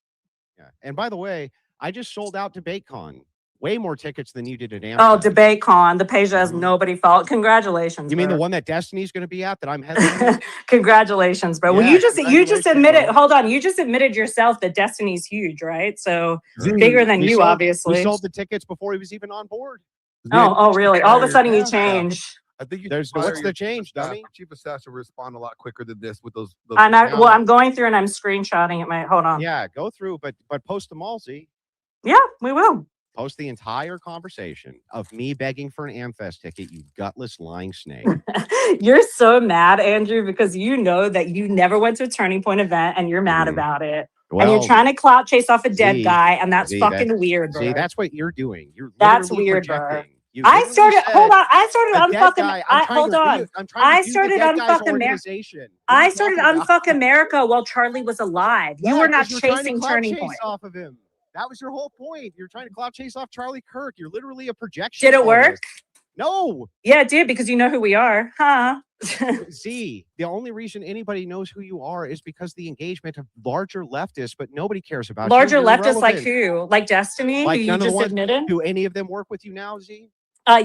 [SPEAKER 1] Yeah. And by the way, I just sold out DebateCon. Way more tickets than you did at
[SPEAKER 7] Oh,
[SPEAKER 1] AmFest.
[SPEAKER 7] DebateCon. The page has
[SPEAKER 1] Mhm.
[SPEAKER 7] nobody fault. Congratulations.
[SPEAKER 1] You mean the
[SPEAKER 7] bro.
[SPEAKER 1] one that Destiny's going to be at that I'm headlining?
[SPEAKER 7] Congratulations, bro. Well,
[SPEAKER 1] Yeah,
[SPEAKER 7] you just
[SPEAKER 1] congratulations,
[SPEAKER 7] admitted.
[SPEAKER 1] bro.
[SPEAKER 7] Hold on, you just admitted yourself that Destiny's huge, right? So
[SPEAKER 1] Sure.
[SPEAKER 7] bigger than
[SPEAKER 1] We
[SPEAKER 7] you,
[SPEAKER 1] sold-
[SPEAKER 7] obviously.
[SPEAKER 1] We sold the tickets before he was even on board.
[SPEAKER 7] Oh, really? All of a sudden you
[SPEAKER 1] Yeah.
[SPEAKER 7] change.
[SPEAKER 10] I think you
[SPEAKER 1] There's
[SPEAKER 10] should
[SPEAKER 1] what's
[SPEAKER 10] fire
[SPEAKER 1] the
[SPEAKER 10] your chief of
[SPEAKER 1] change,
[SPEAKER 10] staff.
[SPEAKER 1] dummy?
[SPEAKER 10] Chief of staff should respond a lot quicker than this with those.
[SPEAKER 7] And
[SPEAKER 1] Now-
[SPEAKER 7] I'm going through and I'm screenshotting it. Hold on.
[SPEAKER 1] Yeah, go through, but post them all, Z.
[SPEAKER 7] Yeah, we will.
[SPEAKER 1] Post the entire conversation of me begging for an AmFest ticket, you gutless lying snake.
[SPEAKER 7] You're so mad, Andrew, because you know that you never went to a Turning Point event and you're mad
[SPEAKER 1] Mhm.
[SPEAKER 7] about it. and
[SPEAKER 1] Well,
[SPEAKER 7] you're trying to clout chase off a dead
[SPEAKER 1] Z,
[SPEAKER 7] guy, and that's
[SPEAKER 1] Z,
[SPEAKER 7] fucking weird, bro.
[SPEAKER 1] See, that's what you're doing. You're
[SPEAKER 7] That's
[SPEAKER 1] literally
[SPEAKER 7] weird, bro.
[SPEAKER 1] projecting.
[SPEAKER 7] I started. Hold on. I started
[SPEAKER 3] unfucking.
[SPEAKER 7] Hold on. I started unfucking
[SPEAKER 3] organization.
[SPEAKER 7] I started unfucking America while Charlie was alive. You were not chasing Turning Point
[SPEAKER 3] off of him. That was your whole point. You're trying to cloud chase off Charlie Kirk. You're literally a projection.
[SPEAKER 7] Did it work?
[SPEAKER 3] No.
[SPEAKER 7] Yeah, it did, because you know who we are, huh?
[SPEAKER 3] Z, the only reason anybody knows who you are is because the engagement of larger leftists, but nobody cares about
[SPEAKER 7] larger leftists like who? Like Destiny,
[SPEAKER 3] like
[SPEAKER 7] who you just admitted?
[SPEAKER 3] Do any of them work with you now, Z?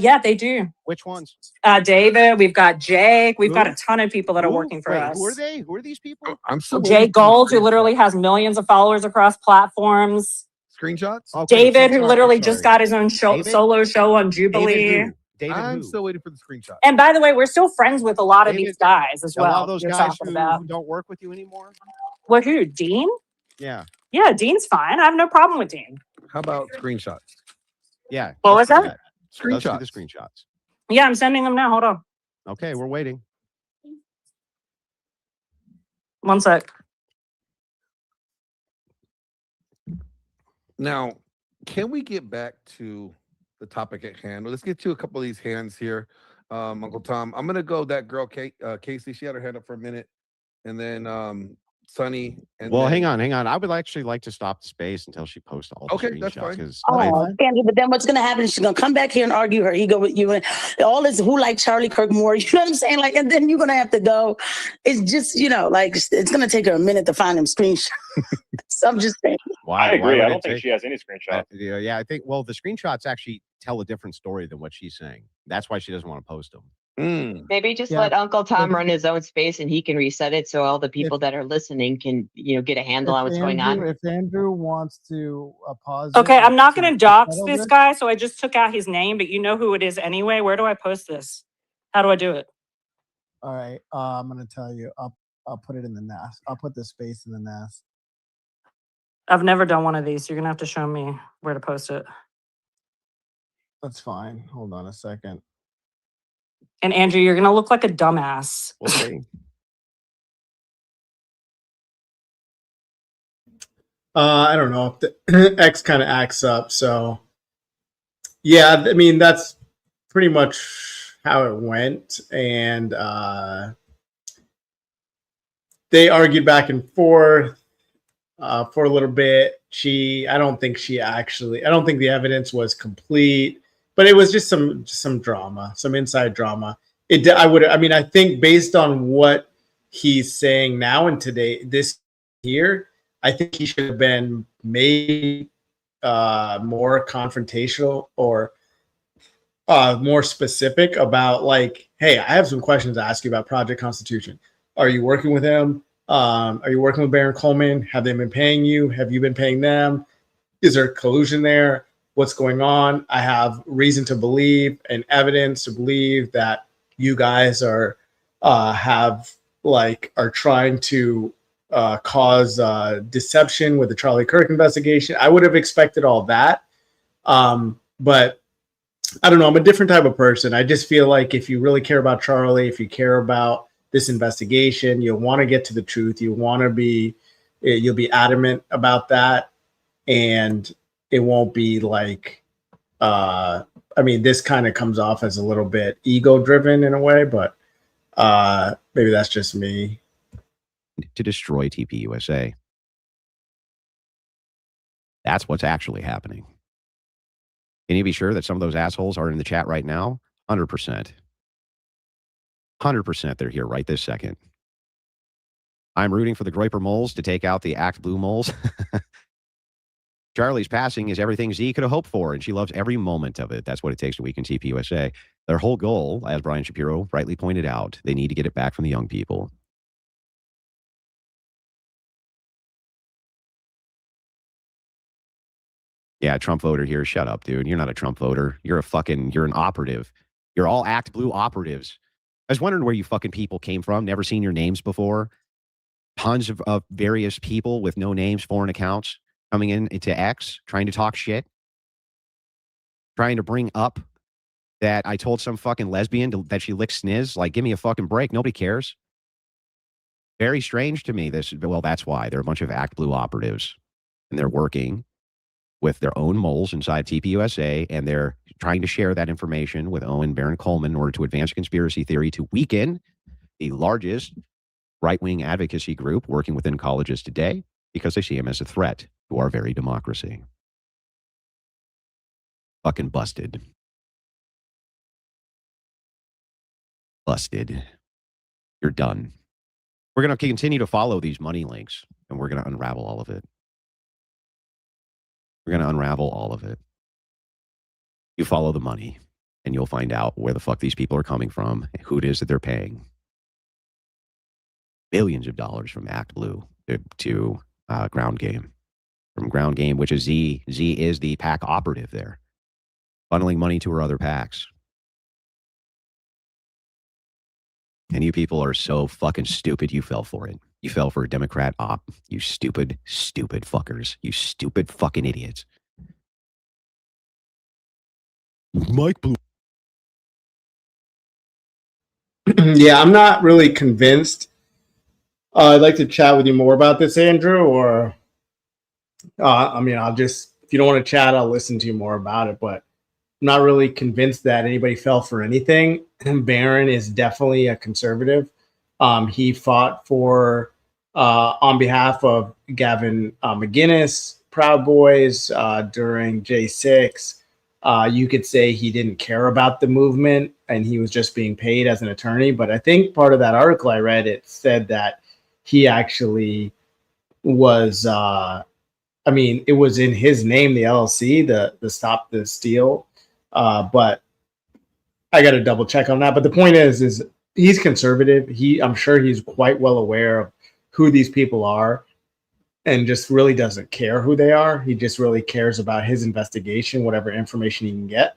[SPEAKER 7] Yeah, they do.
[SPEAKER 3] Which ones?
[SPEAKER 7] David, we've got Jake, we've got a ton of people that are working for us.
[SPEAKER 3] Who are they? Who are these people?
[SPEAKER 9] I'm so
[SPEAKER 7] Jake Gold, who literally has millions of followers across platforms.
[SPEAKER 9] Screenshots?
[SPEAKER 3] Okay,
[SPEAKER 7] David, who literally just got his own solo show on Jubilee.
[SPEAKER 9] I'm still waiting for the screenshot.
[SPEAKER 7] And by the way, we're still friends with a lot of these guys as well.
[SPEAKER 3] A lot of those guys who don't work with you anymore?
[SPEAKER 7] Well, who? Dean?
[SPEAKER 3] Yeah.
[SPEAKER 7] Yeah, Dean's fine. I have no problem with Dean.
[SPEAKER 9] How about screenshots?
[SPEAKER 3] Yeah.
[SPEAKER 7] What was that?
[SPEAKER 3] Screenshots. The screenshots.
[SPEAKER 7] Yeah, I'm sending them now. Hold on.
[SPEAKER 3] Okay, we're waiting.
[SPEAKER 7] One sec.
[SPEAKER 9] Now, can we get back to the topic at hand? Well, let's get to a couple of these hands here. Uncle Tom, I'm going to go that girl, Casey. She had her hand up for a minute. And then Sunny. And
[SPEAKER 3] well,
[SPEAKER 9] then...
[SPEAKER 3] hang on. I would actually like to stop the space until she posts all the screenshots.
[SPEAKER 9] That's fine.
[SPEAKER 12] Candy, but then what's going to happen is she's going to come back here and argue her ego with you. And all this, who like Charlie Kirk more? You know what I'm saying? Like, and then you're going to have to go. It's just, like, it's going to take her a minute to find them screenshots. So I'm just saying.
[SPEAKER 13] I agree. I don't think she has any screenshots.
[SPEAKER 3] Yeah, I think, well, the screenshots actually tell a different story than what she's saying. That's why she doesn't want to post them.
[SPEAKER 14] Maybe just let Uncle Tom run his own space and he can reset it so all the people that are listening can, get a handle on what's going on.
[SPEAKER 15] If Andrew wants to pause.
[SPEAKER 7] Okay, I'm not going to dox this guy, so I just took out his name, but you know who it is anyway. Where do I post this? How do I do it?
[SPEAKER 15] All right, I'm going to tell you. I'll put it in the NAS. I'll put the space in the NAS.
[SPEAKER 7] I've never done one of these. So you're going to have to show me where to post it.
[SPEAKER 15] That's fine. Hold on a second.
[SPEAKER 7] And Andrew, you're going to look like a dumbass.
[SPEAKER 3] Okay.
[SPEAKER 2] I don't know if the X kind of acts up. So, yeah, I mean, that's pretty much how it went. And they argued back and forth for a little bit. I don't think the evidence was complete. But it was just some drama, some inside drama. I think based on what he's saying now and this year, I think he should have been maybe more confrontational or more specific about, like, hey, I have some questions to ask you about Project Constitution. Are you working with him? Are you working with Baron Coleman? Have they been paying you? Have you been paying them? Is there collusion there? What's going on? I have reason to believe and evidence to believe that you guys are trying to cause deception with the Charlie Kirk investigation. I would have expected all that. But I don't know. I'm a different type of person. I just feel like if you really care about Charlie, if you care about this investigation, you'll want to get to the truth. You'll be adamant about that. And it won't be like, this kind of comes off as a little bit ego driven in a way, but maybe that's just me.
[SPEAKER 1] To destroy TPUSA. That's what's actually happening. Can you be sure that some of those assholes are in the chat right now? 100%. 100% they're here right this second. I'm rooting for the Groiper moles to take out the Act Blue moles. Charlie's passing is everything Z could have hoped for, and she loves every moment of it. That's what it takes to weaken TPUSA. Their whole goal, as Brian Shapiro rightly pointed out, they need to get it back from the young people. Yeah, Trump voter here. Shut up, dude. You're not a Trump voter. You're an operative. You're all Act Blue operatives. I was wondering where you fucking people came from. Never seen your names before. Tons of various people with no names, foreign accounts, coming into X, trying to talk shit, trying to bring up that I told some fucking lesbian that she licked sniz. Like, give me a fucking break. Nobody cares. Very strange to me. Well, that's why. They're a bunch of Act Blue operatives, and they're working with their own moles inside TPUSA, and they're trying to share that information with Owen Baron Coleman in order to advance conspiracy theory to weaken the largest right-wing advocacy group working within colleges today, because they see him as a threat to our very democracy. Fucking busted. Busted. You're done. We're going to continue to follow these money links, and we're going to unravel all of it. We're going to unravel all of it. You follow the money, and you'll find out where the fuck these people are coming from, and who it is that they're paying. Billions of dollars from Act Blue to Ground Game. From Ground Game, which is Z. Z is the PAC operative there. Funneling money to her other PACs. And you people are so fucking stupid, you fell for it. You fell for a Democrat op. You stupid, stupid fuckers. You stupid fucking idiots. Mike Blue.
[SPEAKER 2] Yeah, I'm not really convinced. I'd like to chat with you more about this, Andrew, or I mean, I'll just, if you don't want to chat, I'll listen to you more about it, but I'm not really convinced that anybody fell for anything. And Baron is definitely a conservative. He fought for, on behalf of Gavin McGinnis, Proud Boys, during J6. You could say he didn't care about the movement and he was just being paid as an attorney. But I think part of that article I read, it said that he actually was, I mean, it was in his name, the LLC, the Stop the Steal. But I got to double check on that. But the point is he's conservative. I'm sure he's quite well aware of who these people are and just really doesn't care who they are. He just really cares about his investigation, whatever information he can get,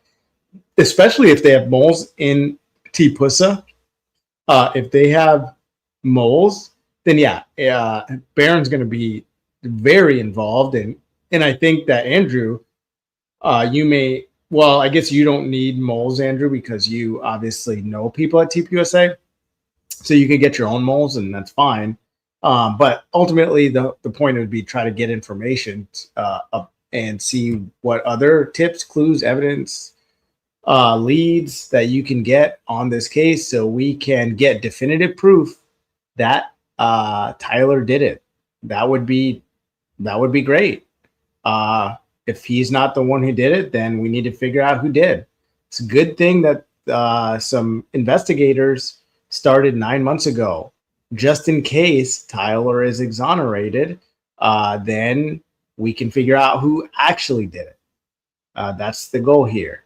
[SPEAKER 2] especially if they have moles in TPUSA. If they have moles, then yeah, Baron's going to be very involved. And I think that Andrew, you may, well, I guess you don't need moles, Andrew, because you obviously know people at TPUSA. So you can get your own moles and that's fine. But ultimately, the point would be try to get information and see what other tips, clues, evidence, leads that you can get on this case so we can get definitive proof that Tyler did it. That would be great. If he's not the one who did it, then we need to figure out who did. It's a good thing that some investigators started 9 months ago. Just in case Tyler is exonerated, then we can figure out who actually did it. That's the goal here.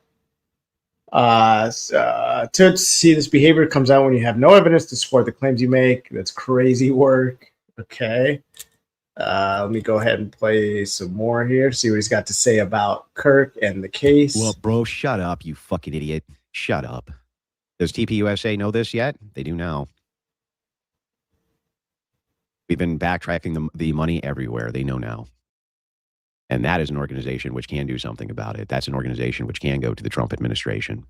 [SPEAKER 2] To see this behavior comes out when you have no evidence to support the claims you make. That's crazy work. Okay. Let me go ahead and play some more here, see what he's got to say about Kirk and the case.
[SPEAKER 1] Well, bro, shut up, you fucking idiot. Shut up. Does TPUSA know this yet? They do now. We've been backtracking the money everywhere. They know now. And that is an organization which can do something about it. That's an organization which can go to the Trump administration.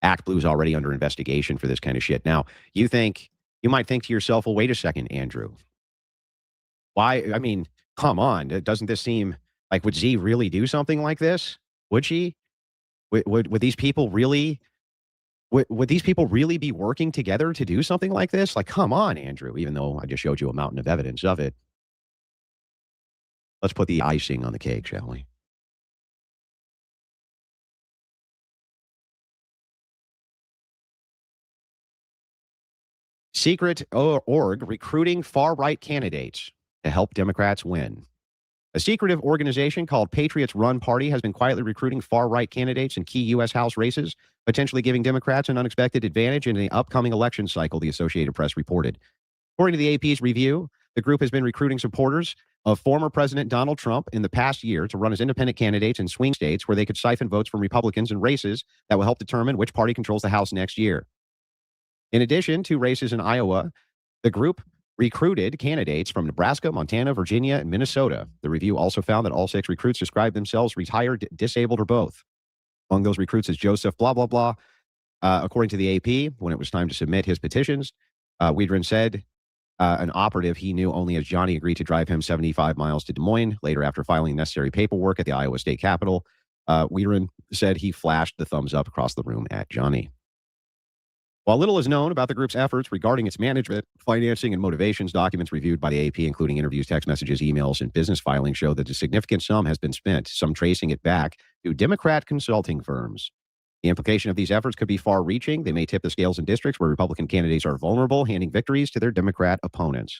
[SPEAKER 1] Act Blue is already under investigation for this kind of shit. Now, you might think to yourself, well, wait a second, Andrew. Why? I mean, come on. Doesn't this seem like, would Z really do something like this? Would she? Would these people really? Would these people really be working together to do something like this? Like, come on, Andrew, even though I just showed you a mountain of evidence of it. Let's put the icing on the cake, shall we? Secret org recruiting far-right candidates to help Democrats win. A secretive organization called Patriots Run Party has been quietly recruiting far-right candidates in key U.S. House races, potentially giving Democrats an unexpected advantage in the upcoming election cycle, the Associated Press reported. According to the AP's review, the group has been recruiting supporters of former President Donald Trump in the past year to run as independent candidates in swing states where they could siphon votes from Republicans in races that will help determine which party controls the House next year. In addition to races in Iowa, the group recruited candidates from Nebraska, Montana, Virginia, and Minnesota. The review also found that all 6 recruits described themselves retired, disabled, or both. Among those recruits is Joseph blah, blah, blah. According to the AP, when it was time to submit his petitions, Wiedrin said an operative he knew only as Johnny agreed to drive him 75 miles to Des Moines. Later, after filing necessary paperwork at the Iowa State Capitol, Weirin said he flashed the thumbs up across the room at Johnny. While little is known about the group's efforts regarding its management, financing, and motivations, documents reviewed by the AP, including interviews, text messages, emails, and business filings, show that a significant sum has been spent, some tracing it back to Democrat consulting firms. The implication of these efforts could be far-reaching. They may tip the scales in districts where Republican candidates are vulnerable, handing victories to their Democrat opponents.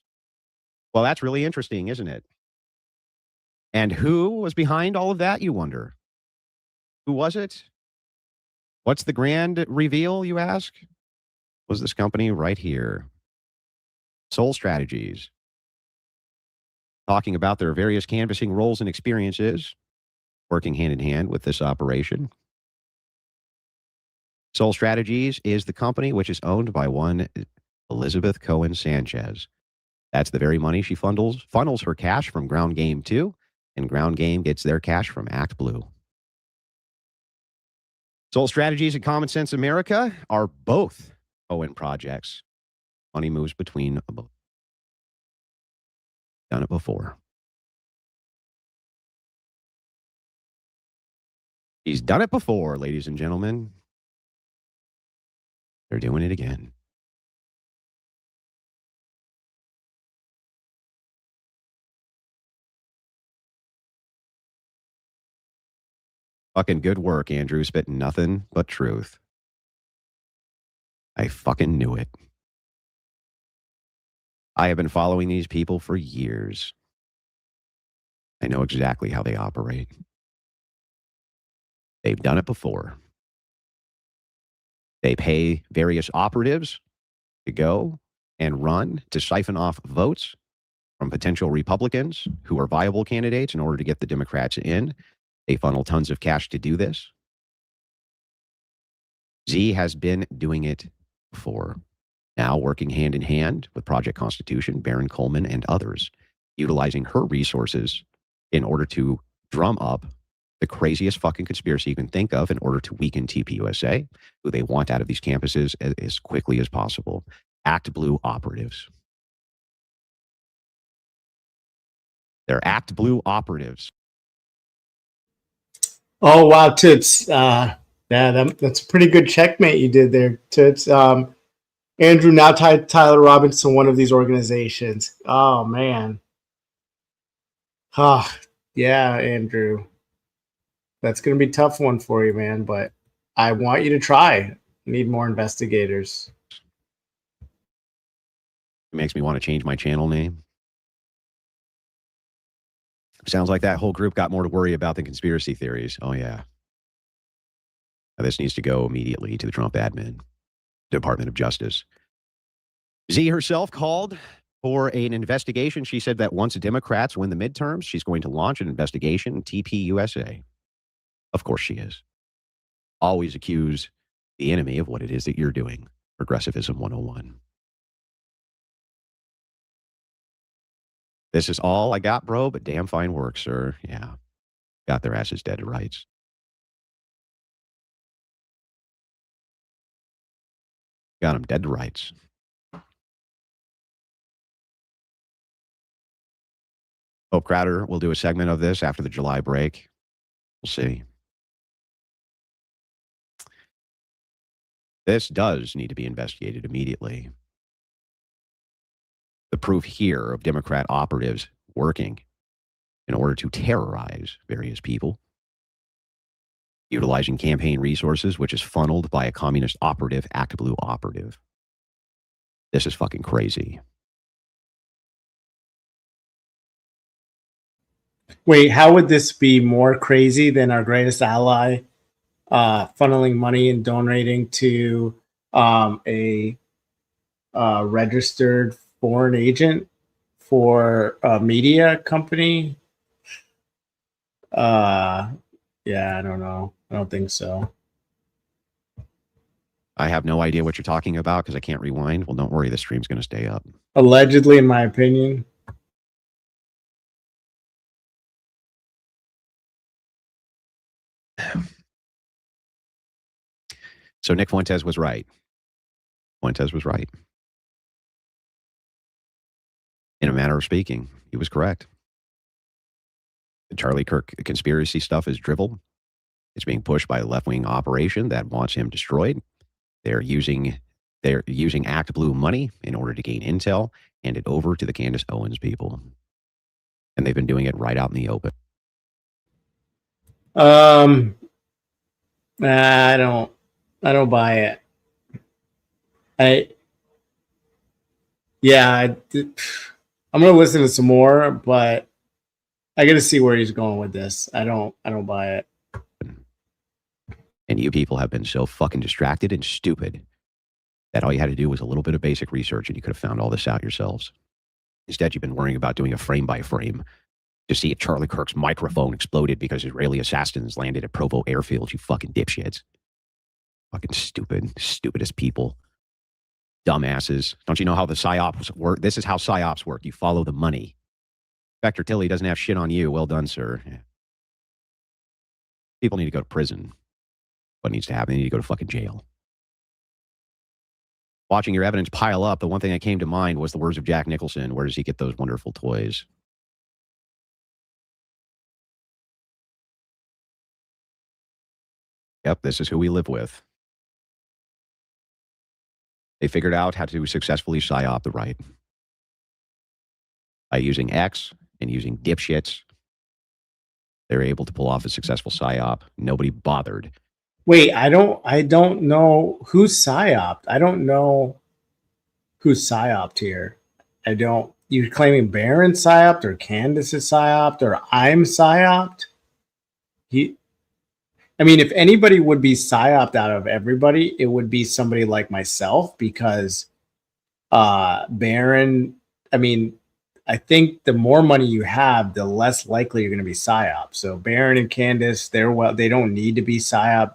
[SPEAKER 1] Well, that's really interesting, isn't it? And who was behind all of that, you wonder? Who was it? What's the grand reveal, you ask? Was this company right here. Soul Strategies. Talking about their various canvassing roles and experiences, working hand in hand with this operation. Soul Strategies is the company which is owned by one Elizabeth Cohen Sanchez. That's the very money she funnels her cash from Ground Game to, and Ground Game gets their cash from Act Blue. Soul Strategies and Common Sense America are both Cohen projects. Money moves between both. Done it before. He's done it before, ladies and gentlemen. They're doing it again. Fucking good work, Andrew. Spitting nothing but truth. I fucking knew it. I have been following these people for years. I know exactly how they operate. They've done it before. They pay various operatives to go and run to siphon off votes from potential Republicans who are viable candidates in order to get the Democrats in. They funnel tons of cash to do this. Z has been doing it before, now working hand in hand with Project Constitution, Baron Coleman, and others, utilizing her resources in order to drum up the craziest fucking conspiracy you can think of in order to weaken TPUSA, who they want out of these campuses as quickly as possible. Act Blue operatives. They're Act Blue operatives.
[SPEAKER 2] Oh, wow, Toots. That's a pretty good checkmate you did there, Toots. Andrew now tied Tyler Robinson to one of these organizations. Oh, man. Yeah, Andrew. That's going to be a tough one for you, man, but I want you to try. Need more investigators.
[SPEAKER 1] It makes me want to change my channel name. Sounds like that whole group got more to worry about than conspiracy theories. Oh, yeah. Now, this needs to go immediately to the Trump admin, Department of Justice. Z herself called for an investigation. She said that once Democrats win the midterms, she's going to launch an investigation in TPUSA. Of course she is. Always accuse the enemy of what it is that you're doing. Progressivism 101. This is all I got, bro, but damn fine work, sir. Yeah. Got their asses dead to rights. Got them dead to rights. Hope Crowder will do a segment of this after the July break. We'll see. This does need to be investigated immediately. The proof here of Democrat operatives working in order to terrorize various people, utilizing campaign resources, which is funneled by a communist operative, Act Blue operative. This is fucking crazy.
[SPEAKER 2] Wait, how would this be more crazy than our greatest ally funneling money and donating to a registered foreign agent for a media company? Yeah, I don't know. I don't think so.
[SPEAKER 1] I have no idea what you're talking about because I can't rewind. Well, don't worry. The stream's going to stay up.
[SPEAKER 2] Allegedly, in my opinion.
[SPEAKER 1] So Nick Fuentes was right. Fuentes was right. manner of speaking. He was correct. The Charlie Kirk conspiracy stuff is drivel. It's being pushed by a left-wing operation that wants him destroyed. They're using Act Blue money in order to gain intel, hand it over to the Candace Owens people. And they've been doing it right out in the open.
[SPEAKER 2] I don't buy it. I'm gonna listen to some more, but I got to see where he's going with this. I don't buy it.
[SPEAKER 1] And you people have been so fucking distracted and stupid that all you had to do was a little bit of basic research and you could have found all this out yourselves. Instead, you've been worrying about doing a frame by frame to see if Charlie Kirk's microphone exploded because Israeli assassins landed at Provo airfield, you fucking dipshits. Fucking stupidest people. Dumbasses. Don't you know how the PSYOPs work? This is how PSYOPs work. You follow the money. Inspector Tilly doesn't have shit on you. Well done, sir. People need to go to prison. What needs to happen? They need to go to fucking jail. Watching your evidence pile up, the one thing that came to mind was the words of Jack Nicholson. Where does he get those wonderful toys? Yep, this is who we live with. They figured out how to successfully PSYOP the right. By using X and using dipshits, they were able to pull off a successful PSYOP. Nobody bothered.
[SPEAKER 2] Wait, I don't know who's PSYOPed. I don't know who's PSYOPed here. You're claiming Baron PSYOPed or Candace is PSYOPed or I'm PSYOPed? If anybody would be PSYOPed out of everybody, it would be somebody like myself because Baron, I think the more money you have, the less likely you're going to be PSYOPed. So Baron and Candace, they don't need to be PSYOPed.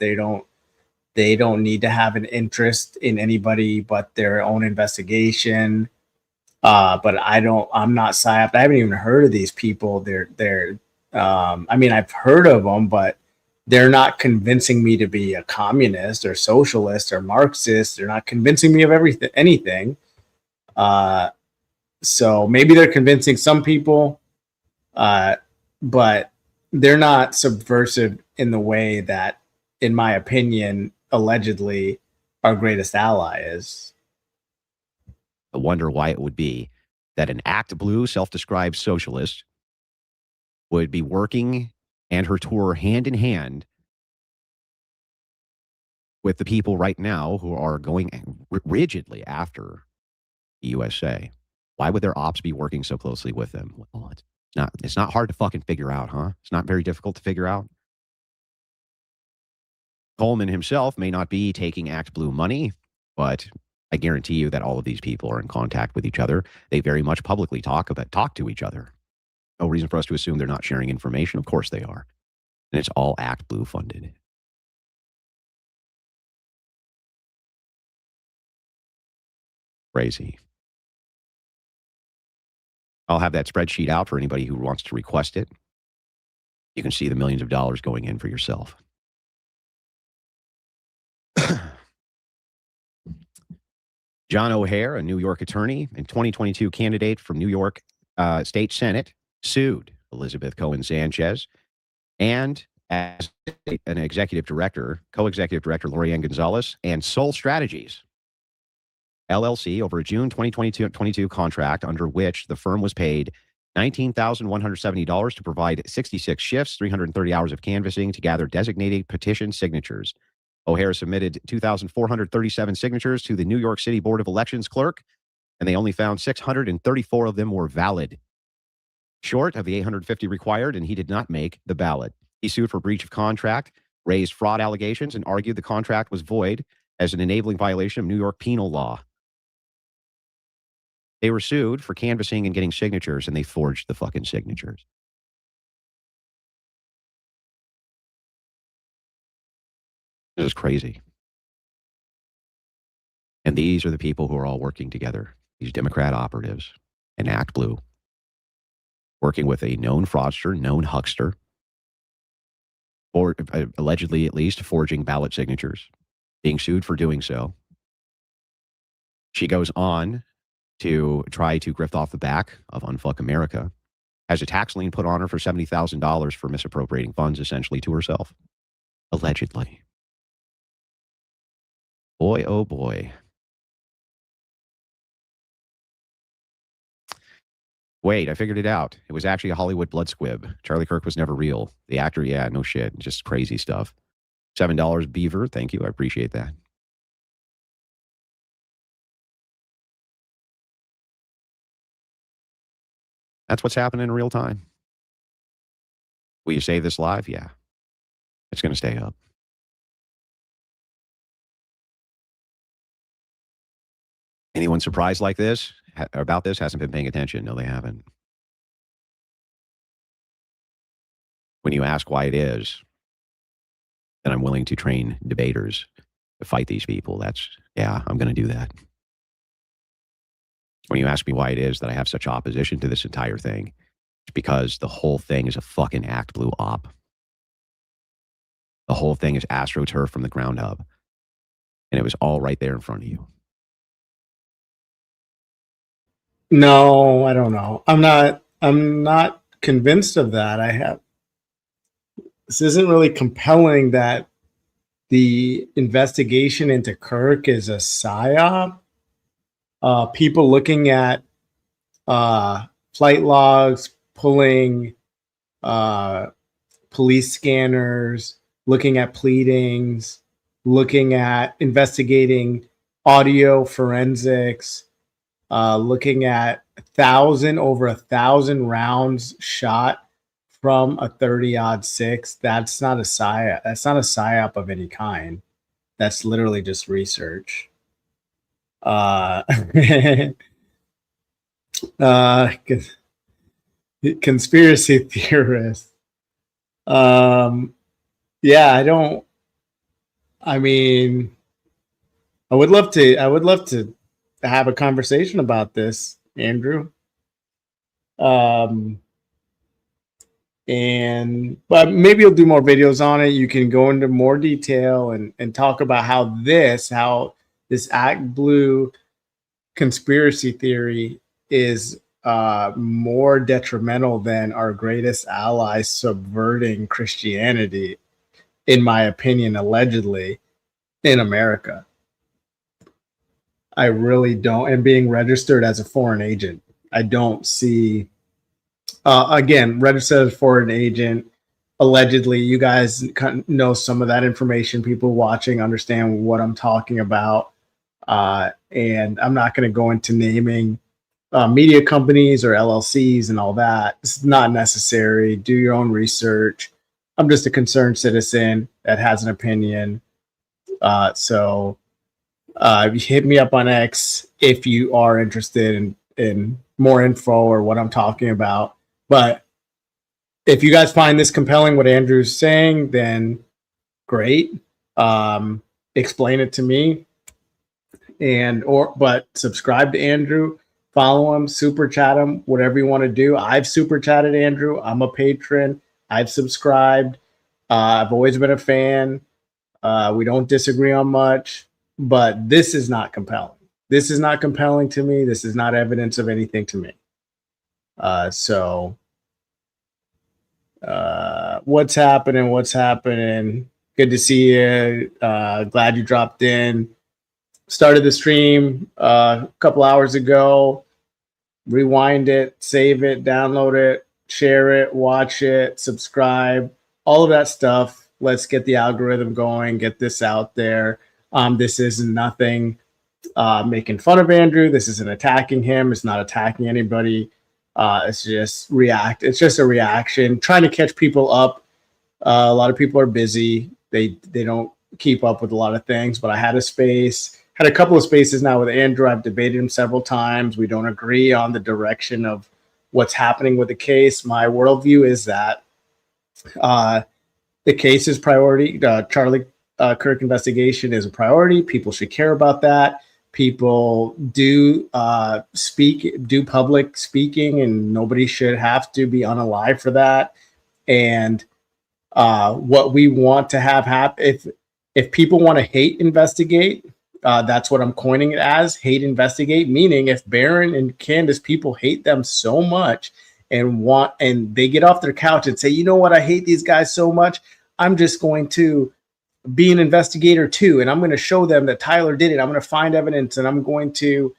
[SPEAKER 2] They don't need to have an interest in anybody but their own investigation. But I'm not PSYOPed. I haven't even heard of these people. I've heard of them, but they're not convincing me to be a communist or socialist or Marxist. They're not convincing me of anything. So maybe they're convincing some people, but they're not subversive in the way that, in my opinion, allegedly our greatest ally is.
[SPEAKER 1] I wonder why it would be that an Act Blue self-described socialist would be working and her tour hand in hand with the people right now who are going rigidly after the USA. Why would their ops be working so closely with them? Well, it's not hard to fucking figure out, huh? It's not very difficult to figure out. Coleman himself may not be taking Act Blue money, but I guarantee you that all of these people are in contact with each other. They very much publicly talk to each other. No reason for us to assume they're not sharing information. Of course they are. And it's all Act Blue funded. Crazy. I'll have that spreadsheet out for anybody who wants to request it. You can see the millions of dollars going in for yourself. John O'Hare, a New York attorney and 2022 candidate from New York State Senate, sued Elizabeth Cohen Sanchez and as an executive director, co-executive director Lorianne Gonzalez and Soul Strategies LLC over a June 2022 contract under which the firm was paid $19,170 to provide 66 shifts, 330 hours of canvassing to gather designated petition signatures. O'Hare submitted 2,437 signatures to the New York City Board of Elections clerk, and they only found 634 of them were valid, short of the 850 required, and he did not make the ballot. He sued for breach of contract, raised fraud allegations, and argued the contract was void as an enabling violation of New York penal law. They were sued for canvassing and getting signatures, and they forged the fucking signatures. This is crazy. And these are the people who are all working together, these Democrat operatives and Act Blue, working with a known fraudster, known huckster, or allegedly at least forging ballot signatures, being sued for doing so. She goes on to try to grift off the back of Unfuck America, has a tax lien put on her for $70,000 for misappropriating funds essentially to herself. Allegedly. Boy, oh boy. Wait, I figured it out. It was actually a Hollywood blood squib. Charlie Kirk was never real. The actor, yeah, no shit. Just crazy stuff. $7 Beaver. Thank you. I appreciate that. That's what's happening in real time. Will you save this live? Yeah. It's going to stay up. Anyone surprised like this about this hasn't been paying attention? No, they haven't. When you ask why it is, then I'm willing to train debaters to fight these people. That's, yeah, I'm going to do that. When you ask me why it is that I have such opposition to this entire thing, it's because the whole thing is a fucking Act Blue op. The whole thing is AstroTurf from the ground up. And it was all right there in front of you.
[SPEAKER 2] No, I don't know. I'm not convinced of that. This isn't really compelling that the investigation into Kirk is a psyop. People looking at flight logs, pulling police scanners, looking at pleadings, looking at investigating audio forensics, looking at over 1,000 rounds shot from a 30-06. That's not a psyop. That's not a psyop of any kind. That's literally just research. Conspiracy theorist. Yeah, I mean, I would love to have a conversation about this, Andrew. But maybe you'll do more videos on it. You can go into more detail and talk about how this Act Blue conspiracy theory is more detrimental than our greatest ally subverting Christianity, in my opinion, allegedly, in America. I really don't. And being registered as a foreign agent, I don't see, again, registered as a foreign agent, allegedly. You guys know some of that information. People watching understand what I'm talking about. And I'm not going to go into naming media companies or LLCs and all that. It's not necessary. Do your own research. I'm just a concerned citizen that has an opinion. So hit me up on X if you are interested in more info or what I'm talking about. But if you guys find this compelling, what Andrew's saying, then great. Explain it to me. But subscribe to Andrew, follow him, super chat him, whatever you want to do. I've super chatted Andrew. I'm a patron. I've subscribed. I've always been a fan. We don't disagree on much, but this is not compelling. This is not compelling to me. This is not evidence of anything to me. What's happening? What's happening? Good to see you. Glad you dropped in. Started the stream a couple hours ago. Rewind it, save it, download it, share it, watch it, subscribe, all of that stuff. Let's get the algorithm going, get this out there. This isn't nothing making fun of Andrew. This isn't attacking him. It's not attacking anybody. It's just It's just a reaction, trying to catch people up. A lot of people are busy. They don't keep up with a lot of things, but I had a space. Had a couple of spaces now with Andrew. I've debated him several times. We don't agree on the direction of what's happening with the case. My worldview is that the case is priority. Charlie Kirk investigation is a priority. People should care about that. People do public speaking, and nobody should have to be unalive for that. And what we want to have happen, if people want to hate investigate, That's what I'm coining it as, hate investigate, meaning if Baron and Candace, people hate them so much and they get off their couch and say, you know what, I hate these guys so much, I'm just going to be an investigator too, and I'm going to show them that Tyler did it. I'm going to find evidence, and I'm going to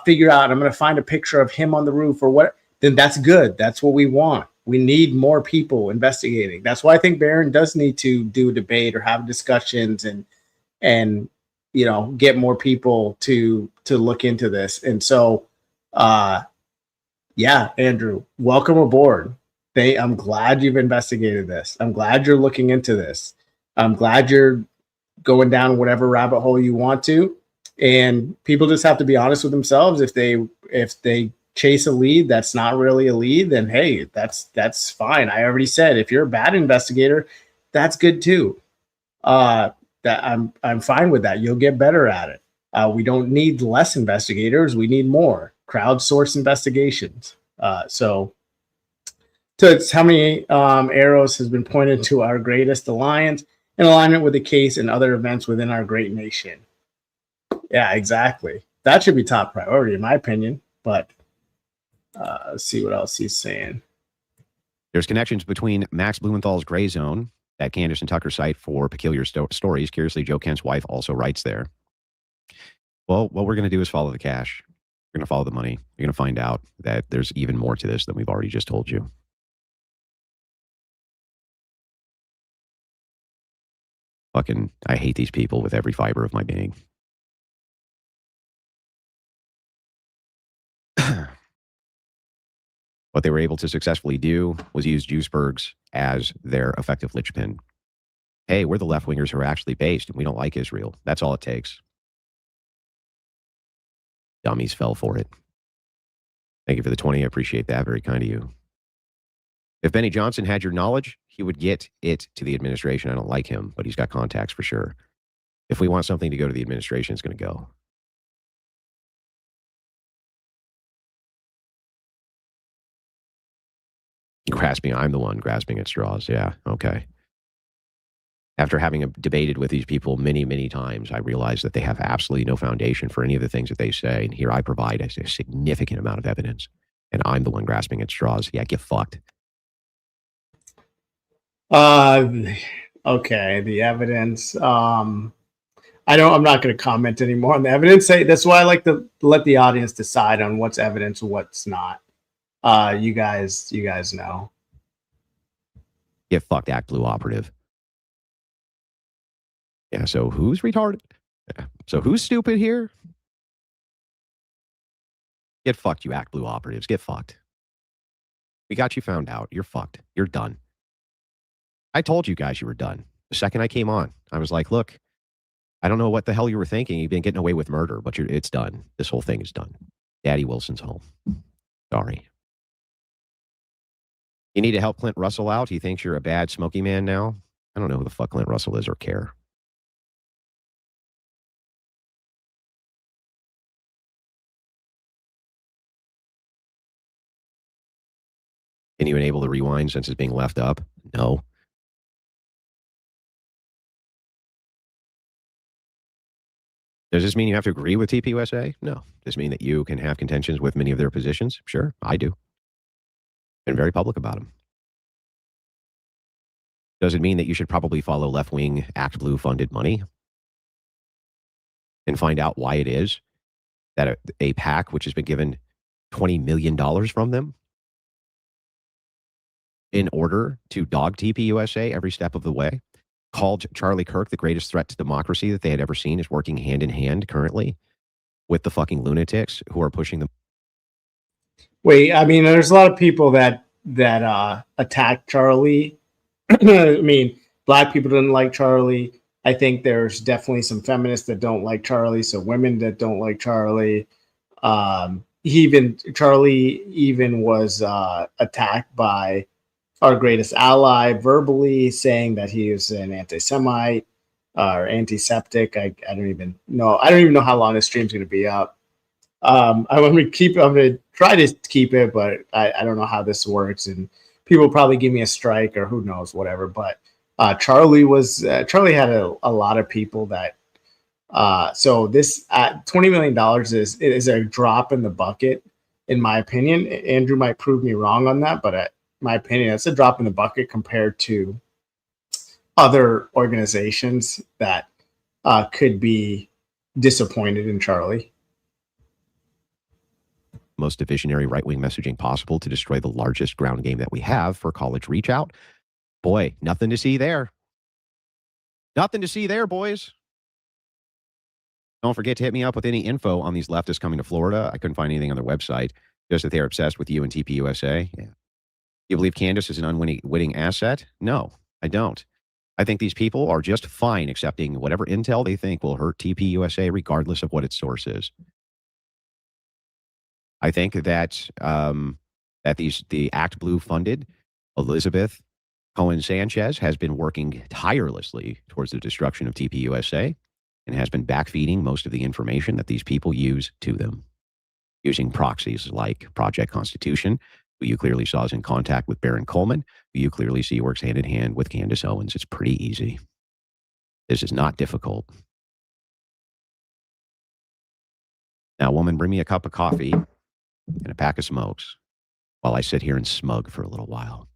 [SPEAKER 2] figure out, I'm going to find a picture of him on the roof or what, then that's good. That's what we want. We need more people investigating. That's why I think Baron does need to do a debate or have discussions and you know, get more people to look into this. And so yeah, Andrew, welcome aboard. I'm glad you've investigated this. I'm glad you're looking into this. I'm glad you're going down whatever rabbit hole you want to. And people just have to be honest with themselves. If they chase a lead that's not really a lead, then hey, that's fine. I already said if you're a bad investigator, that's good too. That I'm fine with that. You'll get better at it. We don't need less investigators. We need more crowdsourced investigations. So it's how many arrows has been pointed to our greatest alliance in alignment with the case and other events within our great nation. Yeah, exactly. That should be top priority, in my opinion. But let's see what else he's saying.
[SPEAKER 1] There's connections between Max Blumenthal's Gray Zone, that Candace and Tucker site for peculiar stories. Curiously, Joe Kent's wife also writes there. Well, what we're going to do is follow the cash. We're going to follow the money. You're going to find out that there's even more to this than we've already just told you. Fucking, I hate these people with every fiber of my being. What they were able to successfully do was use Juicebergs as their effective linchpin. Hey, we're the left-wingers who are actually based, and we don't like Israel. That's all it takes. Dummies fell for it. Thank you for the 20. I appreciate that. Very kind of you. If Benny Johnson had your knowledge, he would get it to the administration. I don't like him, but he's got contacts for sure. If we want something to go to the administration, it's going to go. Grasping, I'm the one grasping at straws. Yeah, okay. After having debated with these people many, many times, I realized that they have absolutely no foundation for any of the things that they say. And here I provide a significant amount of evidence. And I'm the one grasping at straws. Yeah, get fucked.
[SPEAKER 2] Okay, the evidence. I'm not going to comment anymore on the evidence. That's why I like to let the audience decide on what's evidence and what's not. You guys know.
[SPEAKER 1] Get fucked, Act Blue operative. Yeah, so who's retarded? Yeah. So who's stupid here? Get fucked, you Act Blue operatives. Get fucked. We got you found out. You're fucked. You're done. I told you guys you were done. The second I came on, I was like, look, I don't know what the hell you were thinking. You've been getting away with murder, but it's done. This whole thing is done. Daddy Wilson's home. Sorry. You need to help Clint Russell out? He thinks you're a bad smoky man now? I don't know who the fuck Clint Russell is or care. Can you enable the rewind since it's being left up? No. Does this mean you have to agree with TPUSA? No. Does this mean that you can have contentions with many of their positions? Sure, I do. Been very public about them. Does it mean that you should probably follow left-wing Act Blue funded money and find out why it is that a PAC, which has been given $20 million from them in order to dog TPUSA every step of the way, called Charlie Kirk the greatest threat to democracy that they had ever seen, is working hand in hand currently with the fucking lunatics who are pushing them.
[SPEAKER 2] Wait, I mean, there's a lot of people that attack Charlie. I mean, black people didn't like Charlie. I think there's definitely some feminists that don't like Charlie, so women that don't like Charlie. Charlie even was attacked by our greatest ally verbally, saying that he is an anti-Semite or antiseptic. I don't even know. I don't even know how long this stream's going to be up. I'm going to try to keep it, but I don't know how this works, and people probably give me a strike or who knows, whatever. But Charlie had a lot of people that So this $20 million is a drop in the bucket, in my opinion. Andrew might prove me wrong on that, but my opinion, it's a drop in the bucket compared to other organizations that could be disappointed in Charlie.
[SPEAKER 1] Most visionary right-wing messaging possible to destroy the largest ground game that we have for college reach out. Boy, nothing to see there. Nothing to see there, boys. Don't forget to hit me up with any info on these leftists coming to Florida. I couldn't find anything on their website. Just that they're obsessed with you and TPUSA. Yeah. You believe Candace is an unwitting asset? No, I don't. I think these people are just fine accepting whatever intel they think will hurt TPUSA, regardless of what its source is. I think that the Act Blue funded Elizabeth Cohen Sanchez has been working tirelessly towards the destruction of TPUSA and has been backfeeding most of the information that these people use to them, using proxies like Project Constitution, who you clearly saw is in contact with Baron Coleman, who you clearly see works hand in hand with Candace Owens. It's pretty easy. This is not difficult. Now, woman, bring me a cup of coffee and a pack of smokes while I sit here and smug for a little while.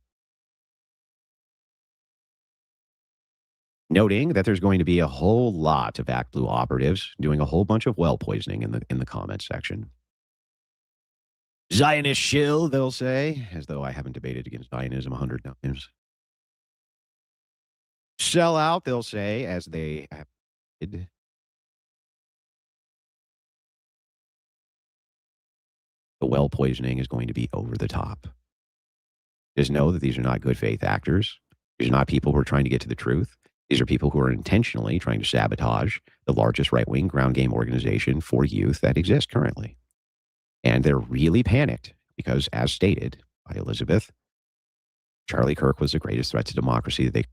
[SPEAKER 1] Noting that there's going to be a whole lot of Act Blue operatives doing a whole bunch of well poisoning in the comment section. Zionist shill, they'll say, as though I haven't debated against Zionism 100 times. Sell out, they'll say, as they did. The well poisoning is going to be over the top. Just know that these are not good faith actors. These are not people who are trying to get to the truth. These are people who are intentionally trying to sabotage the largest right-wing ground game organization for youth that exists currently. And they're really panicked because, as stated by Elizabeth, Charlie Kirk was the greatest threat to democracy that they.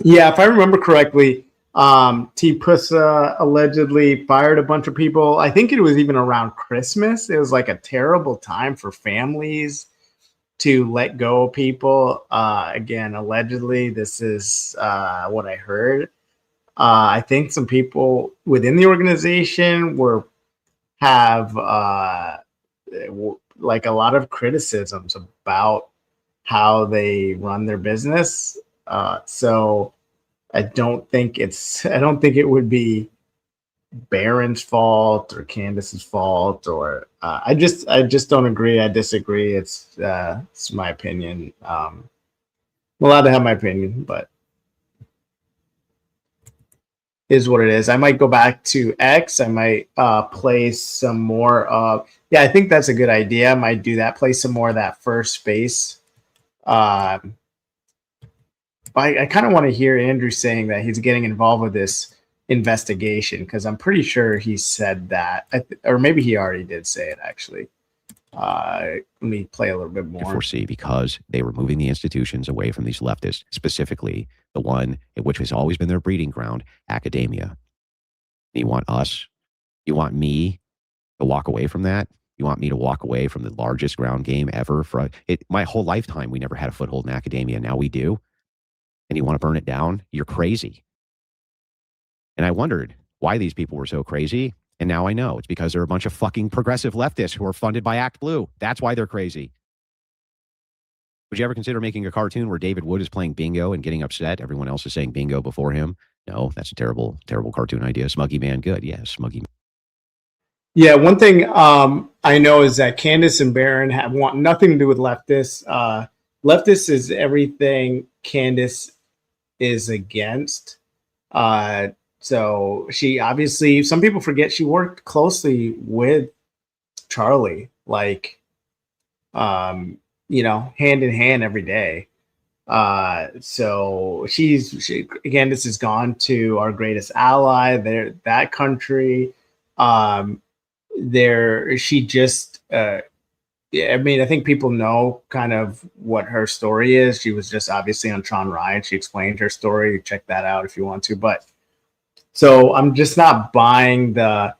[SPEAKER 2] Yeah, if I remember correctly, T-Pussa allegedly fired a bunch of people. I think it was even around Christmas. It was like a terrible time for families to let go of people. Again, allegedly, this is what I heard. I think some people within the organization have like a lot of criticisms about how they run their business. So I don't think it would be Baron's fault or Candace's fault, or I just don't agree. I disagree. It's my opinion. I'm allowed to have my opinion, but is what it is. I might go back to X. I might play some more of. Yeah, I think that's a good idea. I might do that. Play some more of that first space. I kind of want to hear Andrew saying that he's getting involved with this investigation, because I'm pretty sure he said that, or maybe he already did say it actually. Let me play a little bit more.
[SPEAKER 1] Foresee, because they were moving the institutions away from these leftists, specifically the one which has always been their breeding ground, academia. You want us, you want me to walk away from that? You want me to walk away from the largest ground game ever? For it, my whole lifetime, we never had a foothold in academia. Now we do. And you want to burn it down? You're crazy. And I wondered why these people were so crazy. And now I know. It's because they're a bunch of fucking progressive leftists who are funded by Act Blue. That's why they're crazy. Would you ever consider making a cartoon where David Wood is playing bingo and getting upset? Everyone else is saying bingo before him. No, that's a terrible, terrible cartoon idea. Smuggy Man, good. Yeah, Smuggy Man.
[SPEAKER 2] Yeah, one thing I know is that Candace and Baron want nothing to do with leftists. Leftist is everything Candace is against. So she obviously, some people forget she worked closely with Charlie, like, hand in hand every day. So Candace has gone to our greatest ally, that country. She just, I think people know kind of what her story is. She was just obviously on Sean Ryan. She explained her story. Check that out if you want to. But so I'm just not buying the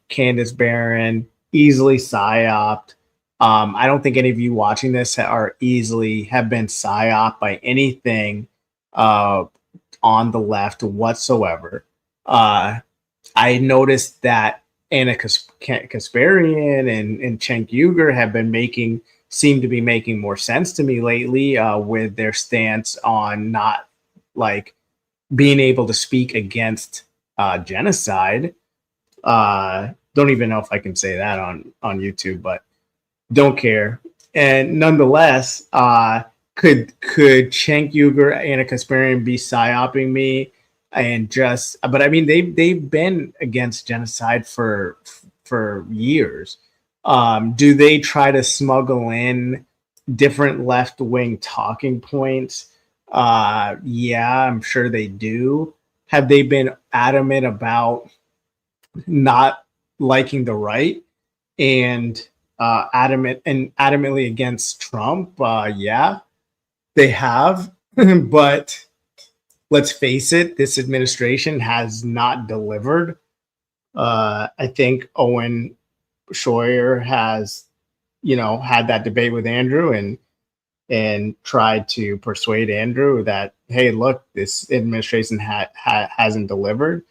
[SPEAKER 2] Candace Baron easily psyoped. I don't think any of you watching this have been psyoped by anything on the left whatsoever. I noticed that Anna Kasparian and Cenk Uygur have been seem to be making more sense to me lately with their stance on not like being able to speak against genocide. Don't even know if I can say that on YouTube, but don't care. And nonetheless, could Cenk Uygur, Anna Kasparian be psyoping me? And but I mean, they've been against genocide for years. Do they try to smuggle in different left-wing talking points? Yeah, I'm sure they do. Have they been adamant about not liking the right and adamantly against Trump? Yeah, they have. But let's face it, this administration has not delivered. I think Owen Schroyer has, had that debate with Andrew and tried to persuade Andrew that, hey, look, this administration hasn't delivered.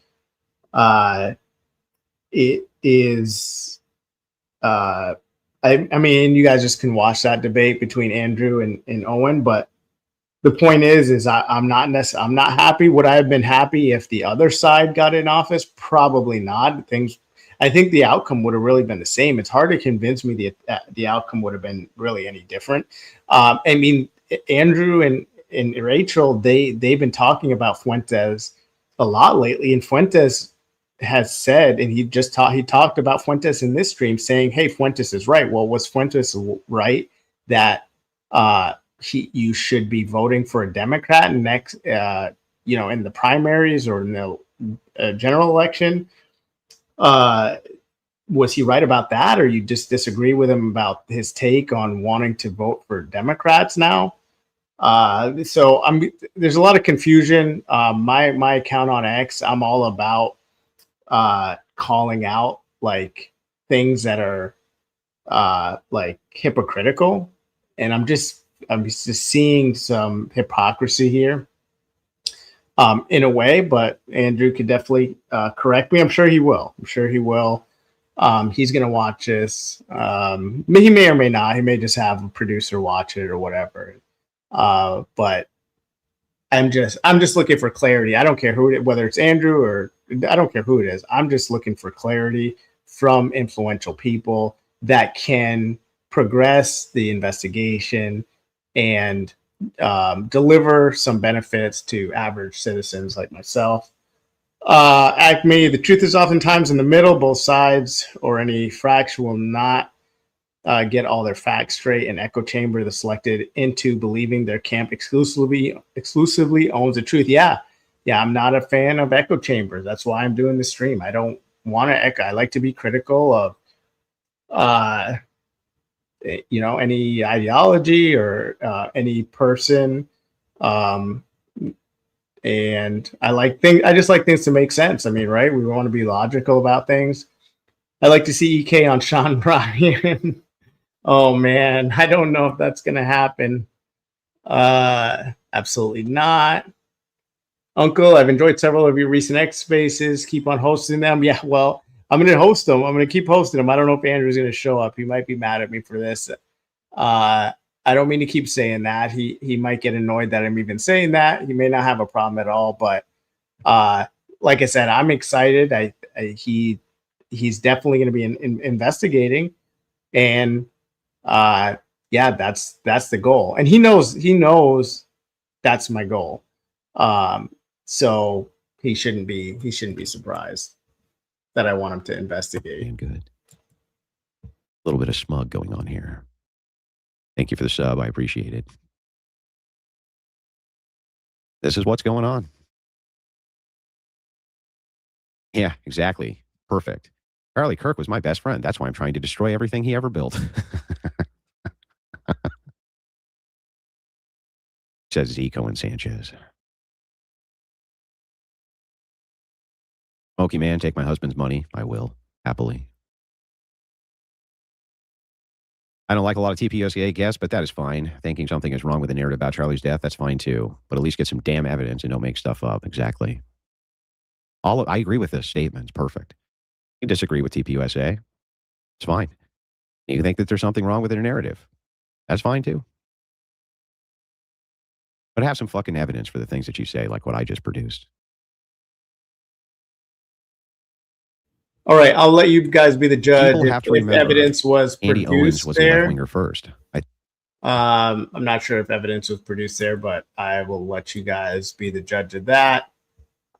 [SPEAKER 2] It is, I mean, you guys just can watch that debate between Andrew and Owen, but the point is I'm not happy. Would I have been happy if the other side got in office? Probably not. I think the outcome would have really been the same. It's hard to convince me the outcome would have been really any different. I mean, Andrew and Rachel, they've been talking about Fuentes a lot lately, and Fuentes has said, and he talked about Fuentes in this stream, saying, "Hey, Fuentes is right." Well, was Fuentes right that you should be voting for a Democrat next, in the primaries or in the general election? Was he right about that, or you just disagree with him about his take on wanting to vote for Democrats now? So there's a lot of confusion. My account on X, I'm all about calling out like things that are like hypocritical, and I'm just seeing some hypocrisy here in a way, but Andrew could definitely correct me. I'm sure he will. He's going to watch this. He may or may not. He may just have a producer watch it or whatever. But I'm just looking for clarity. I don't care whether it's Andrew or I don't care who it is. I'm just looking for clarity from influential people that can progress the investigation and deliver some benefits to average citizens like myself. Acme, the truth is oftentimes in the middle. Both sides or any fraction will not get all their facts straight and echo chamber the selected into believing their camp exclusively owns the truth. Yeah, I'm not a fan of echo chambers. That's why I'm doing this stream. I don't want to echo. I like to be critical of any ideology or any person, and I just like things to make sense. I mean, right? We want to be logical about things. I like to see EK on Sean Bryan. Oh man, I don't know if that's gonna happen. Absolutely not. Uncle, I've enjoyed several of your recent X spaces. Keep on hosting them. Yeah, well, I'm going to host them. I'm going to keep hosting them. I don't know if Andrew's going to show up. He might be mad at me for this. I don't mean to keep saying that. He might get annoyed that I'm even saying that. He may not have a problem at all. But like I said, I'm excited. He's definitely going to be investigating, and yeah, that's the goal. And he knows that's my goal. So he shouldn't be surprised that I want him to investigate.
[SPEAKER 1] And good. A little bit of smug going on here. Thank you for the sub. I appreciate it. This is what's going on. Yeah, exactly. Perfect. Charlie Kirk was my best friend. That's why I'm trying to destroy everything he ever built. Says Zico and Sanchez. Smokey man, take my husband's money. I will, happily. I don't like a lot of TPUSA guests, but that is fine. Thinking something is wrong with the narrative about Charlie's death, that's fine too. But at least get some damn evidence and don't make stuff up. Exactly. I agree with this statement. It's perfect. You disagree with TPUSA. It's fine. You think that there's something wrong with their narrative. That's fine too. But have some fucking evidence for the things that you say, like what I just produced.
[SPEAKER 2] All right, I'll let you guys be the judge.
[SPEAKER 1] People have to
[SPEAKER 2] If
[SPEAKER 1] remember
[SPEAKER 2] evidence was
[SPEAKER 1] Andy Owens
[SPEAKER 2] produced
[SPEAKER 1] was a
[SPEAKER 2] there,
[SPEAKER 1] left-winger first.
[SPEAKER 2] I'm not sure if evidence was produced there, but I will let you guys be the judge of that.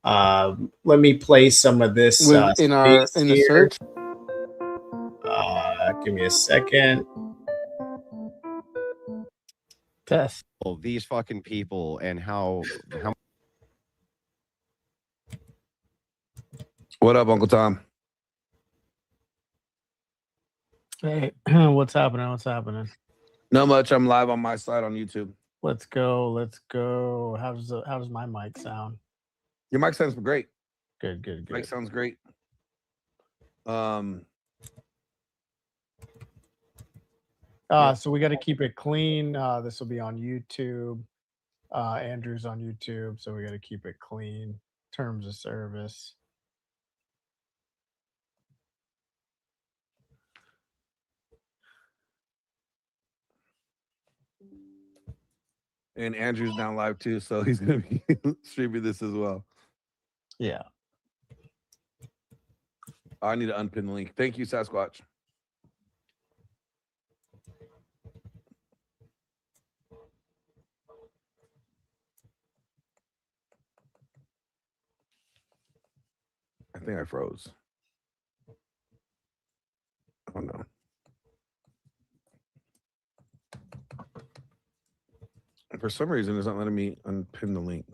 [SPEAKER 2] Let me play some of this
[SPEAKER 15] in the search.
[SPEAKER 2] Give me a second.
[SPEAKER 15] Test.
[SPEAKER 1] Well, these fucking people and how
[SPEAKER 9] What up, Uncle Tom?
[SPEAKER 15] Hey, what's happening? What's happening?
[SPEAKER 9] Not much. I'm live on my side on YouTube.
[SPEAKER 15] Let's go. Let's go. How does my mic sound?
[SPEAKER 9] Your mic sounds great.
[SPEAKER 15] Good, good, good.
[SPEAKER 9] Mic sounds great.
[SPEAKER 15] So we got to keep it clean. This will be on YouTube. Andrew's on YouTube, so we got to keep it clean. Terms of service.
[SPEAKER 9] And Andrew's now live too, so he's gonna be streaming this as well.
[SPEAKER 15] Yeah.
[SPEAKER 9] I need to unpin the link. Thank you, Sasquatch. I think I froze. Oh no. For some reason, it's not letting me unpin the link.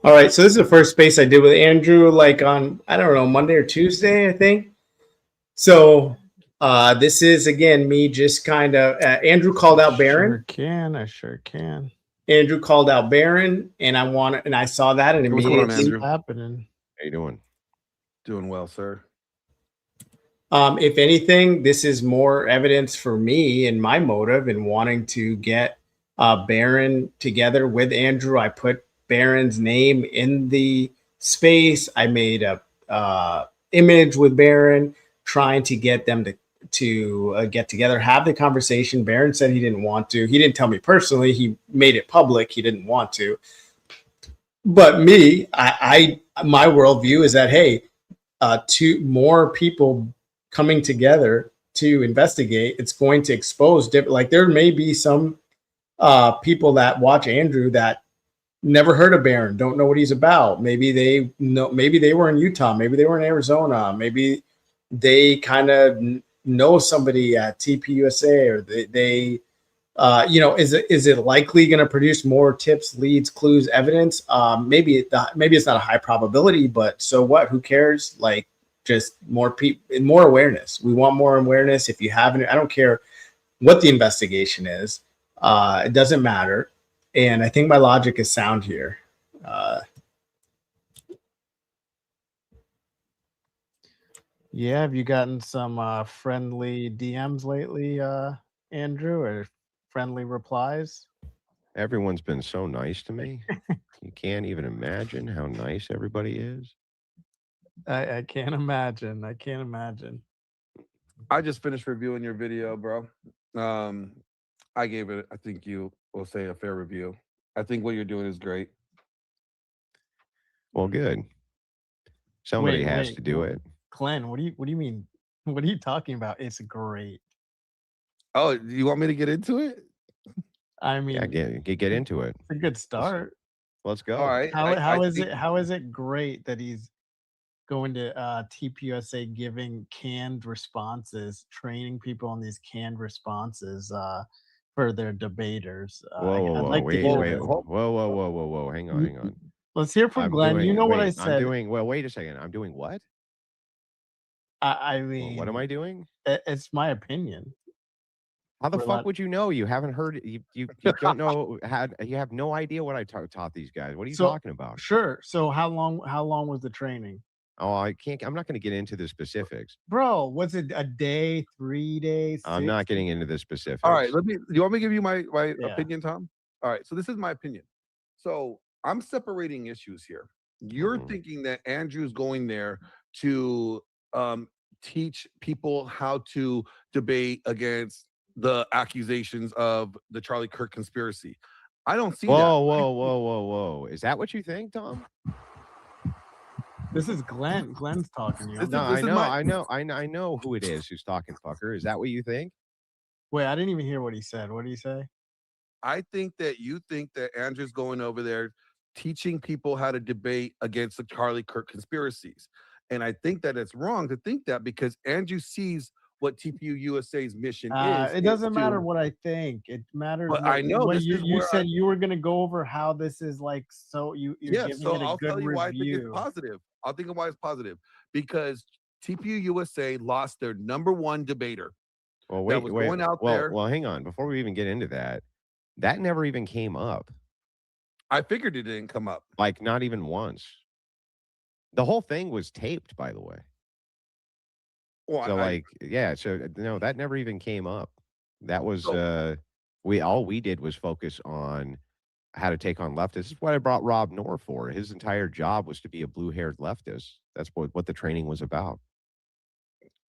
[SPEAKER 2] All right, so this is the first space I did with Andrew, like on, I don't know, Monday or Tuesday, I think. So this is, again, me just kind of, Andrew called out Baron.
[SPEAKER 15] I sure can.
[SPEAKER 2] Andrew called out Baron, and I saw that, and
[SPEAKER 9] What's going on,
[SPEAKER 2] immediately
[SPEAKER 9] Andrew?
[SPEAKER 15] Happening.
[SPEAKER 1] How you doing?
[SPEAKER 9] Doing well, sir.
[SPEAKER 2] If anything, this is more evidence for me and my motive in wanting to get Baron together with Andrew. I put Baron's name in the space. I made a image with Baron, trying to get them to get together, have the conversation. Baron said he didn't want to. He didn't tell me personally. He made it public. He didn't want to. But me, my worldview is that, hey, two more people coming together to investigate, it's going to expose different, like there may be some people that watch Andrew that never heard of Baron, don't know what he's about. Maybe they know, maybe they were in Utah, maybe they were in Arizona, maybe they kind of know somebody at TPUSA, or they is it likely going to produce more tips, leads, clues, evidence? Maybe it's not a high probability, but so what? Who cares? Like, just more people, more awareness. We want more awareness. If you haven't, I don't care what the investigation is. It doesn't matter. And I think my logic is sound here.
[SPEAKER 15] Yeah, have you gotten some friendly DMs lately, Andrew, or friendly replies?
[SPEAKER 1] Everyone's been so nice to me. You can't even imagine how nice everybody is.
[SPEAKER 15] I can't imagine. I can't imagine.
[SPEAKER 9] I just finished reviewing your video, bro. I gave it, I think you will say, a fair review. I think what you're doing is great.
[SPEAKER 1] Well, good. Somebody has to do it.
[SPEAKER 15] Glenn, what do you mean? What are you talking about? It's great.
[SPEAKER 9] Oh, you want me to get into it?
[SPEAKER 15] I mean,
[SPEAKER 1] yeah, get into it.
[SPEAKER 15] It's a good start.
[SPEAKER 1] Let's go.
[SPEAKER 9] All right.
[SPEAKER 15] How is it great that he's going to TPUSA, giving canned responses, training people on these canned responses for their debaters?
[SPEAKER 1] Whoa, hang on.
[SPEAKER 15] Let's hear from Glenn. You know what I said.
[SPEAKER 1] Well, wait a second. I'm doing what?
[SPEAKER 15] I mean,
[SPEAKER 1] what am I doing?
[SPEAKER 15] It's my opinion.
[SPEAKER 1] How the fuck would you know? You haven't heard. You don't know. You have no idea what I taught these guys. What are you talking about?
[SPEAKER 15] Sure. So how long was the training?
[SPEAKER 1] Oh, I can't. I'm not going to get into the specifics,
[SPEAKER 15] bro. Was it a day, 3 days?
[SPEAKER 1] I'm not getting into the specifics.
[SPEAKER 9] All right. You want me to give you my opinion, Tom? All right. So this is my opinion. So I'm separating issues here. You're
[SPEAKER 1] Mhm.
[SPEAKER 9] thinking that Andrew's going there to teach people how to debate against the accusations of the Charlie Kirk conspiracy. I don't see that.
[SPEAKER 1] Whoa. Is that what you think, Tom?
[SPEAKER 15] This is Glenn. Glenn's talking to you.
[SPEAKER 1] No, I know who it is who's talking, fucker. Is that what you think?
[SPEAKER 15] Wait, I didn't even hear what he said. What did he say?
[SPEAKER 9] I think that you think that Andrew's going over there teaching people how to debate against the Charlie Kirk conspiracies. And I think that it's wrong to think that because Andrew sees what TPU USA's mission is.
[SPEAKER 15] It doesn't matter what I think. It matters.
[SPEAKER 9] But I know
[SPEAKER 15] what
[SPEAKER 9] this
[SPEAKER 15] you,
[SPEAKER 9] is
[SPEAKER 15] you
[SPEAKER 9] where
[SPEAKER 15] said you were going to go over how this is like. So you're giving
[SPEAKER 9] so
[SPEAKER 15] it a
[SPEAKER 9] I'll
[SPEAKER 15] good
[SPEAKER 9] tell you
[SPEAKER 15] review.
[SPEAKER 9] why I think it's positive. I'll think of why it's positive because TPU USA lost their #1 debater.
[SPEAKER 1] Well,
[SPEAKER 9] that was going out there.
[SPEAKER 1] Well, hang on. Before we even get into that, that never even came up.
[SPEAKER 9] I figured it didn't come up.
[SPEAKER 1] Like, not even once. The whole thing was taped, by the way.
[SPEAKER 9] Well,
[SPEAKER 1] So, no, that never even came up. That was all we did was focus on how to take on leftists. This is what I brought Rob Knorr for. His entire job was to be a blue-haired leftist. That's what the training was about.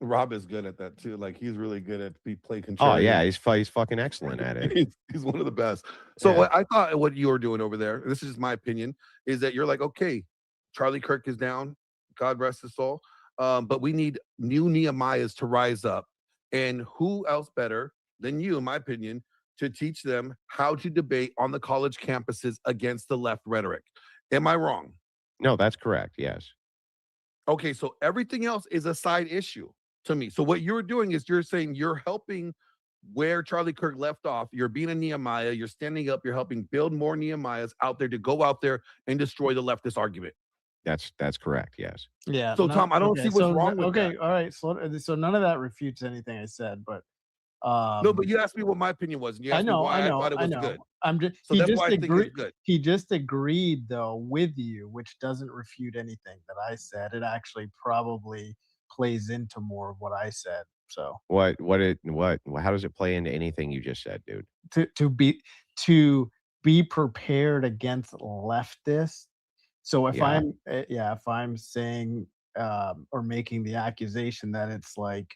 [SPEAKER 9] Rob is good at that too. Like he's really good at play contrarian.
[SPEAKER 1] Oh yeah, he's fucking excellent at it.
[SPEAKER 9] He's one of the best. So
[SPEAKER 1] Yeah.
[SPEAKER 9] what I thought what you were doing over there, this is my opinion, is that you're like, okay, Charlie Kirk is down, God rest his soul. But we need new Nehemiahs to rise up. And who else better than you, in my opinion, to teach them how to debate on the college campuses against the left rhetoric. Am I wrong?
[SPEAKER 1] No, that's correct. Yes.
[SPEAKER 9] Okay, so everything else is a side issue to me. So what you're doing is you're saying you're helping where Charlie Kirk left off. You're being a Nehemiah. You're standing up. You're helping build more Nehemiahs out there to go out there and destroy the leftist argument.
[SPEAKER 1] That's correct. Yes.
[SPEAKER 15] Yeah.
[SPEAKER 9] So Tom, I don't see what's wrong with that.
[SPEAKER 15] All right. So none of that refutes anything I said, but
[SPEAKER 9] no, but you asked me what my opinion was, and you asked me why I thought it was good.
[SPEAKER 15] I'm just
[SPEAKER 9] so that's why I think it's good.
[SPEAKER 15] He just agreed though with you, which doesn't refute anything that I said. It actually probably plays into more of what I said. So
[SPEAKER 1] how does it play into anything you just said, dude?
[SPEAKER 15] To be prepared against leftists. So if I'm saying or making the accusation that it's like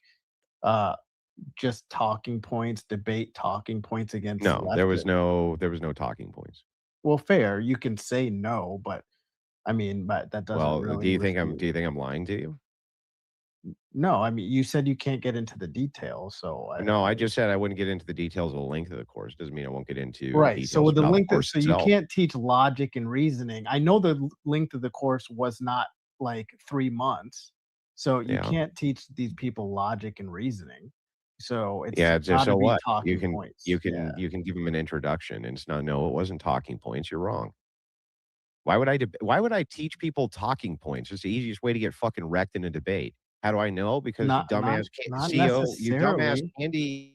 [SPEAKER 15] just talking points, debate talking points against
[SPEAKER 1] No, there was no talking points.
[SPEAKER 15] Well, fair. You can say no, but I mean, but that doesn't really
[SPEAKER 1] do you think I'm lying to you?
[SPEAKER 15] No, I mean, you said you can't get into the details, so
[SPEAKER 1] I just said I wouldn't get into the details of the length of the course. Doesn't mean I won't get into
[SPEAKER 15] right. So with the length of, so you
[SPEAKER 1] itself.
[SPEAKER 15] can't teach logic and reasoning. I know the length of the course was not like 3 months, so you can't teach these people logic and reasoning. So it's
[SPEAKER 1] so what? You
[SPEAKER 15] points.
[SPEAKER 1] can give them an introduction, and it's not. No, it wasn't talking points. You're wrong. Why would I teach people talking points? It's the easiest way to get fucking wrecked in a debate. How do I know? Because you dumbass Candy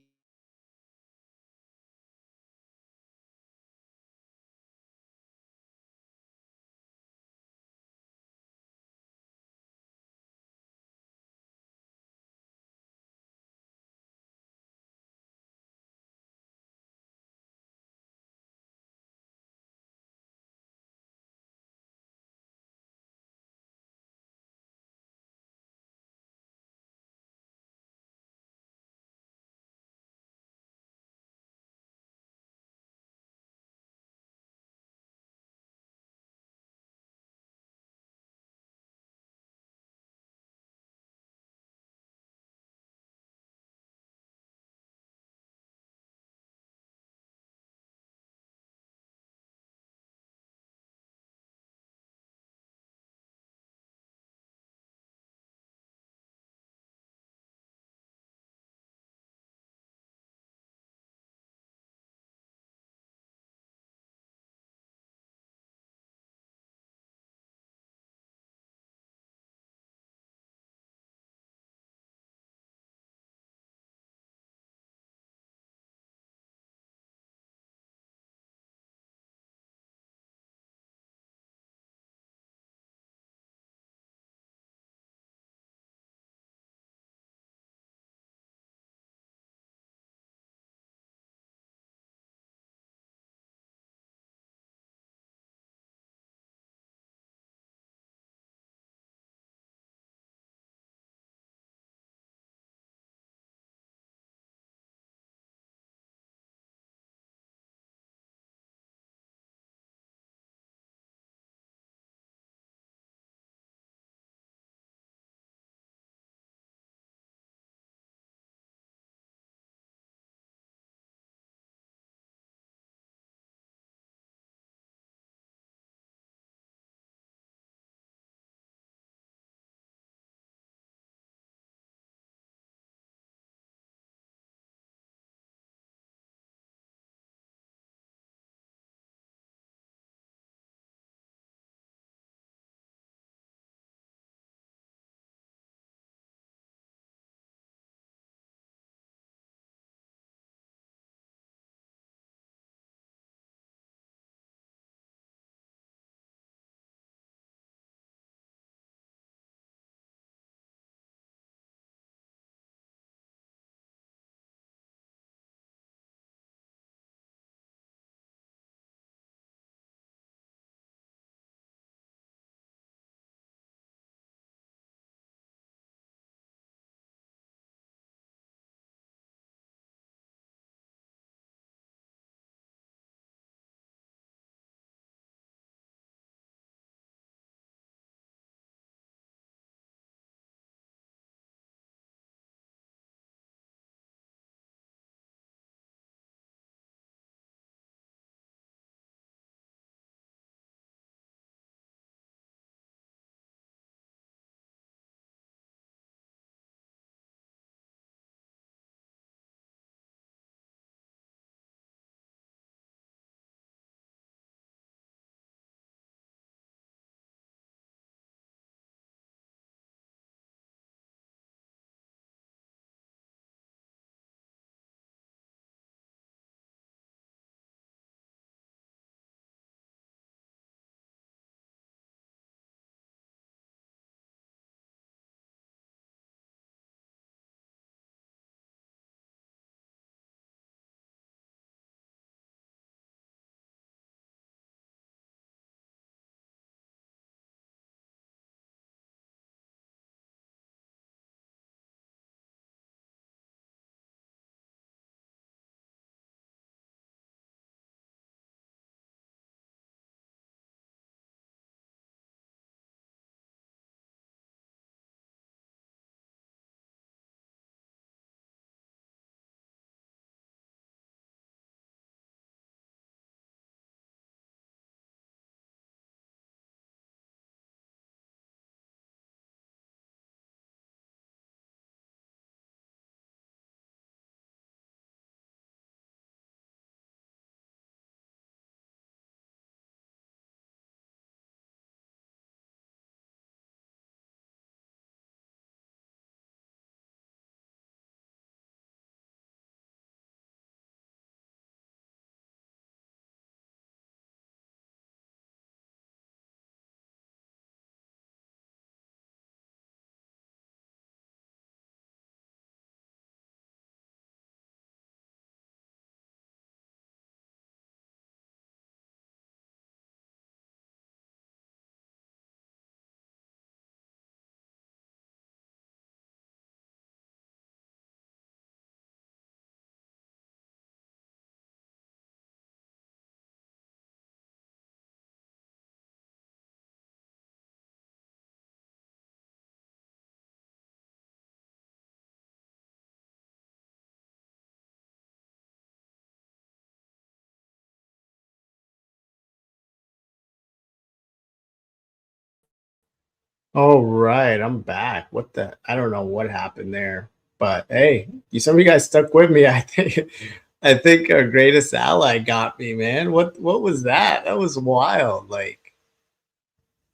[SPEAKER 2] All right, I'm back. I don't know what happened there, but hey, some of you guys stuck with me. I think our greatest ally got me, man. What was that? That was wild. Like,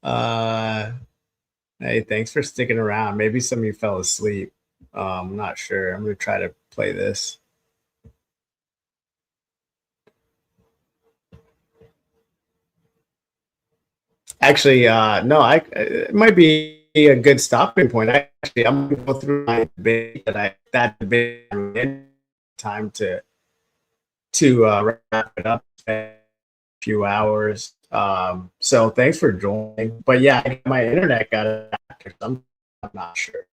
[SPEAKER 2] hey, thanks for sticking around. Maybe some of you fell asleep. I'm not sure. I'm gonna try to play this. Actually, no, it might be a good stopping point. Actually, I'm gonna go through my debate that debate time to wrap it up in a few hours. So thanks for joining. But yeah, my internet got back. I'm not sure,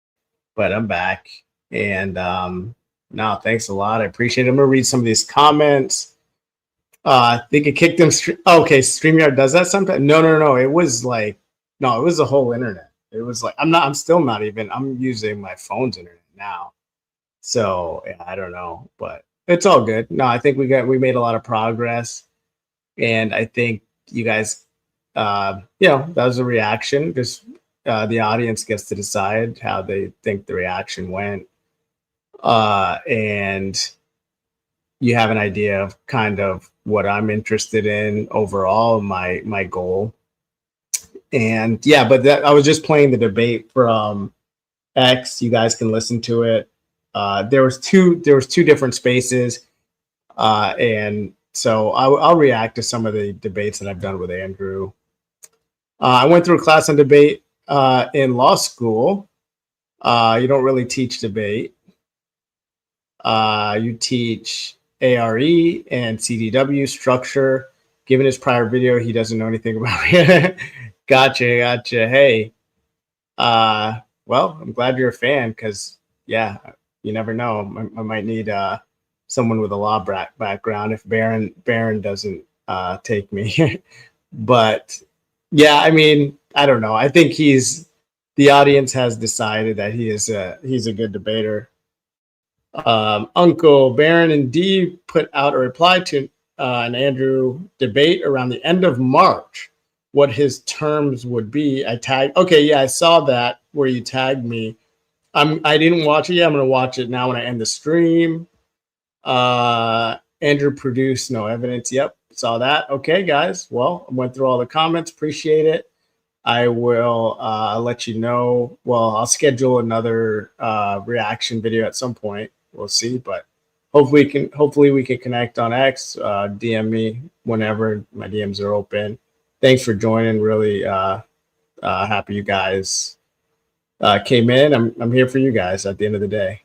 [SPEAKER 2] but I'm back. And no, thanks a lot. I appreciate it. I'm gonna read some of these comments. I think it kicked them. Okay, StreamYard does that sometimes. No. It was like, no, it was the whole internet. It was like, I'm still not even. I'm using my phone's internet now. So yeah, I don't know, but it's all good. No, I think we made a lot of progress, and I think you guys, that was a reaction. Just the audience gets to decide how they think the reaction went, and you have an idea of kind of what I'm interested in overall, my goal. And yeah, but I was just playing the debate from X. You guys can listen to it. There was two different spaces, and so I'll react to some of the debates that I've done with Andrew. I went through a class on debate in law school. You don't really teach debate. You teach ARE and CDW structure. Given his prior video, he doesn't know anything about it. Gotcha. Hey, well, I'm glad you're a fan, because yeah, you never know. I might need someone with a law background if Baron doesn't take me. But yeah, I mean, I don't know. I think the audience has decided that he's a good debater. Uncle Baron indeed put out a reply to an Andrew debate around the end of March, what his terms would be. I saw that where you tagged me. I didn't watch it yet. I'm gonna watch it now when I end the stream. Andrew produced no evidence. Yep, saw that. Okay, guys. Well, I went through all the comments. Appreciate it. I will let you know. Well, I'll schedule another reaction video at some point. We'll see, but hopefully we can connect on X. DM me whenever. My DMs are open. Thanks for joining. Really happy you guys came in. I'm here for you guys at the end of the day.